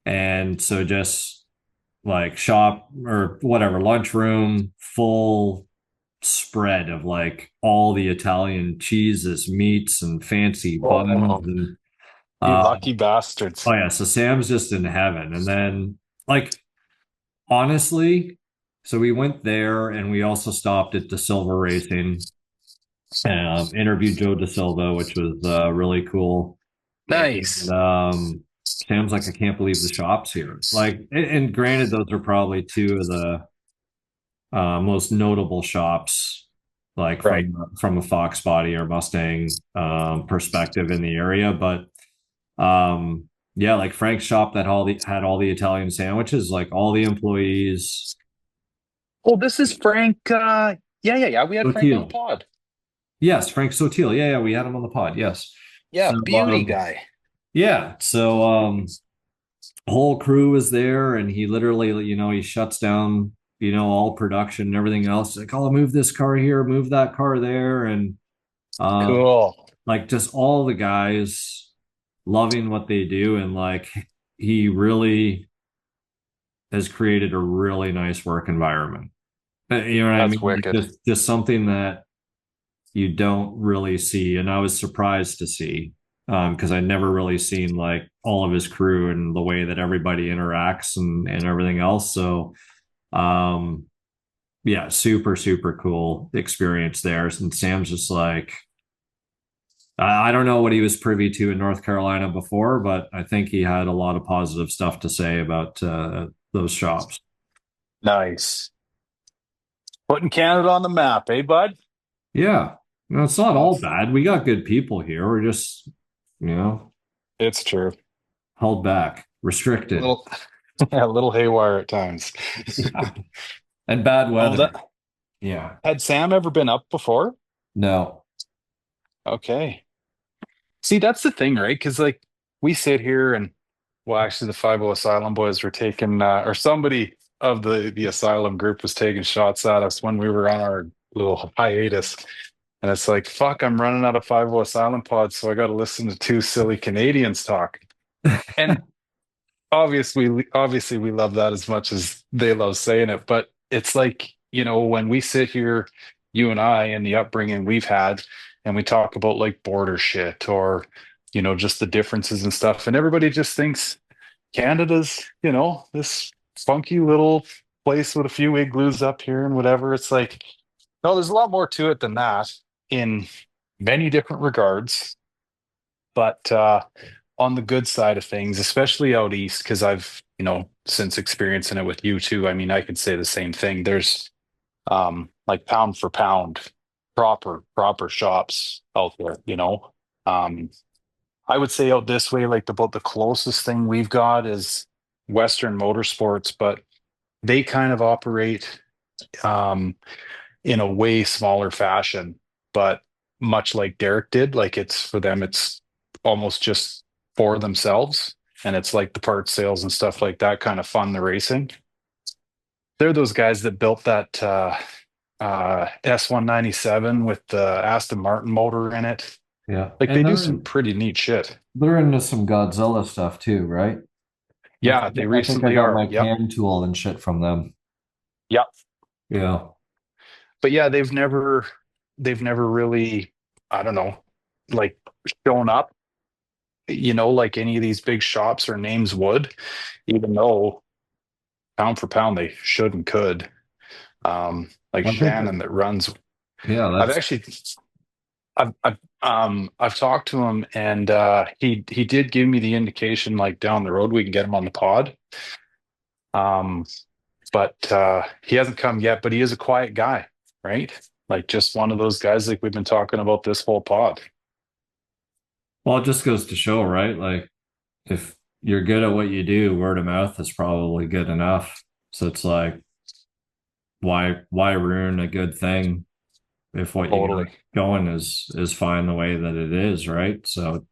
And so just like shop or whatever, lunchroom, full spread of like all the Italian cheeses, meats, and fancy buns. And you lucky bastards. Oh yeah, so Sam's just in heaven. And then like honestly, so we went there, and we also stopped at De Silva Racing, interviewed Joe De Silva, which was really cool. Nice. And, Sam's like, I can't believe the shops here. Like, and granted, those are probably 2 of the most notable shops, like from a Foxbody or Mustang perspective in the area. But yeah, like Frank's shop that had all the Italian sandwiches, like all the employees. Oh, this is Frank. Yeah. We had Sotil. Frank on the pod. Yes, Frank Sotil. Yeah, we had him on the pod. Yes. Yeah, so, beauty guy. Yeah. So whole crew was there, and he literally, he shuts down, all production and everything else. Like, oh, move this car here, move that car there. And cool. Like just all the guys loving what they do. And like, he really has created a really nice work environment. You know what I That's mean? Like wicked. just something that you don't really see, and I was surprised to see because I never really seen like all of his crew and the way that everybody interacts and everything else. So um, yeah, super cool experience there. And Sam's just like, I don't know what he was privy to in North Carolina before, but I think he had a lot of positive stuff to say about those shops. Nice. Putting Canada on the map, eh, bud? Yeah, no, it's not all That's bad. We got good people here. We're just, you know, it's true. held back, A restricted, little a little haywire at times. yeah. And bad Oh, weather. that Yeah. had Sam ever been up before? No. Okay. See, that's the thing, right? Because like we sit here and well, actually the 50 Asylum boys were taking or somebody of the Asylum group was taking shots at us when we were on our little hiatus. And it's like, fuck, I'm running out of 50 Asylum pods, so I got to listen to two silly Canadians talk. And obviously we love that as much as they love saying it, but it's like, when we sit here, you and I, and the upbringing we've had, and we talk about like border shit or just the differences and stuff, and everybody just thinks Canada's this funky little place with a few igloos up here and whatever. It's like, no, there's a lot more to it than that in many different regards. But on the good side of things, especially out east, because I've, since experiencing it with you too, I mean, I could say the same thing. There's like pound for pound, proper shops out there. I would say out this way, like about the closest thing we've got is Western Motorsports, but they kind of operate um, in a way smaller fashion, but much like Derek did, like it's for them, it's almost just for themselves. And it's like the parts sales and stuff like that kind of fund the racing. They're those guys that built that S197 with the Aston Martin motor in it. Yeah. Like And they do some pretty neat shit. they're into some Godzilla stuff too, right? Yeah, they I think I recently got are. my Yep. hand tool and shit from them. Yep. Yeah. But yeah, they've never really, I don't know, like shown up, like any of these big shops or names would, even though pound for pound they should and could. Like I think Shannon that runs. yeah, I've that's actually I've talked to him and he did give me the indication like down the road we can get him on the pod. Um but he hasn't come yet, but he is a quiet guy, right? Like just one of those guys like we've been talking about this whole pod. well, it just goes to show, right? Like if you're good at what you do, word of mouth is probably good enough. So it's like why ruin a good thing if what you got Totally. going is fine the way that it is, right? So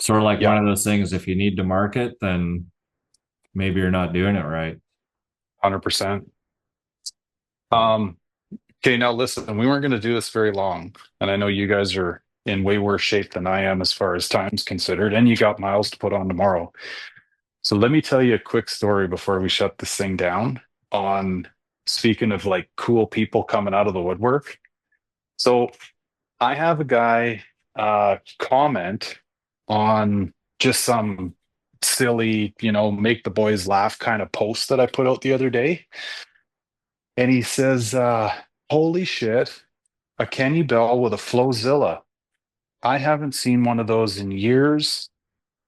sort of like Yeah, one of those things, if you need to market, then maybe you're not doing it right. 100%. Um, okay, now listen, we weren't going to do this very long, and I know you guys are in way worse shape than I am as far as time's considered, and you got miles to put on tomorrow. So let me tell you a quick story before we shut this thing down on speaking of like cool people coming out of the woodwork. So I have a guy comment on just some silly, make the boys laugh kind of post that I put out the other day. And he says, holy shit, a Kenny Bell with a Flowzilla. I haven't seen one of those in years.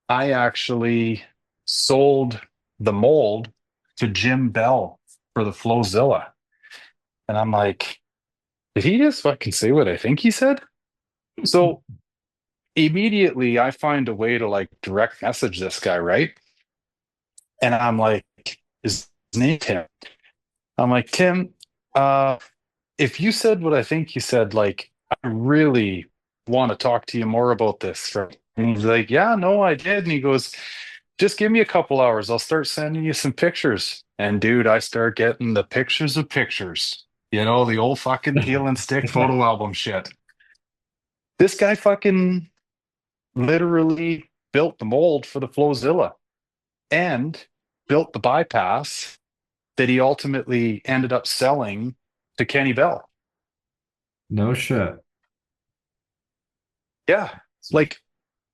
I actually sold the mold to Jim Bell for the Flowzilla. And I'm like, did he just fucking say what I think he said? So immediately I find a way to like direct message this guy, right? And I'm like, his name Tim. I'm like, Tim, if you said what I think you said, like, I really want to talk to you more about this. And he's like, yeah, no, I did. And he goes, just give me a couple hours. I'll start sending you some pictures. And dude, I start getting the pictures of pictures. The old fucking peel and stick photo album shit. This guy fucking literally built the mold for the Flowzilla. and built the bypass that he ultimately ended up selling to Kenny Bell. No shit. Yeah, like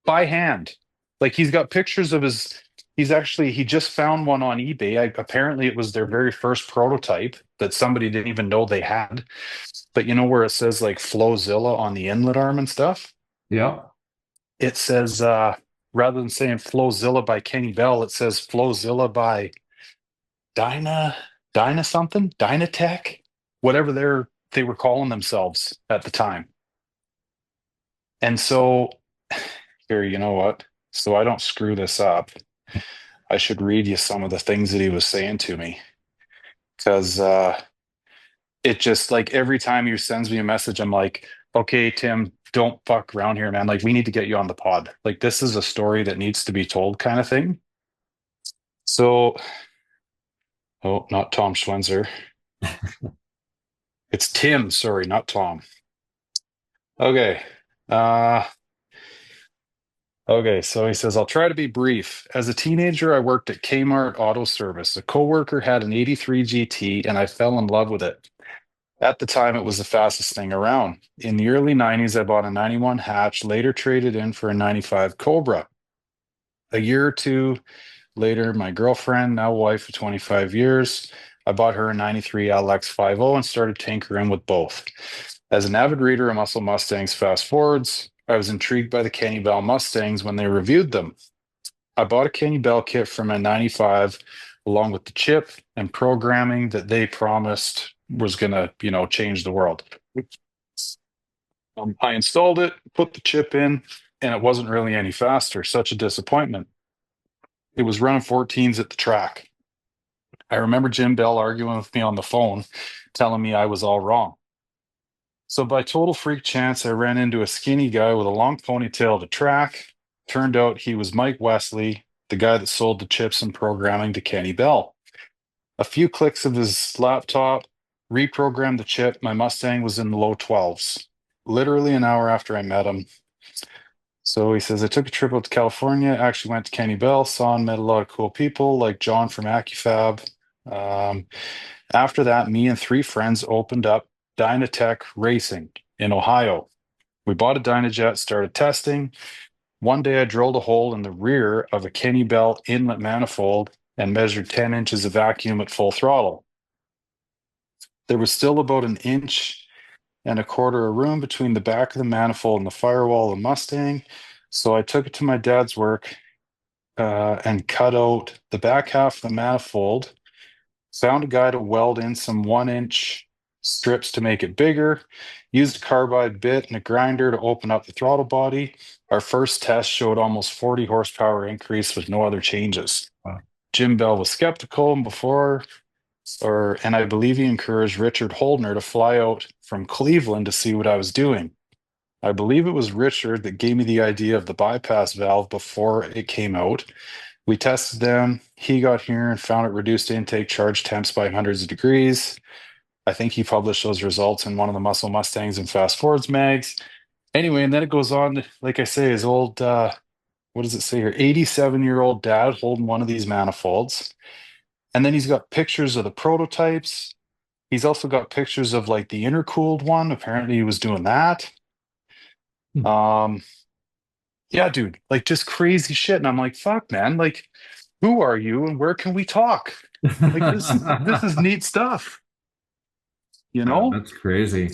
by hand. Like he's got pictures of his. He just found one on eBay. Apparently, it was their very first prototype that somebody didn't even know they had. But you know where it says like Flowzilla on the inlet arm and stuff? Yep. It says rather than saying Flowzilla by Kenny Bell, it says Flowzilla by Dyna something, Dynatech, whatever they were calling themselves at the time. And so here, you know what? So I don't screw this up. I should read you some of the things that he was saying to me because it just like every time he sends me a message, I'm like, okay, Tim, don't fuck around here, man. Like, we need to get you on the pod. Like, this is a story that needs to be told, kind of thing. So, oh, not Tom Schwenzer. It's Tim, sorry, not Tom. Okay. Okay, so he says, I'll try to be brief. As a teenager, I worked at Kmart Auto Service. A coworker had an 83 GT, and I fell in love with it. At the time, it was the fastest thing around. In the early 90s, I bought a 91 hatch, later traded in for a 95 Cobra. A year or two later, my girlfriend, now wife of 25 years, I bought her a 93 LX50 and started tinkering with both. As an avid reader of Muscle Mustangs fast forwards, I was intrigued by the Kenny Bell Mustangs when they reviewed them. I bought a Kenny Bell kit for my 95 along with the chip and programming that they promised was going to, change the world. I installed it, put the chip in, and it wasn't really any faster. Such a disappointment. It was running 14s at the track. I remember Jim Bell arguing with me on the phone, telling me I was all wrong. So by total freak chance, I ran into a skinny guy with a long ponytail at the track. Turned out he was Mike Wesley, the guy that sold the chips and programming to Kenny Bell. A few clicks of his laptop, reprogrammed the chip. My Mustang was in the low 12s. Literally an hour after I met him. So he says, I took a trip out to California, actually went to Kenny Bell, saw and met a lot of cool people like John from AccuFab. After that, me and 3 friends opened up Dynatech Racing in Ohio. We bought a Dynajet, started testing. One day I drilled a hole in the rear of a Kenny Bell inlet manifold and measured 10 inches of vacuum at full throttle. There was still about 1.25 inches of room between the back of the manifold and the firewall of the Mustang. So I took it to my dad's work and cut out the back half of the manifold, found a guy to weld in some 1-inch strips to make it bigger, used a carbide bit and a grinder to open up the throttle body. Our first test showed almost 40 horsepower increase with no other changes. Wow. Jim Bell was skeptical and I believe he encouraged Richard Holdner to fly out from Cleveland to see what I was doing. I believe it was Richard that gave me the idea of the bypass valve before it came out. We tested them. He got here and found it reduced intake charge temps by hundreds of degrees. I think he published those results in one of the Muscle Mustangs and Fast Forwards mags. Anyway, and then it goes on, like I say, his old, what does it say here? 87-year-old dad holding one of these manifolds. And then he's got pictures of the prototypes. He's also got pictures of like the intercooled one. Apparently he was doing that. Yeah, dude, like just crazy shit. And I'm like, fuck, man, like, who are you and where can we talk? Like this is neat stuff, you know? That's crazy.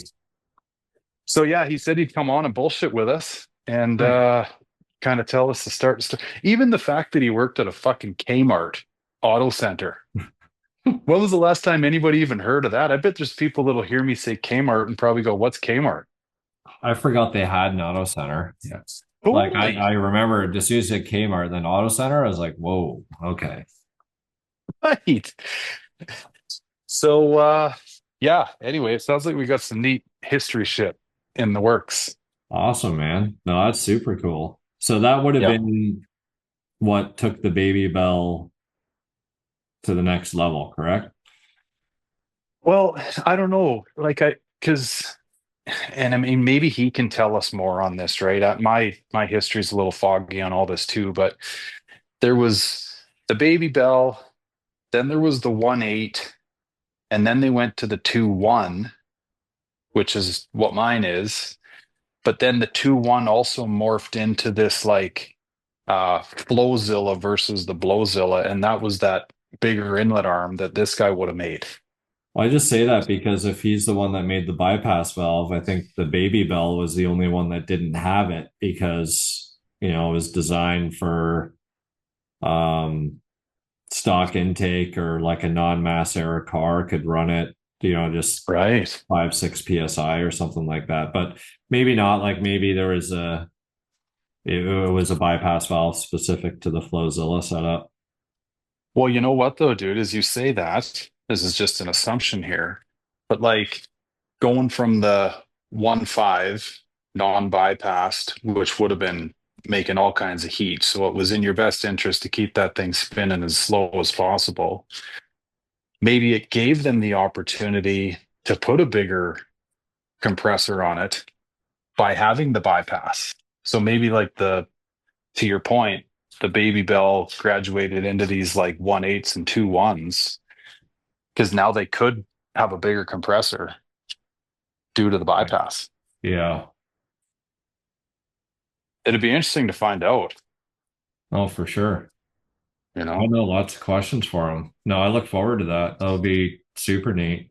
So yeah, he said he'd come on and bullshit with us and kind of tell us to start. Even the fact that he worked at a fucking Kmart auto center. When was the last time anybody even heard of that? I bet there's people that'll hear me say Kmart and probably go, what's Kmart? I forgot they had an auto center. Yeah. Totally. Like I remember just used at Kmart, then auto center. I was like, whoa, okay. Right. So yeah, anyway, it sounds like we got some neat history shit in the works. Awesome, man. No, that's super cool. So that would have Yep. been what took the Baby Bell to the next level, correct? Well, I don't know. And I mean, maybe he can tell us more on this, right? My history's a little foggy on all this too, but there was the Baby Bell, then there was the 1.8, and then they went to the 2.1, which is what mine is. But then the 2.1 also morphed into this like Flowzilla versus the Blowzilla, and that was that bigger inlet arm that this guy would have made. Well, I just say that because if he's the one that made the bypass valve, I think the Baby Bell was the only one that didn't have it because, it was designed for stock intake, or like a non-mass air car could run it, just Right. 5-6 psi or something like that. But maybe not. Like maybe there was it was a bypass valve specific to the Flowzilla setup. Well, you know what though, dude, as you say that, this is just an assumption here, but like going from the 1.5 non-bypassed, which would have been making all kinds of heat. So it was in your best interest to keep that thing spinning as slow as possible. Maybe it gave them the opportunity to put a bigger compressor on it by having the bypass. So maybe like to your point, the Baby Bell graduated into these like 1.8s and 2.1s because now they could have a bigger compressor due to the bypass. Yeah. It'd be interesting to find out. Oh, for sure. You I know? know lots of questions for him. No, I look forward to that. That'll be super neat.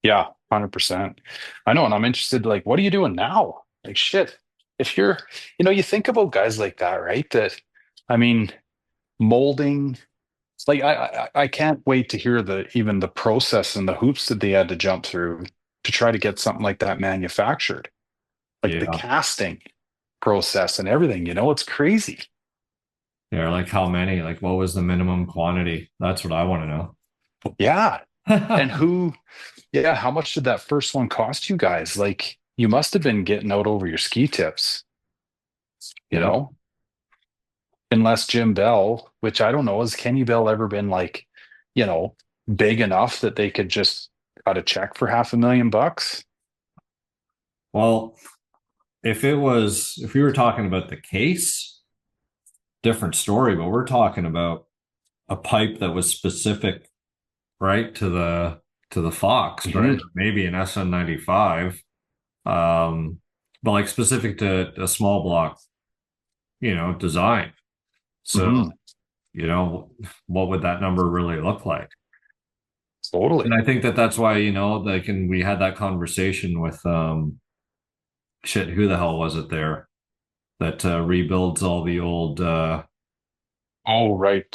Yeah, 100%. I know, and I'm interested, like, what are you doing now? Like, shit. If you're, you think about guys like that, right? That, I mean, molding, like, I can't wait to hear even the process and the hoops that they had to jump through to try to get something like that manufactured. Like the Yeah. casting process and everything, it's crazy. Yeah, like how many? Like what was the minimum quantity? That's what I want to know. Yeah. And how much did that first one cost you guys? Like, you must have been getting out over your ski tips, you Yeah. know? Unless Jim Bell, which I don't know, has Kenny Bell ever been like, big enough that they could just cut a check for $500,000? Well, if we were talking about the case, different story, but we're talking about a pipe that was specific, right, to the Fox, right? Maybe an SN95, but like specific to a small block, design. So, what would that number really look like? Totally. And I think that's why, we had that conversation with shit, who the hell was it there that rebuilds all the old Oh, right.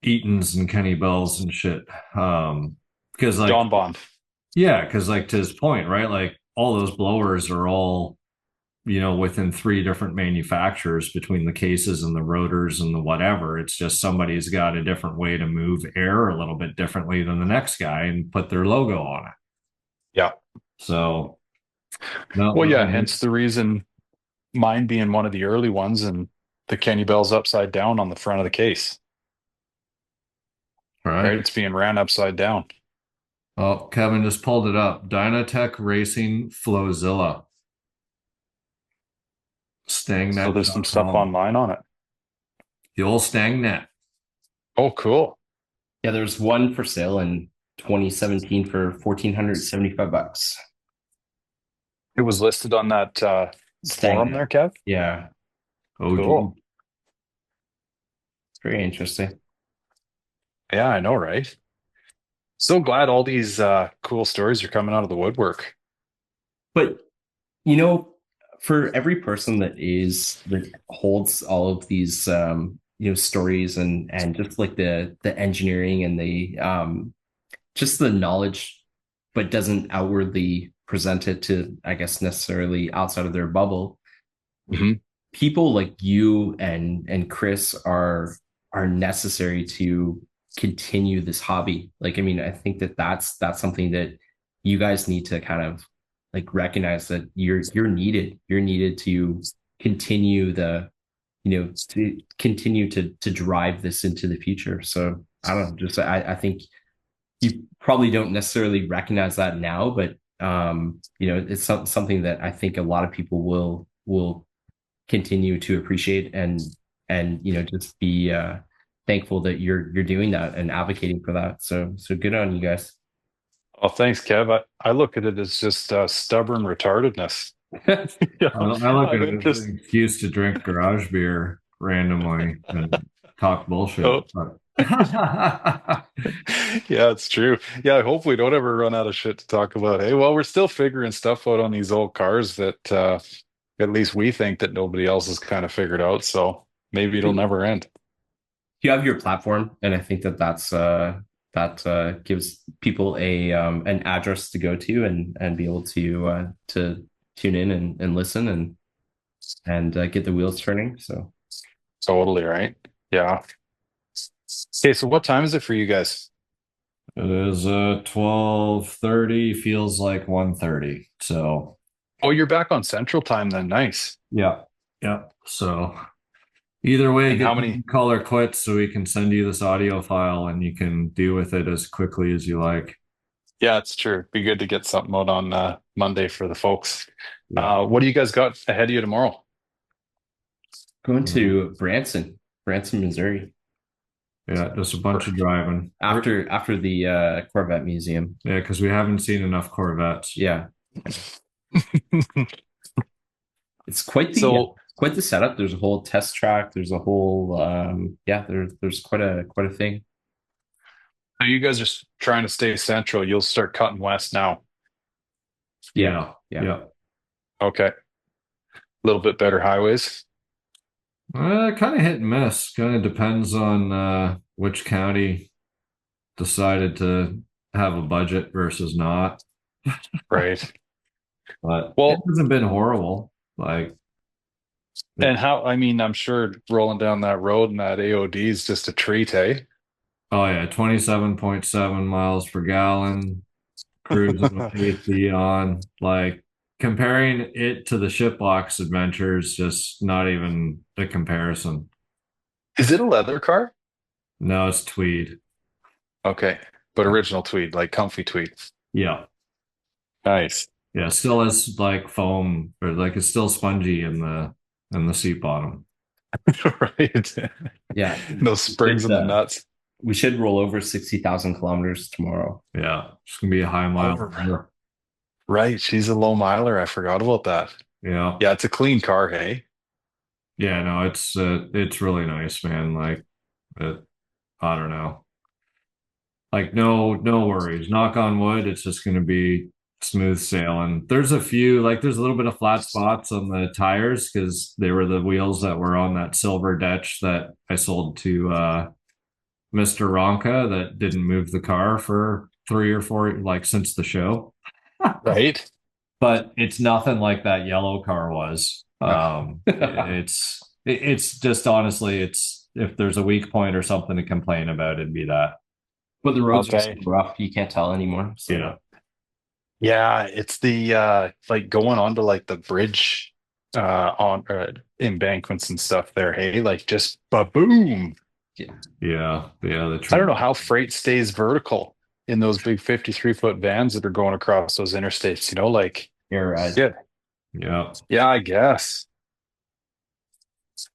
Eatons and Kenny Bells and shit. Because like John Bond. Yeah, because like to his point, right? Like all those blowers are all, within 3 different manufacturers between the cases and the rotors and the whatever. It's just somebody's got a different way to move air a little bit differently than the next guy and put their logo on it. Yeah. So, no, Well, yeah, hence the reason mine being one of the early ones and the Kenny Bell's upside down on the front of the case. Right? It's being ran upside down. Oh, Kevin just pulled it up. Dynatech Racing Flowzilla. Stangnet. So there's some stuff online on it. The old Stangnet. Oh, cool. Yeah, there's one for sale in 2017 for $1,475. It was listed on that forum there, Kev? Yeah. Oh, cool. It's very interesting. Yeah, I know, right? So glad all these cool stories are coming out of the woodwork. But, for every person that holds all of these stories and just like the engineering and the just the knowledge, but doesn't outwardly present it to, I guess, necessarily outside of their bubble. Mm-hmm. People like you and Chris are necessary to continue this hobby. Like, I mean, I think that's something that you guys need to kind of like recognize, that you're needed. You're needed to continue to drive this into the future. So I don't know, just I think you probably don't necessarily recognize that now, but it's something that I think a lot of people will continue to appreciate and just be thankful that you're doing that and advocating for that. So good on you guys. Oh, thanks, Kev. I look at it as just stubborn retardedness. Yeah, I look at I'm it as an excuse to drink garage beer randomly and talk bullshit. Oh. But Yeah, it's true. Yeah, hopefully don't ever run out of shit to talk about. Hey, well, we're still figuring stuff out on these old cars that at least we think that nobody else has kind of figured out. So maybe it'll never end. You have your platform, and I think that gives people a an address to go to and be able to tune in and listen and get the wheels turning. So Totally, right? Yeah. Okay, so what time is it for you guys? it is 12:30, feels like 1:30. So Oh, you're back on Central Time then. Nice. yeah. So either way, And get how many? color quits so we can send you this audio file and you can deal with it as quickly as you like. Yeah, it's true. Be good to get something out on Monday for the folks. Yeah. What do you guys got ahead of you tomorrow? going to Branson, Missouri, Yeah, just a bunch of driving. after the Corvette Museum. Yeah, because we haven't seen enough Corvettes. Yeah, it's So, quite the setup. There's a whole test track. There's a whole there's quite a thing. so you guys are trying to stay central. You'll start cutting west now. Yeah. Okay. A little bit better highways. Kind of hit and miss. Kind of depends on which county decided to have a budget versus not. Right. But Well, it hasn't been horrible. Like, and how, I mean, I'm sure rolling down that road and that AOD is just a treat, eh? oh yeah, 27.7 miles per gallon, cruising with AC on. Like, comparing it to the shitbox adventures, just not even a comparison. Is it a leather car? No, it's tweed. Okay. But original tweed, like comfy tweed. Yeah. Nice. Yeah, still has like foam or like it's still spongy in the seat bottom. Right. Yeah. No springs in the nuts. We should roll over 60,000 kilometers tomorrow. Yeah, it's gonna be a high mile. Over. Right. She's a low miler. I forgot about that. Yeah. Yeah, it's a clean car, hey? Yeah, no, it's really nice, man. Like I don't know. Like no worries. Knock on wood, it's just gonna be smooth sailing. There's a little bit of flat spots on the tires because they were the wheels that were on that silver DECH that I sold to Mr. Ronka that didn't move the car for 3 or 4 like since the show. Right. But it's nothing like that yellow car was. It's just honestly, it's if there's a weak point or something to complain about, it'd be that. But the roads Okay. are so rough, you can't tell anymore. So. Yeah. Yeah, it's the like going onto like the bridge on embankments and stuff there, hey? Like just ba-boom. Yeah. I don't know how freight stays vertical in those big 53-foot vans that are going across those interstates, you know, like You're right. yeah. Yeah. I guess.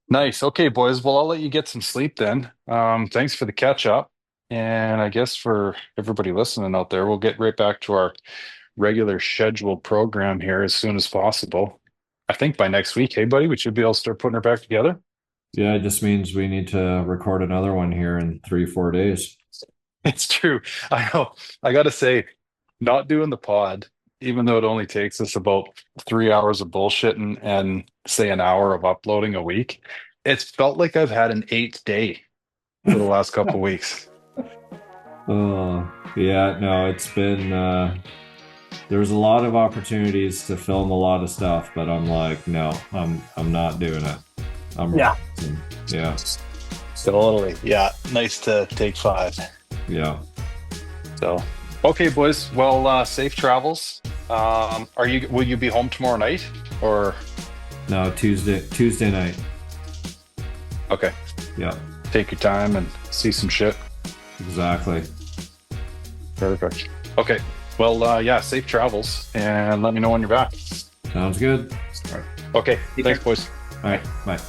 Nice. Okay, boys. Well, I'll let you get some sleep then. Thanks for the catch up. And I guess for everybody listening out there, we'll get right back to our regular scheduled program here as soon as possible. I think by next week, hey buddy, we should be able to start putting her back together. Yeah, it just means we need to record another one here in 3-4 days. It's true. I know. I gotta say, not doing the pod, even though it only takes us about 3 hours of bullshitting and say an hour of uploading a week, it's felt like I've had an 8th day for the last couple of weeks. Yeah, no, it's been there's a lot of opportunities to film a lot of stuff, but I'm like, no, I'm not doing it. Yeah. Totally. Yeah. Nice to take 5. Yeah. So, okay, boys. Well, safe travels. Will you be home tomorrow night or? No, Tuesday night. Okay. Yeah. Take your time and see some shit. Exactly. Perfect. Okay. Well, yeah, safe travels and let me know when you're back. Sounds good. Okay. Thanks, boys. All right. Bye.